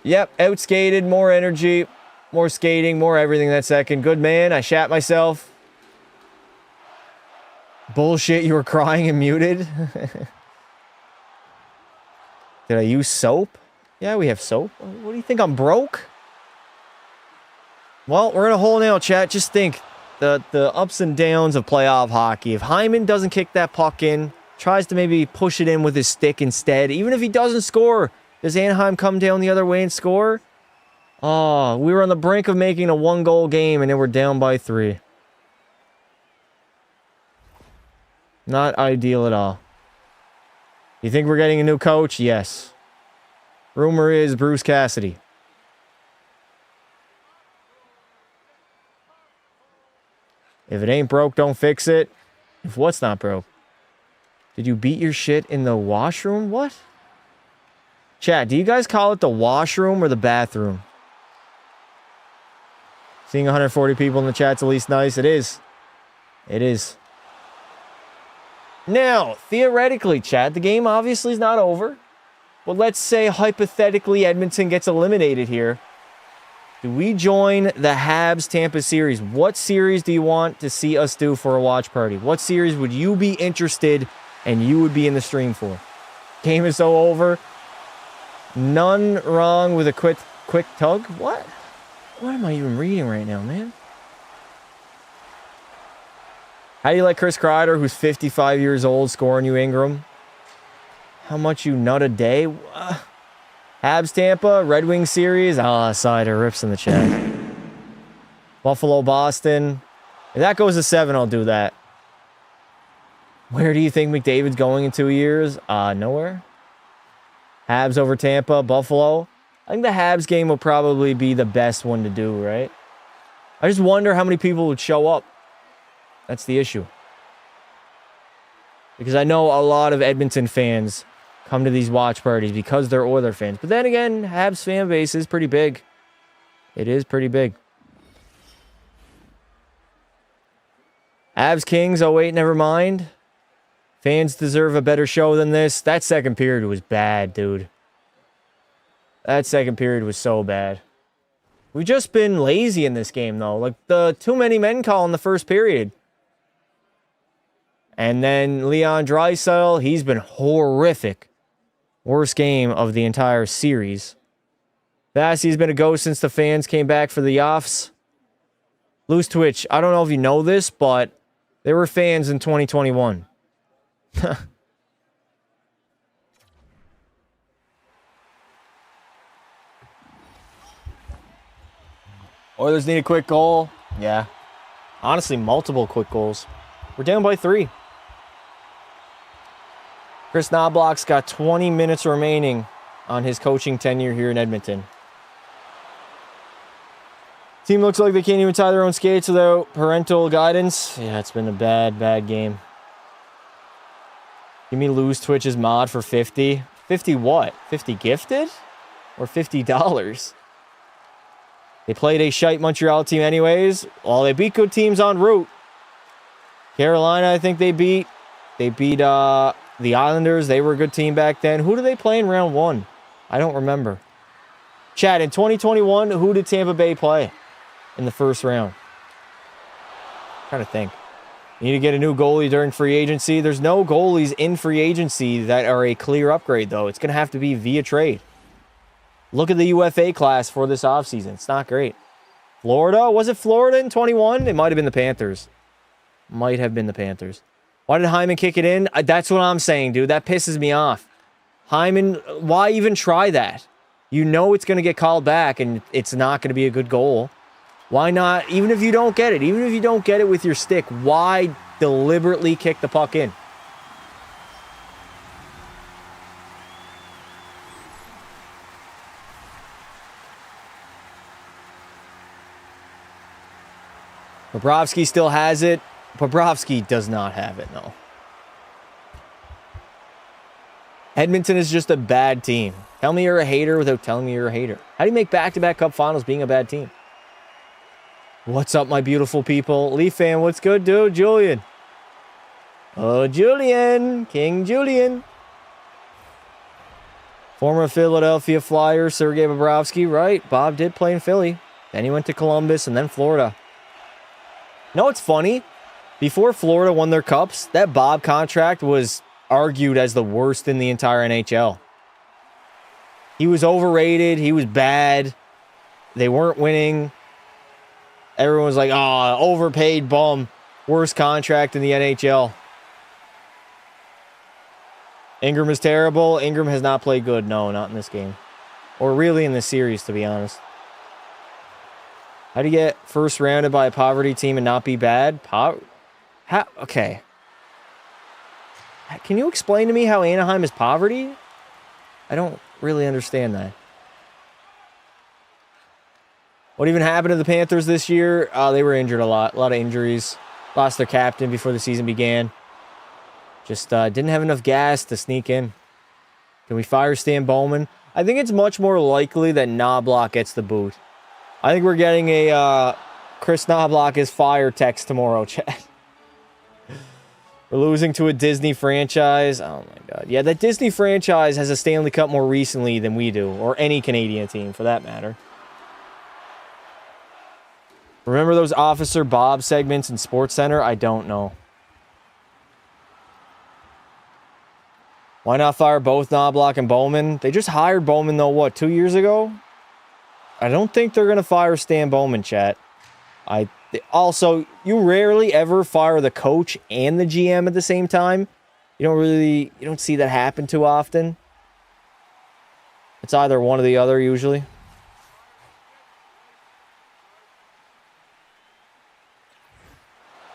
[SPEAKER 1] Yep, outskated, more energy, more skating, more everything that second. Good man, I shat myself. Bullshit, you were crying and muted. Did I use soap? Yeah, we have soap. What do you think, I'm broke? Well, we're in a hole now, chat. Just think, the ups and downs of playoff hockey. If Hyman doesn't kick that puck in, tries to maybe push it in with his stick instead, even if he doesn't score, does Anaheim come down the other way and score? Oh, we were on the brink of making a 1-goal game, and then we're down by 3. Not ideal at all. You think we're getting a new coach? Yes. Rumor is Bruce Cassidy. If it ain't broke, don't fix it. If what's not broke? Did you beat your shit in the washroom? What? Chat, do you guys call it the washroom or the bathroom? Seeing 140 people in the chat's at least nice. It is. It is. Now, theoretically, chat, the game obviously is not over. But let's say, hypothetically, Edmonton gets eliminated here. Do we join the Habs Tampa series? What series do you want to see us do for a watch party? What series would you be interested and you would be in the stream for? Game is so over. None wrong with a quick tug? What? What am I even reading right now, man? How do you like Chris Kreider, who's 55 years old, scoring you, Ingram? How much you nut a day? Habs Tampa, Red Wings series. Ah, cider rips in the chat. Buffalo, Boston. If that goes to 7, I'll do that. Where do you think McDavid's going in 2 years? Nowhere. Habs over Tampa, Buffalo. I think the Habs game will probably be the best one to do, right? I just wonder how many people would show up. That's the issue. Because I know a lot of Edmonton fans come to these watch parties because they're Oilers fans. But then again, Habs fan base is pretty big. It is pretty big. Habs Kings, oh wait, never mind. Fans deserve a better show than this. That second period was bad, dude. That second period was so bad. We've just been lazy in this game, though. Like, the too many men call in the first period. And then Leon Draisaitl, he's been horrific. Worst game of the entire series. Vassie's been a ghost since the fans came back for the offs. Loose Twitch, I don't know if you know this, but there were fans in 2021. Oilers need a quick goal. Yeah. Honestly, multiple quick goals. We're down by 3. Chris Knobloch's got 20 minutes remaining on his coaching tenure here in Edmonton. Team looks like they can't even tie their own skates without parental guidance. Yeah, it's been a bad, bad game. Give me Lose Twitch's mod for 50. 50 what? 50 gifted? Or $50? They played a shite Montreal team anyways. Well, they beat good teams en route. Carolina, I think they beat. They beat the Islanders. They were a good team back then. Who did they play in round 1? I don't remember. Chad, in 2021, who did Tampa Bay play in the first round? I'm trying to think. You need to get a new goalie during free agency. There's no goalies in free agency that are a clear upgrade, though. It's going to have to be via trade. Look at the UFA class for this offseason. It's not great. Florida? Was it Florida in 21? It might have been the Panthers. Might have been the Panthers. Why did Hyman kick it in? That's what I'm saying, dude. That pisses me off. Hyman, why even try that? You know it's going to get called back, and it's not going to be a good goal. Why not? Even if you don't get it, even if you don't get it with your stick, why deliberately kick the puck in? Bobrovsky still has it. Bobrovsky does not have it, no. Edmonton is just a bad team. Tell me you're a hater without telling me you're a hater. How do you make back-to-back Cup finals being a bad team? What's up, my beautiful people? Leaf fan, what's good, dude? Julian. Oh, Julian. King Julian. Former Philadelphia Flyer, Sergei Bobrovsky, right? Bob did play in Philly. Then he went to Columbus and then Florida. You know what's funny? Before Florida won their cups, that Bob contract was argued as the worst in the entire NHL. He was overrated. He was bad. They weren't winning. Everyone was like, oh, overpaid bum. Worst contract in the NHL. Ingram is terrible. Ingram has not played good. No, not in this game. Or really in this series, to be honest. How do you get first rounded by a poverty team and not be bad? Okay. Can you explain to me how Anaheim is poverty? I don't really understand that. What even happened to the Panthers this year? They were injured a lot of injuries. Lost their captain before the season began. Just didn't have enough gas to sneak in. Can we fire Stan Bowman? I think it's much more likely that Knobloch gets the boot. I think we're getting a Chris Knobloch is fired text tomorrow, chat. We're losing to a Disney franchise. Oh my god. Yeah, that Disney franchise has a Stanley Cup more recently than we do, or any Canadian team for that matter. Remember those Officer Bob segments in SportsCenter? I don't know. Why not fire both Knobloch and Bowman? They just hired Bowman, though, what, 2 years ago? I don't think they're going to fire Stan Bowman, chat. Also, you rarely ever fire the coach and the GM at the same time. You don't see that happen too often. It's either one or the other, usually.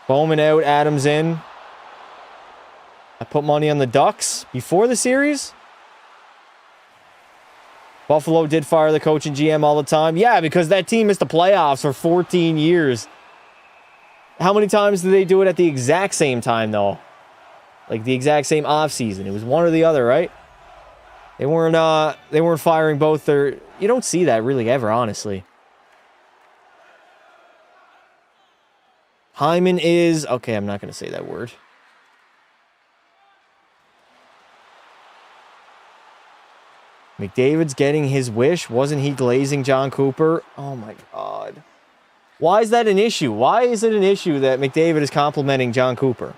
[SPEAKER 1] Bowman out, Adams in. I put money on the Ducks before the series. Buffalo did fire the coach and GM all the time. Yeah, because that team missed the playoffs for 14 years. How many times did they do it at the exact same time, though? Like the exact same offseason. It was one or the other, right? They weren't firing both their... You don't see that really ever, honestly. Hyman is... Okay, I'm not going to say that word. McDavid's getting his wish. Wasn't he glazing John Cooper? Oh, my God. Why is that an issue? Why is it an issue that McDavid is complimenting John Cooper?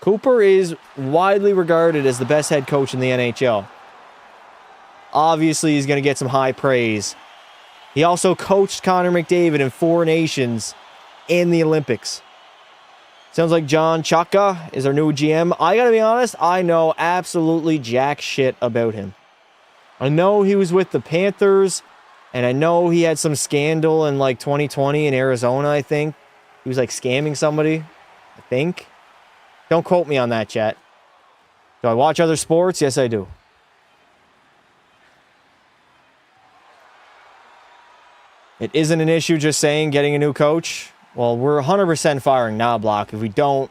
[SPEAKER 1] Cooper is widely regarded as the best head coach in the NHL. Obviously, he's going to get some high praise. He also coached Connor McDavid in 4 nations and the Olympics. Sounds like John Chaka is our new GM. I got to be honest, I know absolutely jack shit about him. I know he was with the Panthers, and I know he had some scandal in like 2020 in Arizona, I think. He was like scamming somebody, I think. Don't quote me on that, chat. Do I watch other sports? Yes, I do. It isn't an issue just saying getting a new coach. Well, we're 100% firing Knobloch. If we don't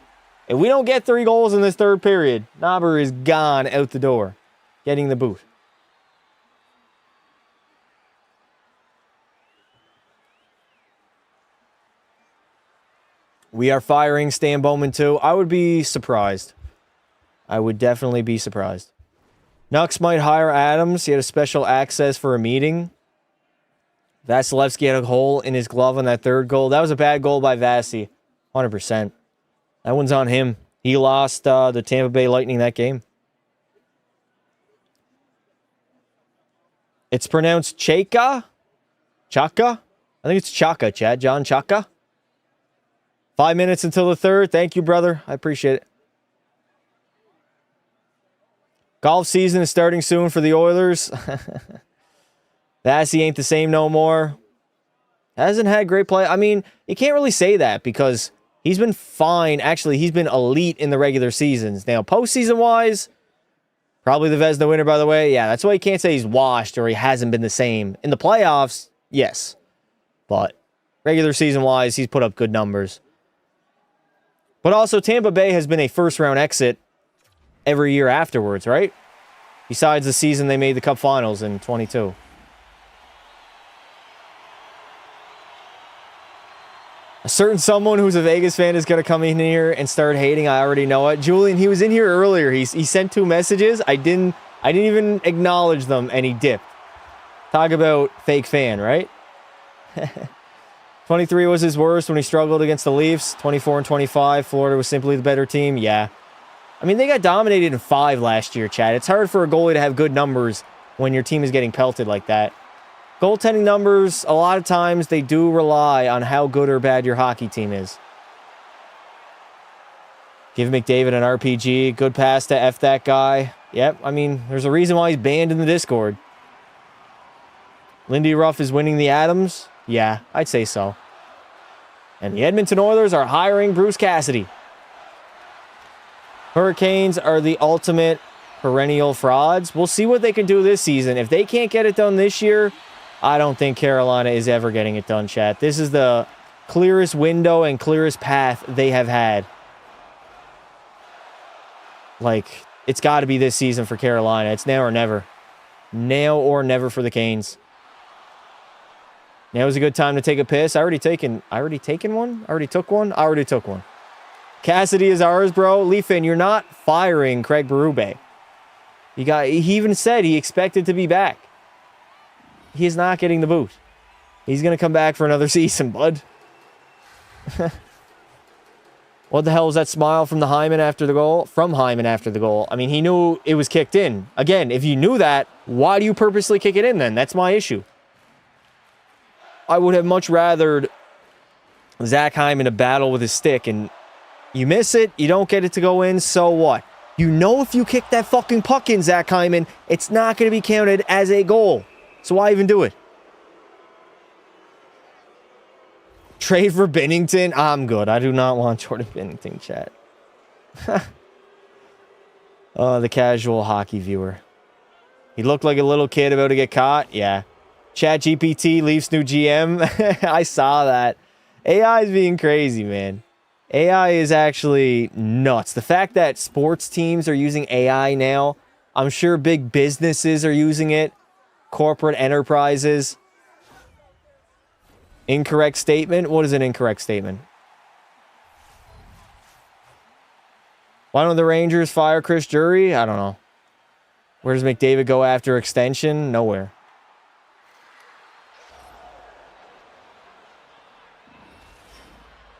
[SPEAKER 1] get 3 goals in this third period, Knobber is gone out the door, getting the boot. We are firing Stan Bowman too. I would be surprised. I would definitely be surprised. Nux might hire Adams. He had a special access for a meeting. Vasilevsky had a hole in his glove on that third goal. That was a bad goal by Vasi. 100%. That one's on him. He lost the Tampa Bay Lightning that game. It's pronounced Chaka? Chaka? I think it's Chaka, Chad. John Chaka. 5 minutes until the third. Thank you, brother. I appreciate it. Golf season is starting soon for the Oilers. Vassy ain't the same no more. Hasn't had great play. I mean, you can't really say that because he's been fine. Actually, he's been elite in the regular seasons. Now, postseason-wise, probably the Vezina winner, by the way. Yeah, that's why you can't say he's washed or he hasn't been the same. In the playoffs, yes. But regular season-wise, he's put up good numbers. But also, Tampa Bay has been a first-round exit every year afterwards, right? Besides the season they made the Cup Finals in 22. A certain someone who's a Vegas fan is going to come in here and start hating. I already know it. Julian, he was in here earlier. He sent 2 messages. I didn't even acknowledge them, and he dipped. Talk about fake fan, right? 23 was his worst when he struggled against the Leafs. 24 and 25, Florida was simply the better team. Yeah. I mean, they got dominated in 5 last year, Chad. It's hard for a goalie to have good numbers when your team is getting pelted like that. Goaltending numbers, a lot of times, they do rely on how good or bad your hockey team is. Give McDavid an RPG. Good pass to F that guy. Yep, I mean, there's a reason why he's banned in the Discord. Lindy Ruff is winning the Adams. Yeah, I'd say so. And the Edmonton Oilers are hiring Bruce Cassidy. Hurricanes are the ultimate perennial frauds. We'll see what they can do this season. If they can't get it done this year, I don't think Carolina is ever getting it done, chat. This is the clearest window and clearest path they have had. Like, it's got to be this season for Carolina. It's now or never. Now or never for the Canes. Now is a good time to take a piss. I already took one? I already took one. Cassidy is ours, bro. Leafin, you're not firing Craig Berube. He even said he expected to be back. He is not getting the boot. He's going to come back for another season, bud. What the hell was that smile from Hyman after the goal? I mean, he knew it was kicked in. Again, if you knew that, why do you purposely kick it in then? That's my issue. I would have much rathered Zach Hyman to battle with his stick, and you miss it, you don't get it to go in, so what? You know if you kick that fucking puck in, Zach Hyman, it's not going to be counted as a goal. So why even do it? Trade for Binnington? I'm good. I do not want Jordan Binnington, chat. The casual hockey viewer. He looked like a little kid about to get caught. Yeah. Chat GPT, Leafs new GM. I saw that. AI is being crazy, man. AI is actually nuts. The fact that sports teams are using AI now, I'm sure big businesses are using it. Corporate enterprises. Incorrect statement? What is an incorrect statement? Why don't the Rangers fire Chris Drury? I don't know. Where does McDavid go after extension? Nowhere.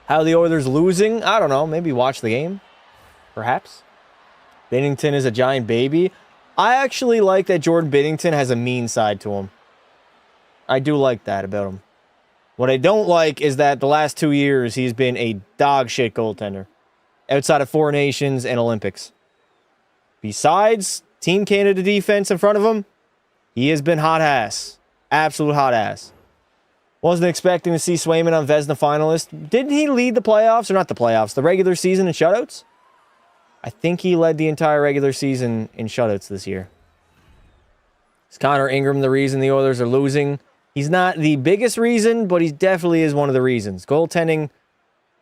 [SPEAKER 1] How are the Oilers losing? I don't know. Maybe watch the game. Perhaps. Binnington is a giant baby. I actually like that Jordan Binnington has a mean side to him. I do like that about him. What I don't like is that the last 2 years he's been a dog shit goaltender. Outside of 4 Nations and Olympics. Besides Team Canada defense in front of him, he has been hot ass. Absolute hot ass. Wasn't expecting to see Swayman on Vezina finalist. Didn't he lead the playoffs? Or not the playoffs, the regular season in shutouts? I think he led the entire regular season in shutouts this year. Is Connor Ingram the reason the Oilers are losing? He's not the biggest reason, but he definitely is one of the reasons. Goaltending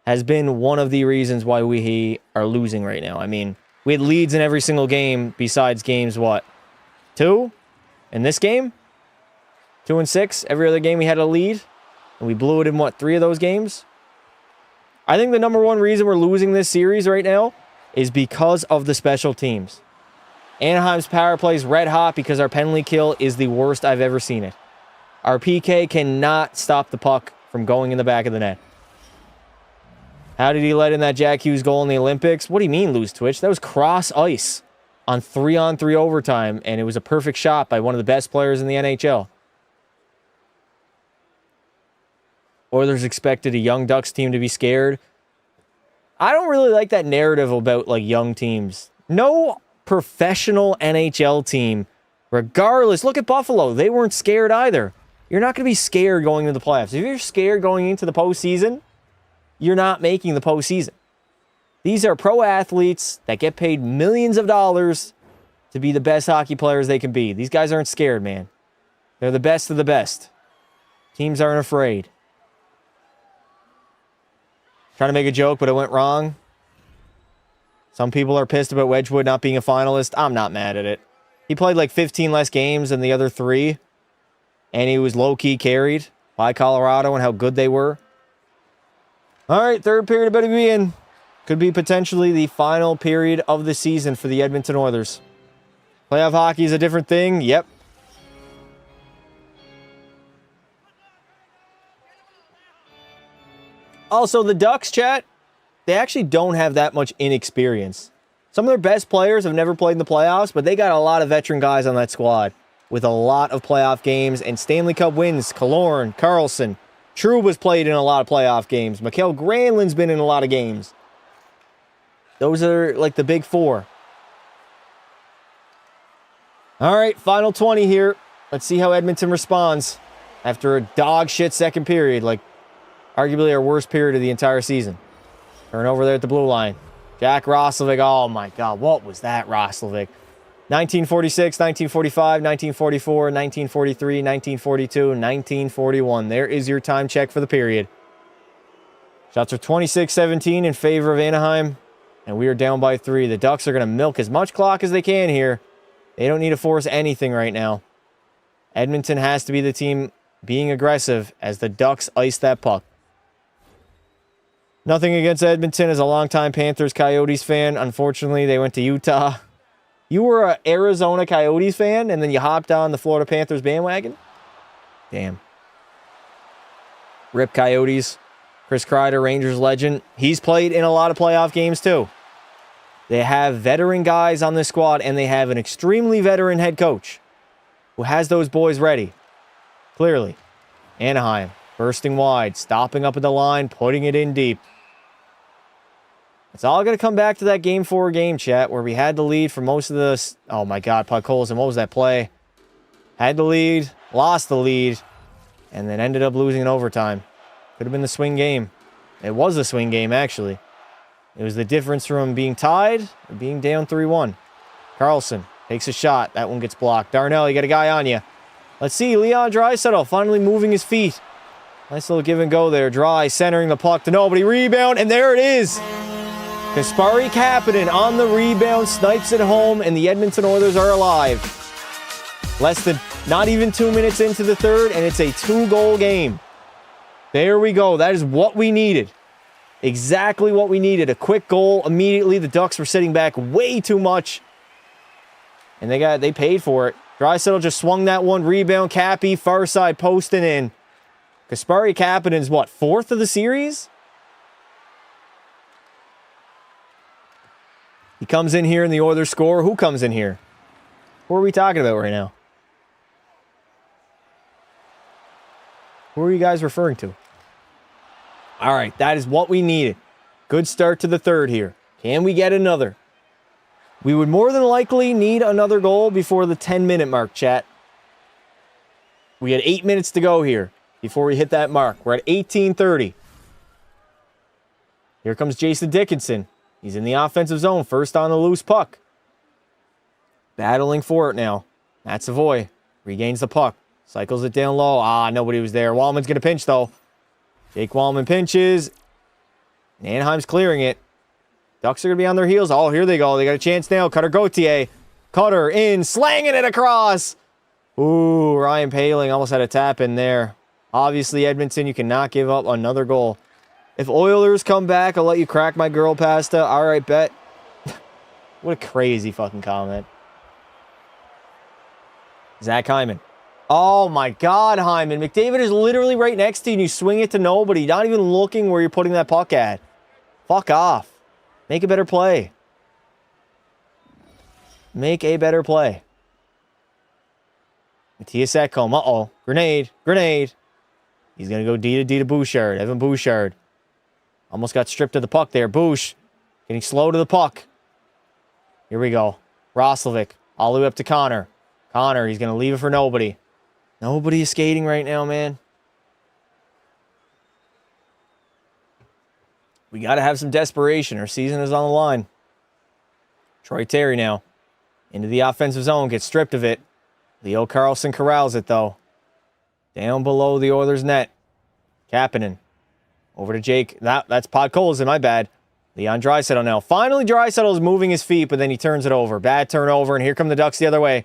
[SPEAKER 1] has been one of the reasons why we are losing right now. I mean, we had leads in every single game besides games, what? 2? In this game? 2 and 6. Every other game we had a lead. And we blew it in, what, 3 of those games? I think the number one reason we're losing this series right now is because of the special teams. Anaheim's power play is red hot because our penalty kill is the worst I've ever seen it. Our PK cannot stop the puck from going in the back of the net. How did he let in that Jack Hughes goal in the Olympics? What do you mean lose Twitch? That was cross ice on 3-on-3 overtime, and it was a perfect shot by one of the best players in the NHL. Oilers expected a young Ducks team to be scared. I don't really like that narrative about like young teams. No professional NHL team, regardless. Look at Buffalo. They weren't scared either. You're not going to be scared going into the playoffs. If you're scared going into the postseason, you're not making the postseason. These are pro athletes that get paid millions of dollars to be the best hockey players they can be. These guys aren't scared, man. They're the best of the best. Teams aren't afraid. Trying to make a joke, but it went wrong. Some people are pissed about Wedgwood not being a finalist. I'm not mad at it. He played like 15 less games than the other 3. And he was low-key carried by Colorado and how good they were. All right, third period better be in. Could be potentially the final period of the season for the Edmonton Oilers. Playoff hockey is a different thing. Yep. Also, the Ducks, chat, they actually don't have that much inexperience. Some of their best players have never played in the playoffs, but they got a lot of veteran guys on that squad with a lot of playoff games and Stanley Cup wins. Killorn, Carlson, Trouba's played in a lot of playoff games. Mikael Granlund's been in a lot of games. Those are like the big 4. All right, final 20 here. Let's see how Edmonton responds after a dog shit second period, like arguably our worst period of the entire season. Turn over there at the blue line. Jack Roslovic. Oh my God, what was that, Roslovic? 1946, 1945, 1944, 1943, 1942, 1941. There is your time check for the period. Shots are 26-17 in favor of Anaheim, and we are down by 3. The Ducks are going to milk as much clock as they can here. They don't need to force anything right now. Edmonton has to be the team being aggressive as the Ducks ice that puck. Nothing against Edmonton as a longtime Panthers Coyotes fan. Unfortunately, they went to Utah. You were an Arizona Coyotes fan, and then you hopped on the Florida Panthers bandwagon? Damn. Rip Coyotes. Chris Kreider, Rangers legend. He's played in a lot of playoff games, too. They have veteran guys on this squad, and they have an extremely veteran head coach who has those boys ready. Clearly. Anaheim, bursting wide, stopping up at the line, putting it in deep. It's all going to come back to that Game 4 game, chat, where we had the lead for most of the... Oh, my God, Puck Holes, and what was that play? Had the lead, lost the lead, and then ended up losing in overtime. Could have been the swing game. It was a swing game, actually. It was the difference from being tied or being down 3-1. Carlson takes a shot. That one gets blocked. Darnell, you got a guy on you. Let's see, Leon Draisaitl finally moving his feet. Nice little give and go there. Dry centering the puck to nobody. Rebound, and there it is. Kasperi Kapanen on the rebound, snipes it home, and the Edmonton Oilers are alive. Less than, not even 2 minutes into the third, and it's a 2-goal game. There we go. That is what we needed. Exactly what we needed. A quick goal immediately. The Ducks were sitting back way too much, and they paid for it. Draisaitl just swung that one. Rebound, Cappy, far side, posting in. Kasperi Kapanen's what, 4th of the series? He comes in here and the Oilers score. Who comes in here? Who are we talking about right now? Who are you guys referring to? All right, that is what we needed. Good start to the third here. Can we get another? We would more than likely need another goal before the 10-minute mark, chat. We had 8 minutes to go here before we hit that mark. We're at 18:30. Here comes Jason Dickinson. He's in the offensive zone, first on the loose puck. Battling for it now. Matt Savoy regains the puck. Cycles it down low. Nobody was there. Wallman's going to pinch, though. Jake Wallman pinches. And Anaheim's clearing it. Ducks are going to be on their heels. Oh, here they go. They got a chance now. Cutter Gauthier. Cutter in, slanging it across. Ooh, Ryan Poehling almost had a tap in there. Obviously, Edmonton, you cannot give up another goal. If Oilers come back, I'll let you crack my girl pasta. All right, bet. What a crazy fucking comment. Zach Hyman. Oh my God, Hyman. McDavid is literally right next to you and you swing it to nobody. Not even looking where you're putting that puck at. Fuck off. Make a better play. Make a better play. Matthias Ekholm. Uh-oh. Grenade. Grenade. He's going to go D to Bouchard. Evan Bouchard. Almost got stripped of the puck there. Bouch. Getting slow to the puck. Here we go. Roslovic. All the way up to Connor. Connor, he's going to leave it for nobody. Nobody is skating right now, man. We got to have some desperation. Our season is on the line. Troy Terry now. Into the offensive zone. Gets stripped of it. Leo Carlson corrals it, though. Down below the Oilers' net. Kapanen. Over to Jake. That's Podkolzin, my bad. Leon Draisaitl now. Finally, Draisaitl is moving his feet, but then he turns it over. Bad turnover, and here come the Ducks the other way.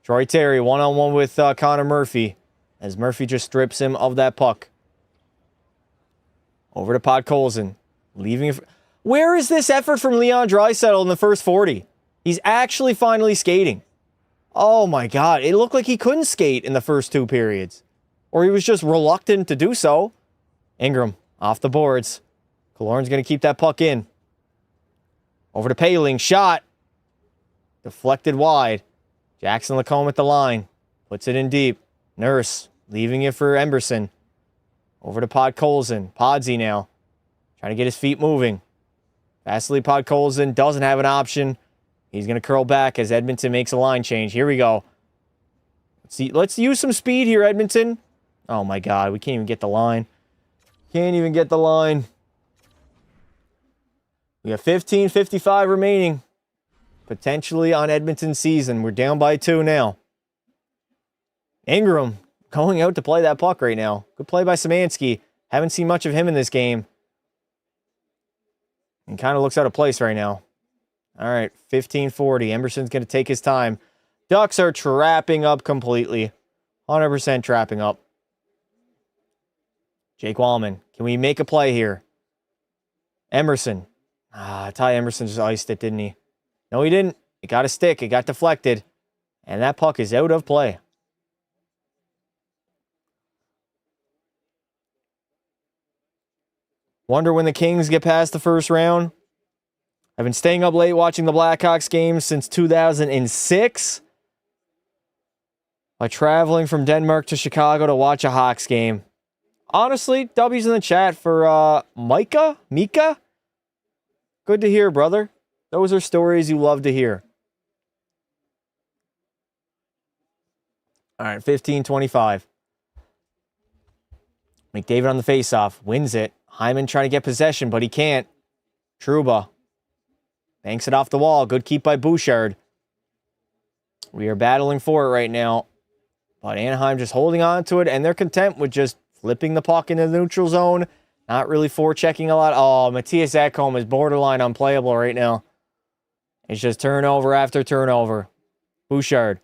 [SPEAKER 1] Troy Terry one-on-one with Connor Murphy as Murphy just strips him of that puck. Over to Podkolzin. Leaving it. Where is this effort from Leon Draisaitl in the first 40? He's actually finally skating. Oh my God. It looked like he couldn't skate in the first 2 periods. Or he was just reluctant to do so. Ingram off the boards. Killorn's going to keep that puck in. Over to Paling. Shot. Deflected wide. Jackson Lacombe at the line. Puts it in deep. Nurse leaving it for Emberson. Over to Podkolzin. Podsy now. Trying to get his feet moving. Vasily Podkolzin doesn't have an option. He's going to curl back as Edmonton makes a line change. Here we go. Let's use some speed here, Edmonton. Oh my God, we can't even get the line. Can't even get the line. We have 15:55 remaining. Potentially on Edmonton's season. We're down by 2 now. Ingram going out to play that puck right now. Good play by Szymanski. Haven't seen much of him in this game. And kind of looks out of place right now. All right, 15:40. Emberson's going to take his time. Ducks are trapping up completely. 100% trapping up. Jake Wallman. Can we make a play here? Emerson. Ty Emerson just iced it, didn't he? No, he didn't. It got a stick. It got deflected. And that puck is out of play. Wonder when the Kings get past the first round. I've been staying up late watching the Blackhawks games since 2006. By traveling from Denmark to Chicago to watch a Hawks game. Honestly, W's in the chat for Mika? Good to hear, brother. Those are stories you love to hear. All right, 15:25. McDavid on the faceoff. Wins it. Hyman trying to get possession, but he can't. Trouba. Banks it off the wall. Good keep by Bouchard. We are battling for it right now. But Anaheim just holding on to it, and they're content with just flipping the puck into the neutral zone. Not really forechecking a lot. Oh, Matthias Ekholm is borderline unplayable right now. It's just turnover after turnover. Bouchard.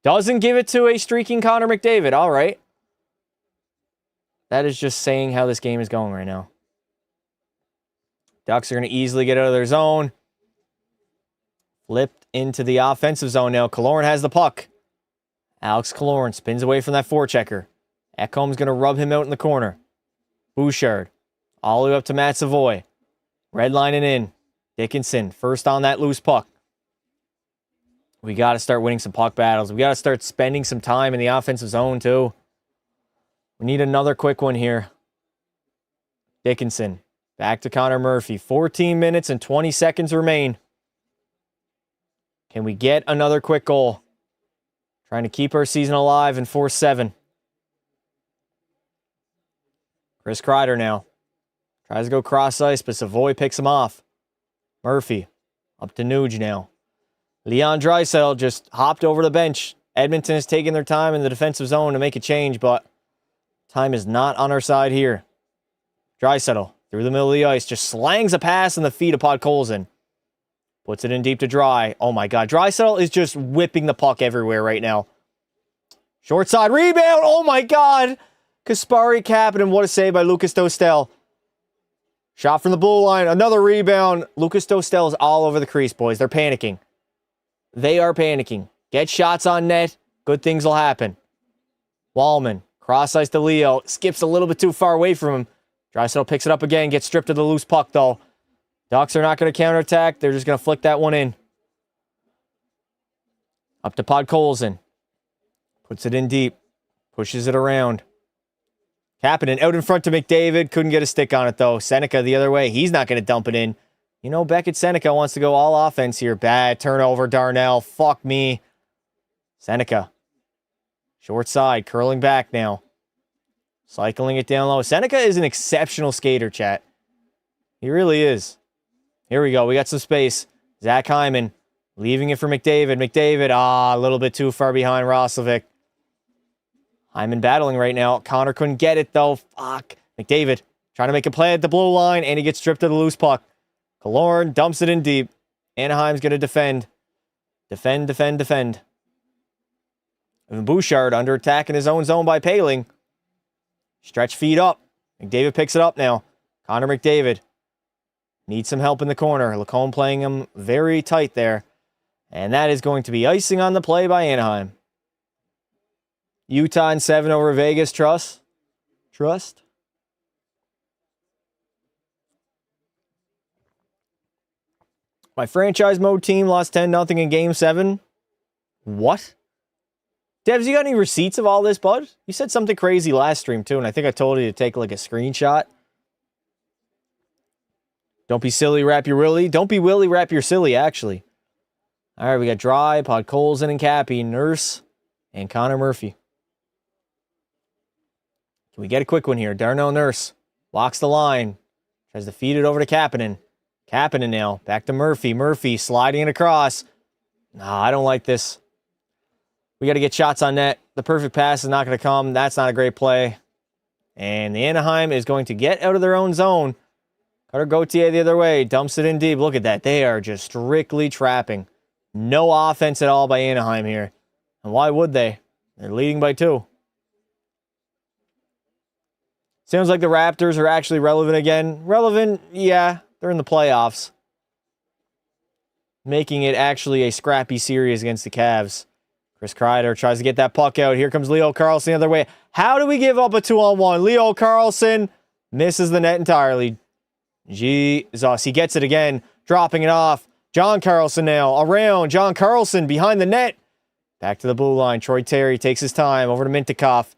[SPEAKER 1] Doesn't give it to a streaking Connor McDavid. All right. That is just saying how this game is going right now. Ducks are going to easily get out of their zone. Flipped into the offensive zone now. Killorn has the puck. Alex Killorn spins away from that forechecker. Ekholm's going to rub him out in the corner. Bouchard. All the way up to Matt Savoy. Redlining in. Dickinson. First on that loose puck. We got to start winning some puck battles. We got to start spending some time in the offensive zone too. We need another quick one here. Dickinson. Back to Connor Murphy. 14 minutes and 20 seconds remain. Can we get another quick goal? Trying to keep our season alive in 4-7. Chris Kreider now. Tries to go cross ice, but Savoy picks him off. Murphy. Up to Nuge now. Leon Draisaitl just hopped over the bench. Edmonton is taking their time in the defensive zone to make a change, but time is not on our side here. Draisaitl through the middle of the ice. Just slangs a pass in the feet of Podkolzin. Puts it in deep to Dry. Oh my God. Draisaitl is just whipping the puck everywhere right now. Short side rebound. Oh my God. Kasperi Kapanen. What a save by Lucas Dostal. Shot from the blue line. Another rebound. Lucas Dostal is all over the crease, boys. They're panicking. They are panicking. Get shots on net. Good things will happen. Wallman. Cross ice to Leo. Skips a little bit too far away from him. Draisaitl picks it up again. Gets stripped of the loose puck, though. Ducks are not going to counterattack. They're just going to flick that one in. Up to Podkolzin. Puts it in deep. Pushes it around. Kapanen out in front to McDavid. Couldn't get a stick on it, though. Seneca the other way. He's not going to dump it in. You know, Beckett Seneca wants to go all offense here. Bad turnover, Darnell. Fuck me. Seneca. Short side. Curling back now. Cycling it down low. Seneca is an exceptional skater, chat. He really is. Here we go. We got some space. Zach Hyman leaving it for McDavid. McDavid, a little bit too far behind Roslovic. Hyman battling right now. Connor couldn't get it, though. Fuck. McDavid trying to make a play at the blue line, and he gets stripped of the loose puck. Killorn dumps it in deep. Anaheim's going to defend. Defend. And Bouchard under attack in his own zone by Paling. Stretch feet up. McDavid picks it up now. Connor McDavid needs some help in the corner. Lacombe playing him very tight there. And that is going to be icing on the play by Anaheim. Utah in 7 over Vegas. Trust. My franchise mode team lost 10-0 in Game 7. What? Devs, you got any receipts of all this, bud? You said something crazy last stream, too, and I think I told you to take, like, a screenshot. Don't be silly, wrap your willy. Don't be willy, wrap your silly, actually. All right, we got Dry, Podkolzin, and Cappy, Nurse, and Connor Murphy. Can we get a quick one here? Darnell Nurse walks the line. Tries to feed it over to Kapanen. Kapanen now. Back to Murphy. Murphy sliding it across. Nah, I don't like this. We got to get shots on net. The perfect pass is not going to come. That's not a great play. And the Anaheim is going to get out of their own zone. Cutter Gauthier the other way. Dumps it in deep. Look at that. They are just strictly trapping. No offense at all by Anaheim here. And why would they? They're leading by 2. Sounds like the Raptors are actually relevant again. Relevant? Yeah. They're in the playoffs. Making it actually a scrappy series against the Cavs. Chris Kreider tries to get that puck out. Here comes Leo Carlson the other way. How do we give up a 2-on-1? Leo Carlson misses the net entirely. Jesus, he gets it again. Dropping it off. John Carlson now. Around. John Carlson behind the net. Back to the blue line. Troy Terry takes his time. Over to Mintyukov.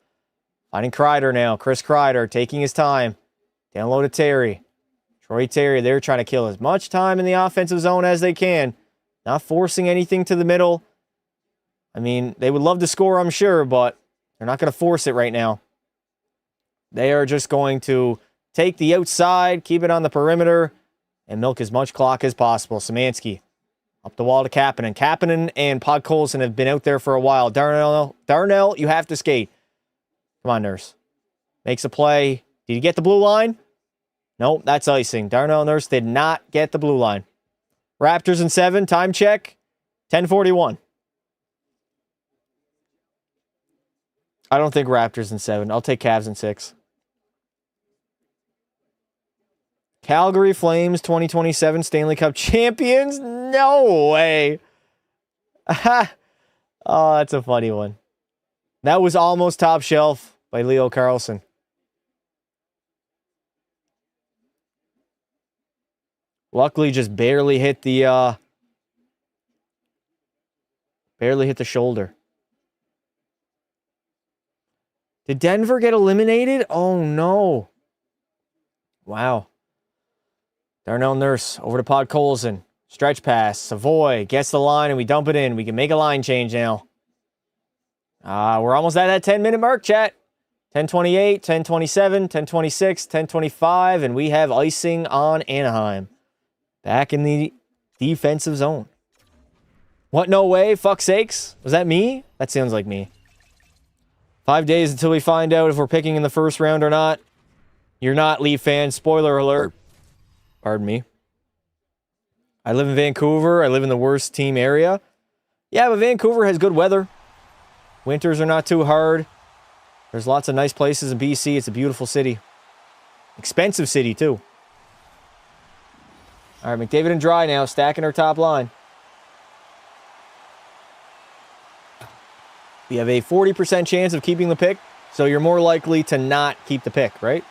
[SPEAKER 1] Finding Kreider now. Chris Kreider taking his time. Down low to Terry. Troy Terry, they're trying to kill as much time in the offensive zone as they can. Not forcing anything to the middle. I mean, they would love to score, I'm sure, but they're not going to force it right now. They are just going to take the outside, keep it on the perimeter, and milk as much clock as possible. Szymanski up the wall to Kapanen. Kapanen and Podkolzin have been out there for a while. Darnell, you have to skate. Come on, Nurse. Makes a play. Did you get the blue line? Nope, that's icing. Darnell Nurse did not get the blue line. Raptors in 7. Time check. 10:41. I don't think Raptors in 7. I'll take Cavs in 6. Calgary Flames 2027 Stanley Cup champions? No way. Oh, that's a funny one. That was almost top shelf by Leo Carlson. Luckily, just barely hit the shoulder. Did Denver get eliminated? Oh, no. Wow. Darnell Nurse over to Podkolzin. Stretch pass. Savoy gets the line, and we dump it in. We can make a line change now. We're almost at that 10-minute mark, chat. 10:28, 10:27, 10:26, 10:25, and we have icing on Anaheim. Back in the defensive zone. What? No way? Fuck sakes. Was that me? That sounds like me. 5 days until we find out if we're picking in the first round or not. You're not, Leaf fans. Spoiler alert. Pardon me. I live in Vancouver. I live in the worst team area. Yeah, but Vancouver has good weather. Winters are not too hard. There's lots of nice places in BC. It's a beautiful city. Expensive city, too. All right, McDavid and Dry now, stacking our top line. We have a 40% chance of keeping the pick, so you're more likely to not keep the pick, right?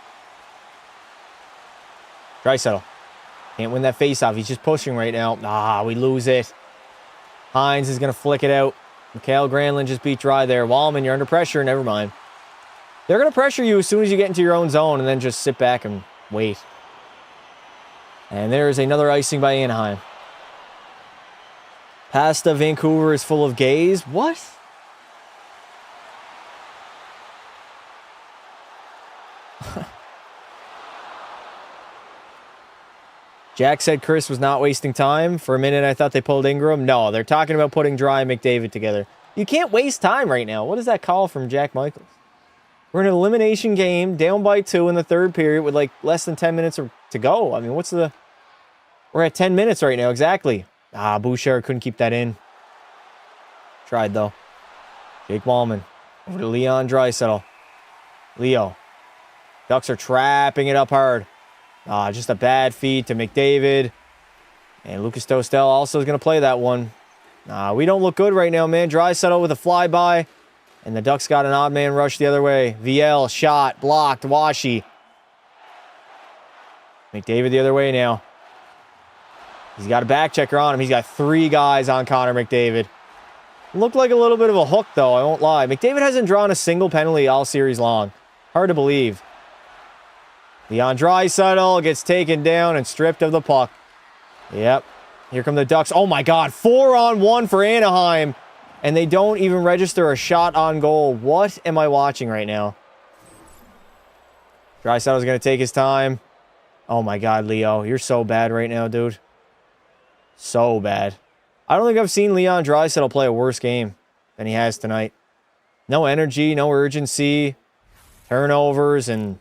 [SPEAKER 1] Draisaitl. Can't win that faceoff. He's just pushing right now. We lose it. Hines is going to flick it out. Mikael Granlund just beat Dry there. Wallman, you're under pressure. Never mind. They're going to pressure you as soon as you get into your own zone and then just sit back and wait. And there is another icing by Anaheim. Pasta Vancouver is full of gays. What? Jack said Chris was not wasting time. For a minute, I thought they pulled Ingram. No, they're talking about putting Dry and McDavid together. You can't waste time right now. What is that call from Jack Michaels? We're in an elimination game, down by 2 in the third period with like less than 10 minutes to go. I mean, what's the We're at 10 minutes right now, exactly. Ah, Bouchard couldn't keep that in. Tried, though. Jake Wallman. Over to Leon Draisaitl. Leo. Ducks are trapping it up hard. Just a bad feed to McDavid. And Lucas Dostal also is going to play that one. We don't look good right now, man. Draisaitl with a flyby. And the Ducks got an odd man rush the other way. VL, shot, blocked, Washy. McDavid the other way now. He's got a back checker on him. He's got 3 guys on Connor McDavid. Looked like a little bit of a hook, though. I won't lie. McDavid hasn't drawn a single penalty all series long. Hard to believe. Leon Draisaitl gets taken down and stripped of the puck. Yep. Here come the Ducks. Oh, my God. 4-on-1 for Anaheim. And they don't even register a shot on goal. What am I watching right now? Draisaitl's going to take his time. Oh, my God, Leo. You're so bad right now, dude. So bad. I don't think I've seen Leon Draisaitl play a worse game than he has tonight. No energy, no urgency, turnovers, and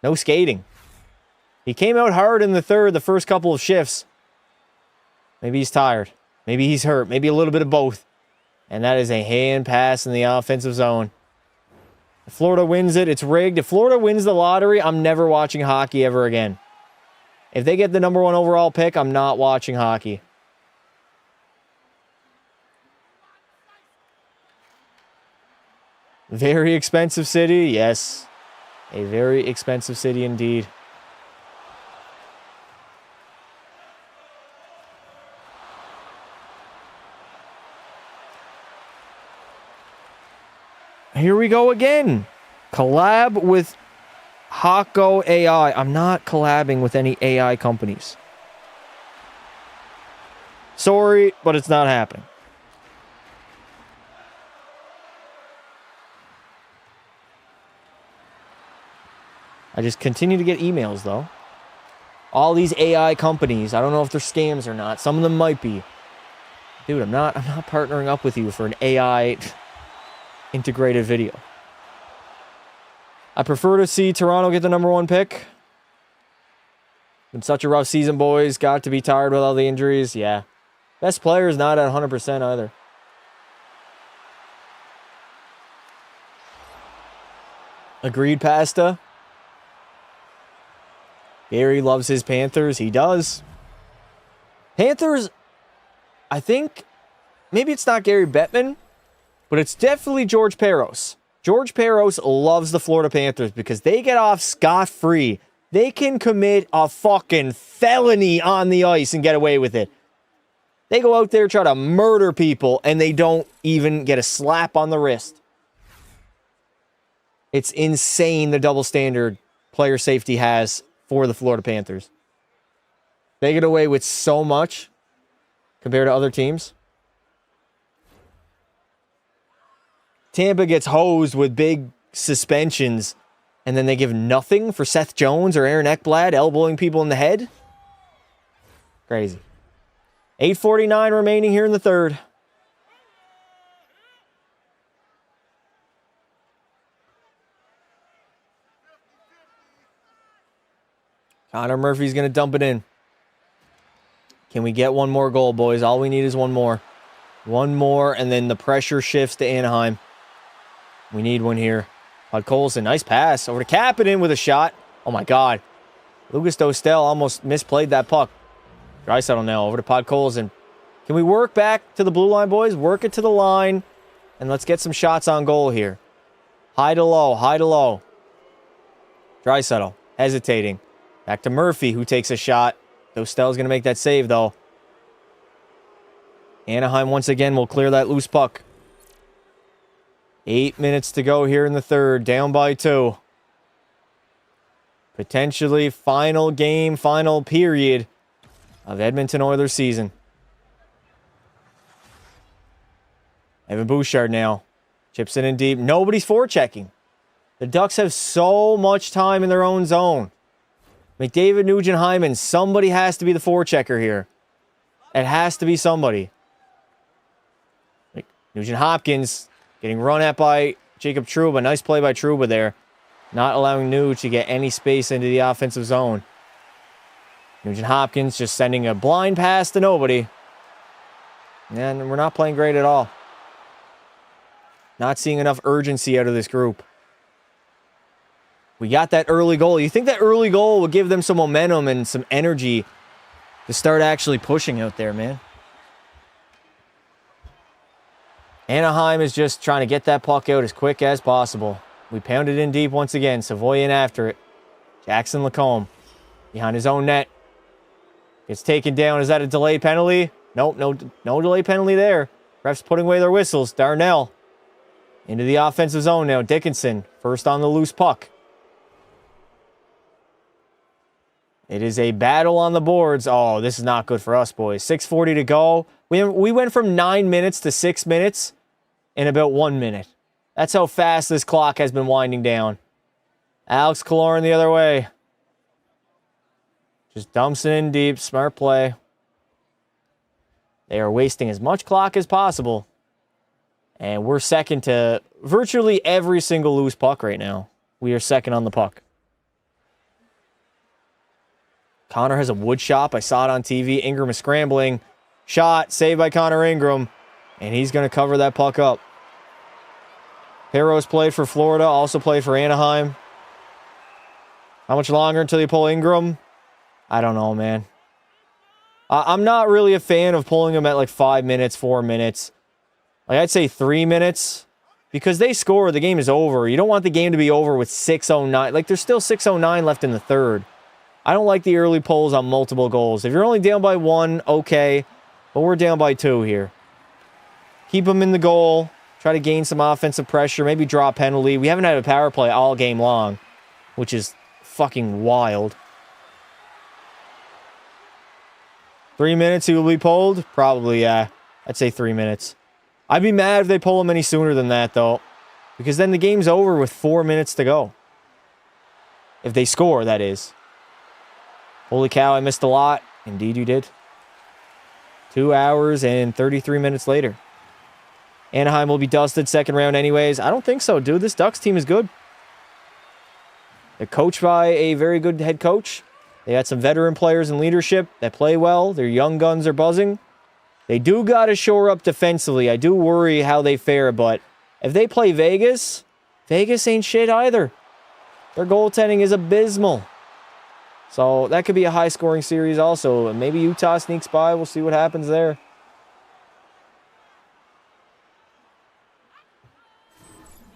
[SPEAKER 1] no skating. He came out hard in the third, the first couple of shifts. Maybe he's tired. Maybe he's hurt. Maybe a little bit of both. And that is a hand pass in the offensive zone. If Florida wins it, it's rigged. If Florida wins the lottery, I'm never watching hockey ever again. If they get the number 1 overall pick, I'm not watching hockey. Very expensive city, yes. A very expensive city indeed. Here we go again. Collab with Hako AI. I'm not collabing with any AI companies. Sorry, but it's not happening. I just continue to get emails, though. All these AI companies, I don't know if they're scams or not. Some of them might be. Dude, I'm not partnering up with you for an AI integrated video. I prefer to see Toronto get the number 1 pick. Been such a rough season, boys. Got to be tired with all the injuries. Yeah. Best player is not at 100% either. Agreed, Pasta. Gary loves his Panthers. He does. Panthers, I think, maybe it's not Gary Bettman, but it's definitely George Peros. George Peros loves the Florida Panthers because they get off scot-free. They can commit a fucking felony on the ice and get away with it. They go out there, try to murder people, and they don't even get a slap on the wrist. It's insane the double standard player safety has for the Florida Panthers. They get away with so much compared to other teams. Tampa gets hosed with big suspensions, and then they give nothing for Seth Jones or Aaron Ekblad elbowing people in the head. Crazy. 8:49 remaining here in the third. Connor Murphy's going to dump it in. Can we get one more goal, boys? All we need is one more. One more, and then the pressure shifts to Anaheim. We need one here. Podkolzin, nice pass. Over to Kapanen with a shot. Oh, my God. Lucas Dostal almost misplayed that puck. Draisaitl now over to Podkolzin. Can we work back to the blue line, boys? Work it to the line, and let's get some shots on goal here. High to low, high to low. Draisaitl hesitating. Back to Murphy, who takes a shot. Dostal's going to make that save, though. Anaheim, once again, will clear that loose puck. 8 minutes to go here in the third. Down by 2. Potentially final game, final period of Edmonton Oilers season. Evan Bouchard now. Chips it in deep. Nobody's forechecking. The Ducks have so much time in their own zone. McDavid, Nugent, Hyman. Somebody has to be the forechecker here. It has to be somebody. Like Nugent Hopkins getting run at by Jacob Trouba. Nice play by Trouba there. Not allowing Nuge to get any space into the offensive zone. Nugent Hopkins just sending a blind pass to nobody. And we're not playing great at all. Not seeing enough urgency out of this group. We got that early goal. You think that early goal would give them some momentum and some energy to start actually pushing out there, man. Anaheim is just trying to get that puck out as quick as possible. We pounded in deep once again. Savoy in after it. Jackson Lacombe behind his own net. Gets taken down. Is that a delayed penalty? Nope, no delayed penalty there. Refs putting away their whistles. Darnell into the offensive zone now. Dickinson first on the loose puck. It is a battle on the boards. Oh, this is not good for us, boys. 6:40 to go. We went from 9 minutes to 6 minutes in about 1 minute. That's how fast this clock has been winding down. Alex Killorn the other way. Just dumps it in deep. Smart play. They are wasting as much clock as possible. And we're second to virtually every single loose puck right now. We are second on the puck. Connor has a wood shop. I saw it on TV. Ingram is scrambling. Shot. Saved by Connor Ingram. And he's going to cover that puck up. Perros played for Florida. Also played for Anaheim. How much longer until you pull Ingram? I don't know, man. I'm not really a fan of pulling him at like 5 minutes, 4 minutes. Like I'd say 3 minutes. Because they score, the game is over. You don't want the game to be over with 6:09. Like there's still 6:09 left in the third. I don't like the early pulls on multiple goals. If you're only down by 1, okay. But we're down by 2 here. Keep them in the goal. Try to gain some offensive pressure. Maybe draw a penalty. We haven't had a power play all game long. Which is fucking wild. 3 minutes he will be pulled? Probably, yeah. I'd say 3 minutes. I'd be mad if they pull him any sooner than that, though. Because then the game's over with 4 minutes to go. If they score, that is. Holy cow, I missed a lot. Indeed you did. 2 hours and 33 minutes later. Anaheim will be dusted second round anyways. I don't think so, dude. This Ducks team is good. They're coached by a very good head coach. They got some veteran players in leadership that play well. Their young guns are buzzing. They do got to shore up defensively. I do worry how they fare, but if they play Vegas, Vegas ain't shit either. Their goaltending is abysmal. So that could be a high-scoring series also. Maybe Utah sneaks by. We'll see what happens there.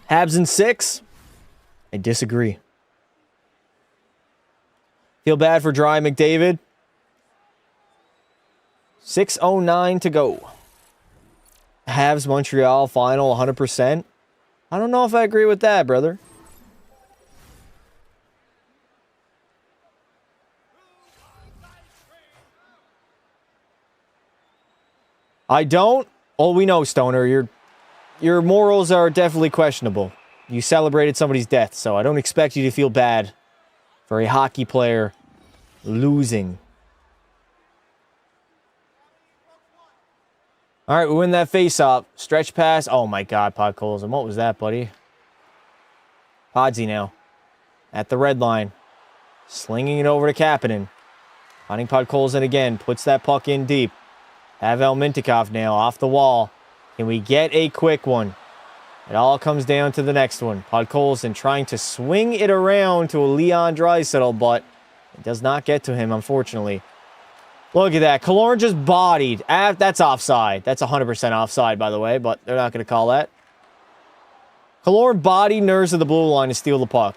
[SPEAKER 1] Habs in 6? I disagree. Feel bad for Dry McDavid. 6:09 to go. Habs Montreal final 100%. I don't know if I agree with that, brother. I don't. Oh, we know, Stoner. Your morals are definitely questionable. You celebrated somebody's death, so I don't expect you to feel bad for a hockey player losing. All right, we win that face-off. Stretch pass. Oh, my God, Podkolzin. What was that, buddy? Podsy now. At the red line. Slinging it over to Kapanen. Finding Podkolzin again. Puts that puck in deep. Pavel Mintyukov now off the wall. Can we get a quick one? It all comes down to the next one. Podkolzin trying to swing it around to a Leon Draisaitl, but it does not get to him, unfortunately. Look at that. Killorn just bodied. That's offside. That's 100% offside, by the way, but they're not going to call that. Killorn bodied Nurse of the blue line to steal the puck.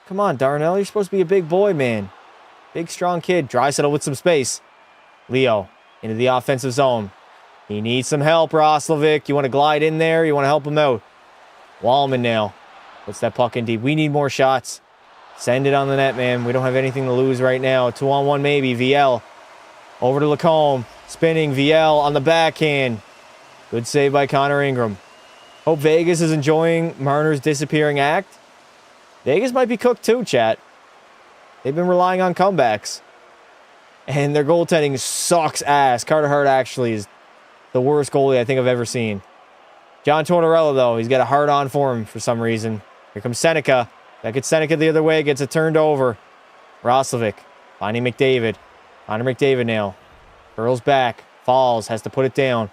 [SPEAKER 1] Come on, Darnell. You're supposed to be a big boy, man. Big, strong kid. Draisaitl with some space. Leo into the offensive zone. He needs some help, Roslovic. You want to glide in there? You want to help him out? Wallman now. Puts that puck in deep. We need more shots. Send it on the net, man. We don't have anything to lose right now. 2-on-1 maybe. VL. Over to Lacombe. Spinning. VL on the backhand. Good save by Connor Ingram. Hope Vegas is enjoying Marner's disappearing act. Vegas might be cooked too, chat. They've been relying on comebacks. And their goaltending sucks ass. Carter Hart actually is the worst goalie I think I've ever seen. John Tortorella, though, he's got a hard-on for him for some reason. Here comes Seneca. That gets Seneca the other way. Gets it turned over. Roslovic finding McDavid. Connor McDavid now. Curls back. Falls. Has to put it down.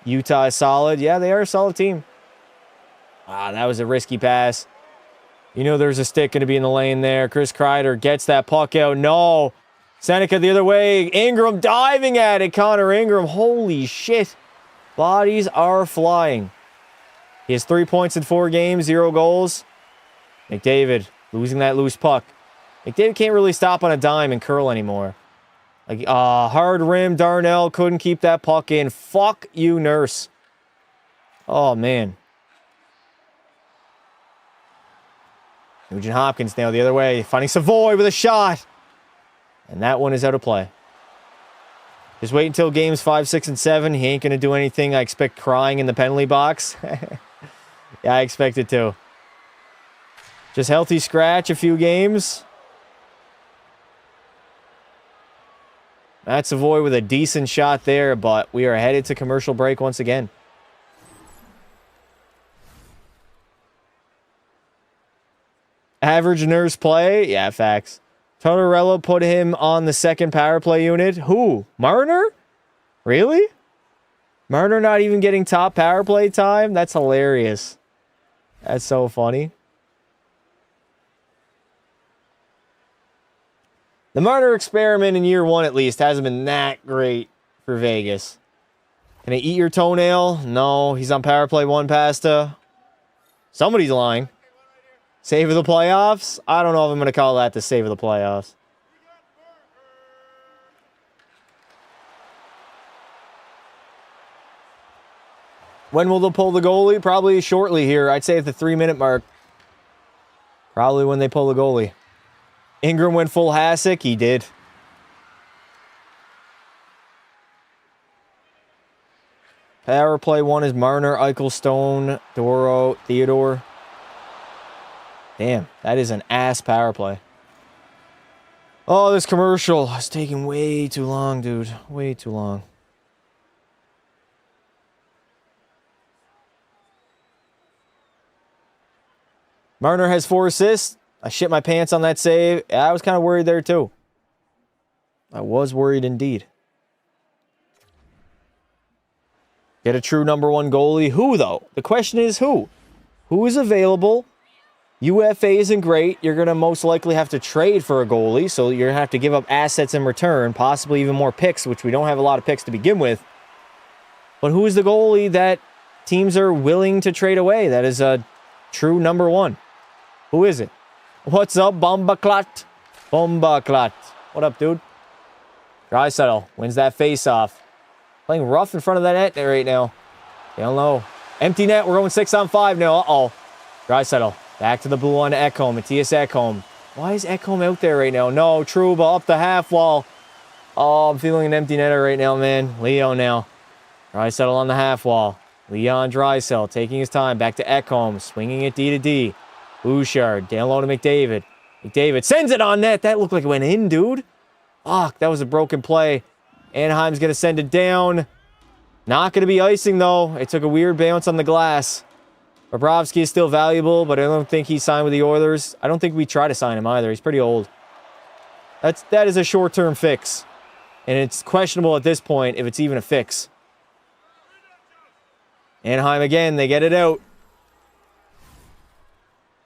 [SPEAKER 1] Utah is solid. Yeah, they are a solid team. Ah, that was a risky pass. You know there's a stick going to be in the lane there. Chris Kreider gets that puck out. No. Seneca the other way. Ingram diving at it. Connor Ingram. Holy shit. Bodies are flying. He has 3 points in 4 games, 0 goals. McDavid losing that loose puck. McDavid can't really stop on a dime and curl anymore. Like, hard rim. Darnell couldn't keep that puck in. Fuck you, Nurse. Oh, man. Nugent Hopkins now the other way. Finding Savoy with a shot. And that one is out of play. Just wait until games 5, 6, and 7. He ain't going to do anything. I expect crying in the penalty box. Yeah, I expect it to. Just healthy scratch a few games. Matt Savoy with a decent shot there, but we are headed to commercial break once again. Average Nurse play? Yeah, facts. Tortorella put him on the second power play unit. Who? Marner? Really? Marner not even getting top power play time? That's hilarious. That's so funny. The Marner experiment in year 1 at least hasn't been that great for Vegas. Can I eat your toenail? No, he's on power play 1 pasta. Somebody's lying. Save of the playoffs? I don't know if I'm going to call that the save of the playoffs. When will they pull the goalie? Probably shortly here. I'd say at the 3-minute mark. Probably when they pull the goalie. Ingram went full Hasek. He did. Power play 1 is Marner, Eichel, Stone, Doro, Theodore. Damn, that is an ass power play. Oh, this commercial is taking way too long, dude. Way too long. Marner has 4 assists. I shit my pants on that save. I was kind of worried there, too. I was worried indeed. Get a true number 1 goalie. Who, though? The question is who? Who is available? UFA isn't great. You're going to most likely have to trade for a goalie, so you're going to have to give up assets in return, possibly even more picks, which we don't have a lot of picks to begin with. But who is the goalie that teams are willing to trade away? That is a true number 1. Who is it? What's up, Bombaclat? Bombaclat. What up, dude? Draisaitl wins that face-off. Playing rough in front of that net there right now. Hell no. Empty net. We're going 6-on-5 now. Uh-oh. Draisaitl. Back to the blue on Ekholm. Matthias Ekholm. Why is Ekholm out there right now? No, Trouba up the half wall. Oh, I'm feeling an empty netter right now, man. Leo now. Draisaitl on the half wall. Leon Draisaitl taking his time. Back to Ekholm. Swinging it D to D. Bouchard. Down low to McDavid. McDavid sends it on net. That looked like it went in, dude. Fuck, that was a broken play. Anaheim's going to send it down. Not going to be icing, though. It took a weird bounce on the glass. Bobrovsky is still valuable, but I don't think he signed with the Oilers. I don't think we try to sign him either. He's pretty old. That is a short-term fix. And it's questionable at this point if it's even a fix. Anaheim again. They get it out.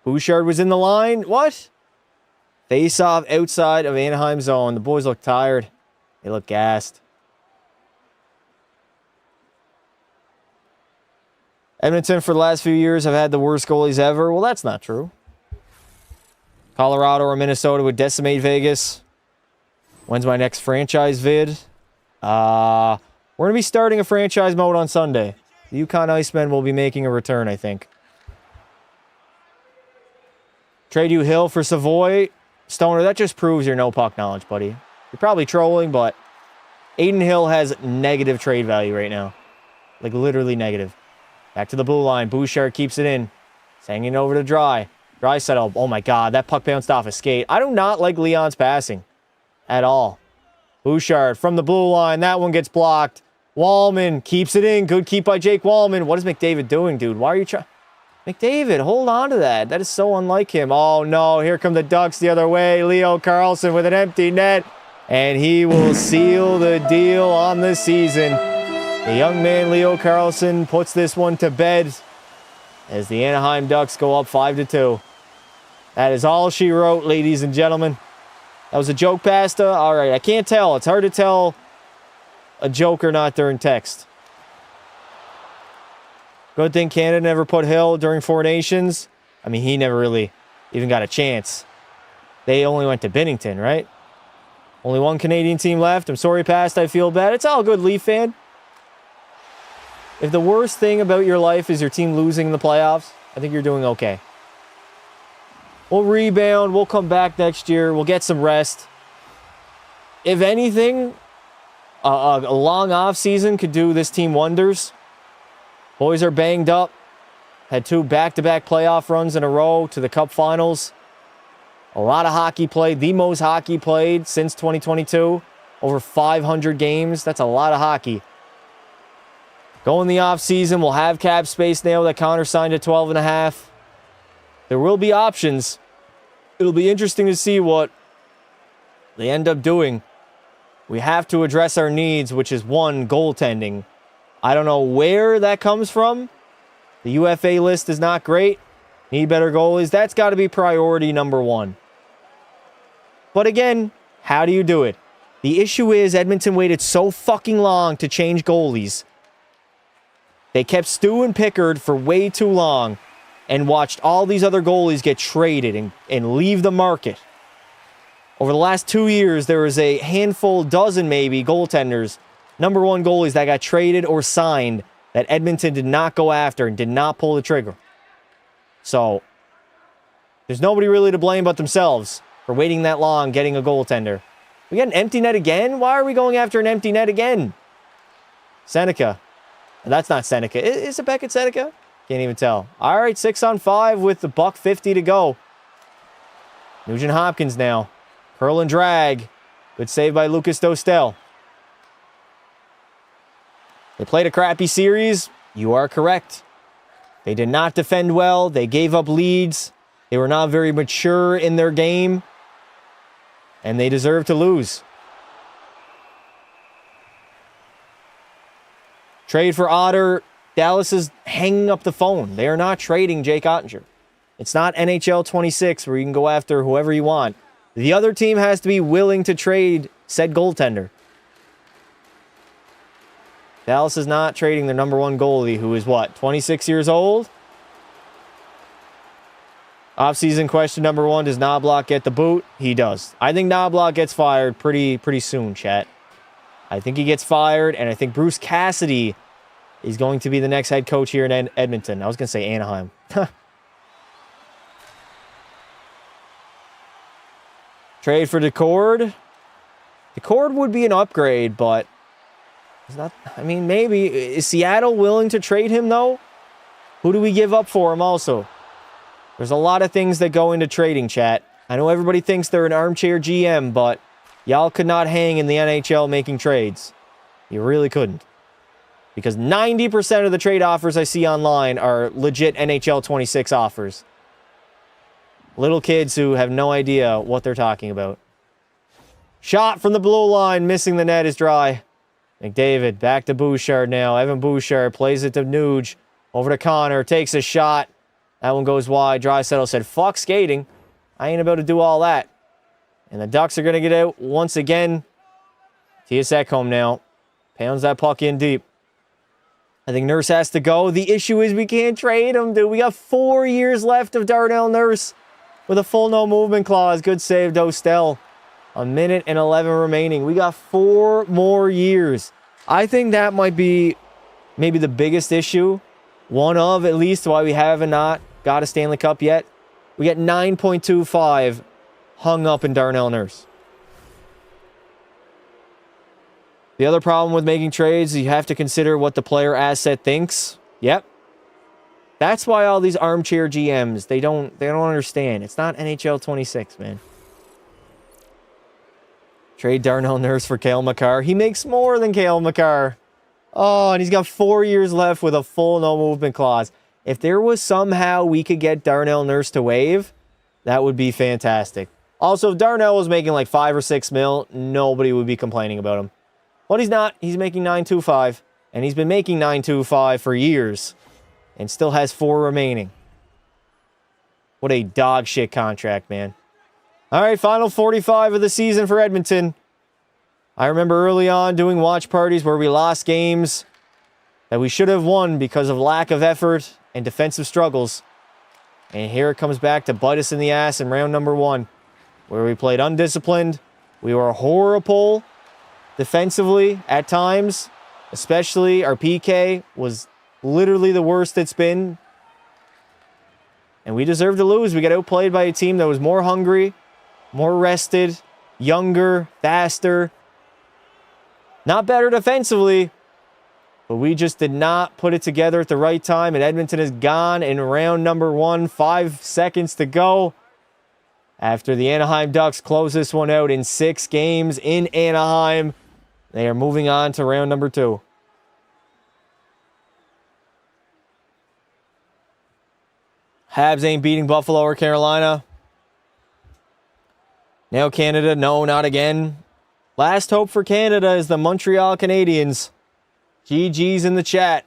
[SPEAKER 1] Bouchard was in the line. What? Face-off outside of Anaheim zone. The boys look tired. They look gassed. Edmonton for the last few years have had the worst goalies ever. Well, that's not true. Colorado or Minnesota would decimate Vegas. When's my next franchise vid? We're going to be starting a franchise mode on Sunday. The Yukon Icemen will be making a return, I think. Trade you Hill for Savoy. Stoner, that just proves your no puck knowledge, buddy. You're probably trolling, but Aiden Hill has negative trade value right now. Like, literally negative. Back to the blue line. Bouchard keeps it in. Hanging over to Draisaitl. Oh, my God. That puck bounced off a skate. I do not like Leon's passing at all. Bouchard from the blue line. That one gets blocked. Wallman keeps it in. Good keep by Jake Wallman. What is McDavid doing, dude? Why are you trying... McDavid, hold on to that. That is so unlike him. Oh, no. Here come the Ducks the other way. Leo Carlson with an empty net. And he will seal the deal on the season. The young man, Leo Carlsson, puts this one to bed as the Anaheim Ducks go up 5-2. That is all she wrote, ladies and gentlemen. That was a joke, Pasta? All right, I can't tell. It's hard to tell a joke or not during text. Good thing Canada never put Hill during Four Nations. I mean, he never really even got a chance. They only went to Binnington, right? Only one Canadian team left. I'm sorry, Past. I feel bad. It's all good, Leaf fan. If the worst thing about your life is your team losing in the playoffs, I think you're doing okay. We'll rebound. We'll come back next year. We'll get some rest. If anything, a long off season could do this team wonders. Boys are banged up. Had 2 back-to-back playoff runs in a row to the Cup Finals. A lot of hockey played. The most hockey played since 2022. Over 500 games. That's a lot of hockey. Going the offseason, we'll have cap space now that Connor signed at 12.5. There will be options. It'll be interesting to see what they end up doing. We have to address our needs, which is 1, goaltending. I don't know where that comes from. The UFA list is not great. Need better goalies. That's got to be priority number 1. But again, how do you do it? The issue is Edmonton waited so fucking long to change goalies. They kept Stu and Pickard for way too long and watched all these other goalies get traded and leave the market. Over the last 2 years, there was a handful, dozen maybe, goaltenders, number 1 goalies that got traded or signed that Edmonton did not go after and did not pull the trigger. So, there's nobody really to blame but themselves for waiting that long getting a goaltender. We got an empty net again? Why are we going after an empty net again? Seneca. That's not Seneca. Is it Beckett Seneca? Can't even tell. All right, 6-on-5 with the $150 to go. Nugent Hopkins now. Curl and drag. Good save by Lucas Dostel. They played a crappy series. You are correct. They did not defend well. They gave up leads. They were not very mature in their game. And they deserve to lose. Trade for Otter. Dallas is hanging up the phone. They are not trading Jake Ottinger. It's not NHL 26 where you can go after whoever you want. The other team has to be willing to trade said goaltender. Dallas is not trading their number 1 goalie, who is what, 26 years old? Offseason question number 1, does Knobloch get the boot? He does. I think Knobloch gets fired pretty soon, chat. I think he gets fired, and I think Bruce Cassidy is going to be the next head coach here in Edmonton. I was going to say Anaheim. Trade for Decord. Decord would be an upgrade, but it's not. I mean, maybe. Is Seattle willing to trade him, though? Who do we give up for him also? There's a lot of things that go into trading, chat. I know everybody thinks they're an armchair GM, but y'all could not hang in the NHL making trades. You really couldn't. Because 90% of the trade offers I see online are legit NHL 26 offers. Little kids who have no idea what they're talking about. Shot from the blue line, missing the net is dry. McDavid, back to Bouchard now. Evan Bouchard plays it to Nuge. Over to Connor, takes a shot. That one goes wide. Draisaitl said, fuck skating. I ain't about to do all that. And the Ducks are going to get out once again. TSEC home now. Pounds that puck in deep. I think Nurse has to go. The issue is we can't trade him, dude. We got 4 years left of Darnell Nurse with a full no movement clause. Good save, Dostel. 1:11 remaining. We got 4 more years. I think that might be maybe the biggest issue. One of, at least, why we have not got a Stanley Cup yet. We got 9.25 hung up in Darnell Nurse. The other problem with making trades, you have to consider what the player asset thinks. Yep. That's why all these armchair GMs, they don't understand. It's not NHL 26, man. Trade Darnell Nurse for Cale Makar. He makes more than Cale Makar. Oh, and he's got 4 years left with a full no movement clause. If there was somehow we could get Darnell Nurse to waive, that would be fantastic. Also, if Darnell was making like 5 or 6 mil, nobody would be complaining about him. But he's not. He's making 9.25, and he's been making 9.25 for years, and still has 4 remaining. What a dog shit contract, man. All right, final 45 of the season for Edmonton. I remember early on doing watch parties where we lost games that we should have won because of lack of effort and defensive struggles. And here it comes back to bite us in the ass in round number 1, where we played undisciplined. We were horrible defensively at times, especially our PK was literally the worst it's been. And we deserved to lose. We got outplayed by a team that was more hungry, more rested, younger, faster. Not better defensively, but we just did not put it together at the right time. And Edmonton is gone in round number 1. 5 seconds to go. After the Anaheim Ducks close this one out in 6 games in Anaheim, they are moving on to round number 2. Habs ain't beating Buffalo or Carolina. Now Canada, no, not again. Last hope for Canada is the Montreal Canadiens. GG's in the chat.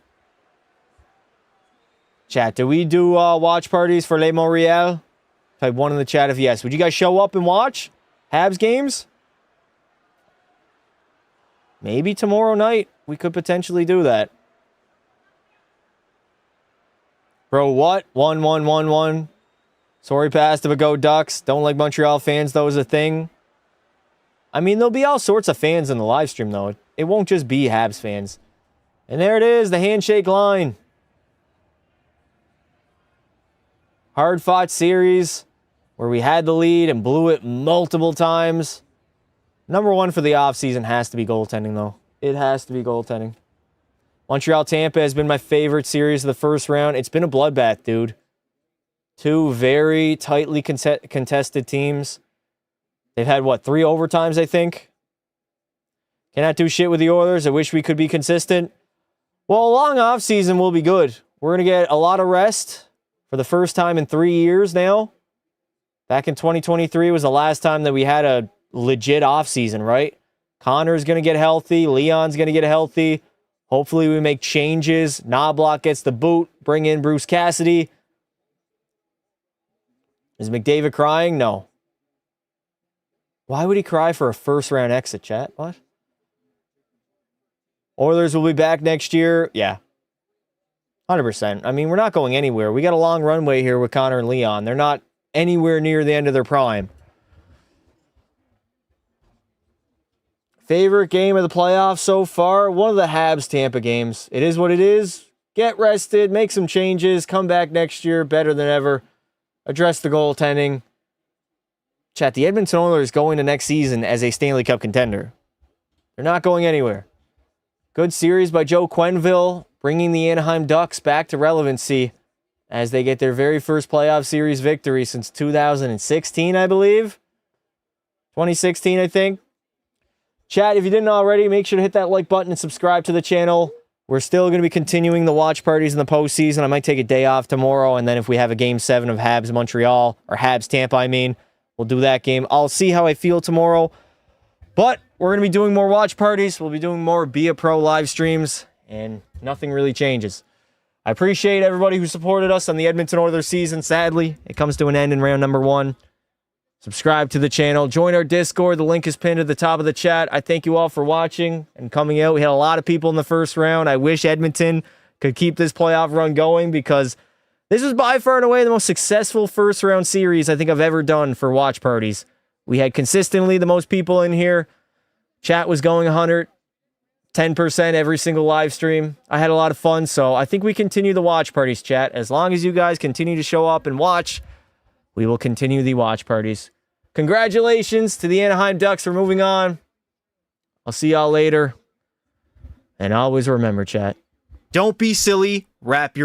[SPEAKER 1] Chat, do we do watch parties for Les Montreal? Type 1 in the chat if yes. Would you guys show up and watch Habs games? Maybe tomorrow night we could potentially do that. Bro, what? 1-1-1-1. Sorry, pass to go Ducks. Don't like Montreal fans, though, is a thing. I mean, there'll be all sorts of fans in the live stream, though. It won't just be Habs fans. And there it is, the handshake line. Hard-fought series where we had the lead and blew it multiple times. Number 1 for the offseason has to be goaltending, though. It has to be goaltending. Montreal-Tampa has been my favorite series of the first round. It's been a bloodbath, dude. 2 very tightly contested teams. They've had, what, 3 overtimes, I think? Cannot do shit with the Oilers. I wish we could be consistent. Well, a long offseason will be good. We're going to get a lot of rest for the first time in 3 years now. Back in 2023 was the last time that we had a legit offseason, right? Connor's going to get healthy. Leon's going to get healthy. Hopefully we make changes. Knobloch gets the boot. Bring in Bruce Cassidy. Is McDavid crying? No. Why would he cry for a first-round exit, chat? What? Oilers will be back next year. Yeah. 100%. I mean, we're not going anywhere. We got a long runway here with Connor and Leon. They're not anywhere near the end of their prime. Favorite game of the playoffs so far? One of the Habs-Tampa games. It is what it is. Get rested, make some changes, come back next year better than ever. Address the goaltending. Chat, the Edmonton Oilers going to next season as a Stanley Cup contender. They're not going anywhere. Good series by Joe Quenneville, bringing the Anaheim Ducks back to relevancy as they get their very first playoff series victory since 2016, I believe. 2016, I think. Chat, if you didn't already, make sure to hit that like button and subscribe to the channel. We're still going to be continuing the watch parties in the postseason. I might take a day off tomorrow, and then if we have a Game 7 of Habs Montreal, or Habs Tampa, I mean, we'll do that game. I'll see how I feel tomorrow. But we're going to be doing more watch parties. We'll be doing more Be a Pro live streams, and nothing really changes. I appreciate everybody who supported us on the Edmonton Oilers season. Sadly, it comes to an end in round number 1. Subscribe to the channel. Join our Discord. The link is pinned at the top of the chat. I thank you all for watching and coming out. We had a lot of people in the first round. I wish Edmonton could keep this playoff run going because this was by far and away the most successful first round series I think I've ever done for watch parties. We had consistently the most people in here. Chat was going 110% every single live stream. I had a lot of fun, so I think we continue the watch parties, chat. As long as you guys continue to show up and watch, we will continue the watch parties. Congratulations to the Anaheim Ducks for moving on. I'll see y'all later. And always remember, chat, don't be silly. Wrap your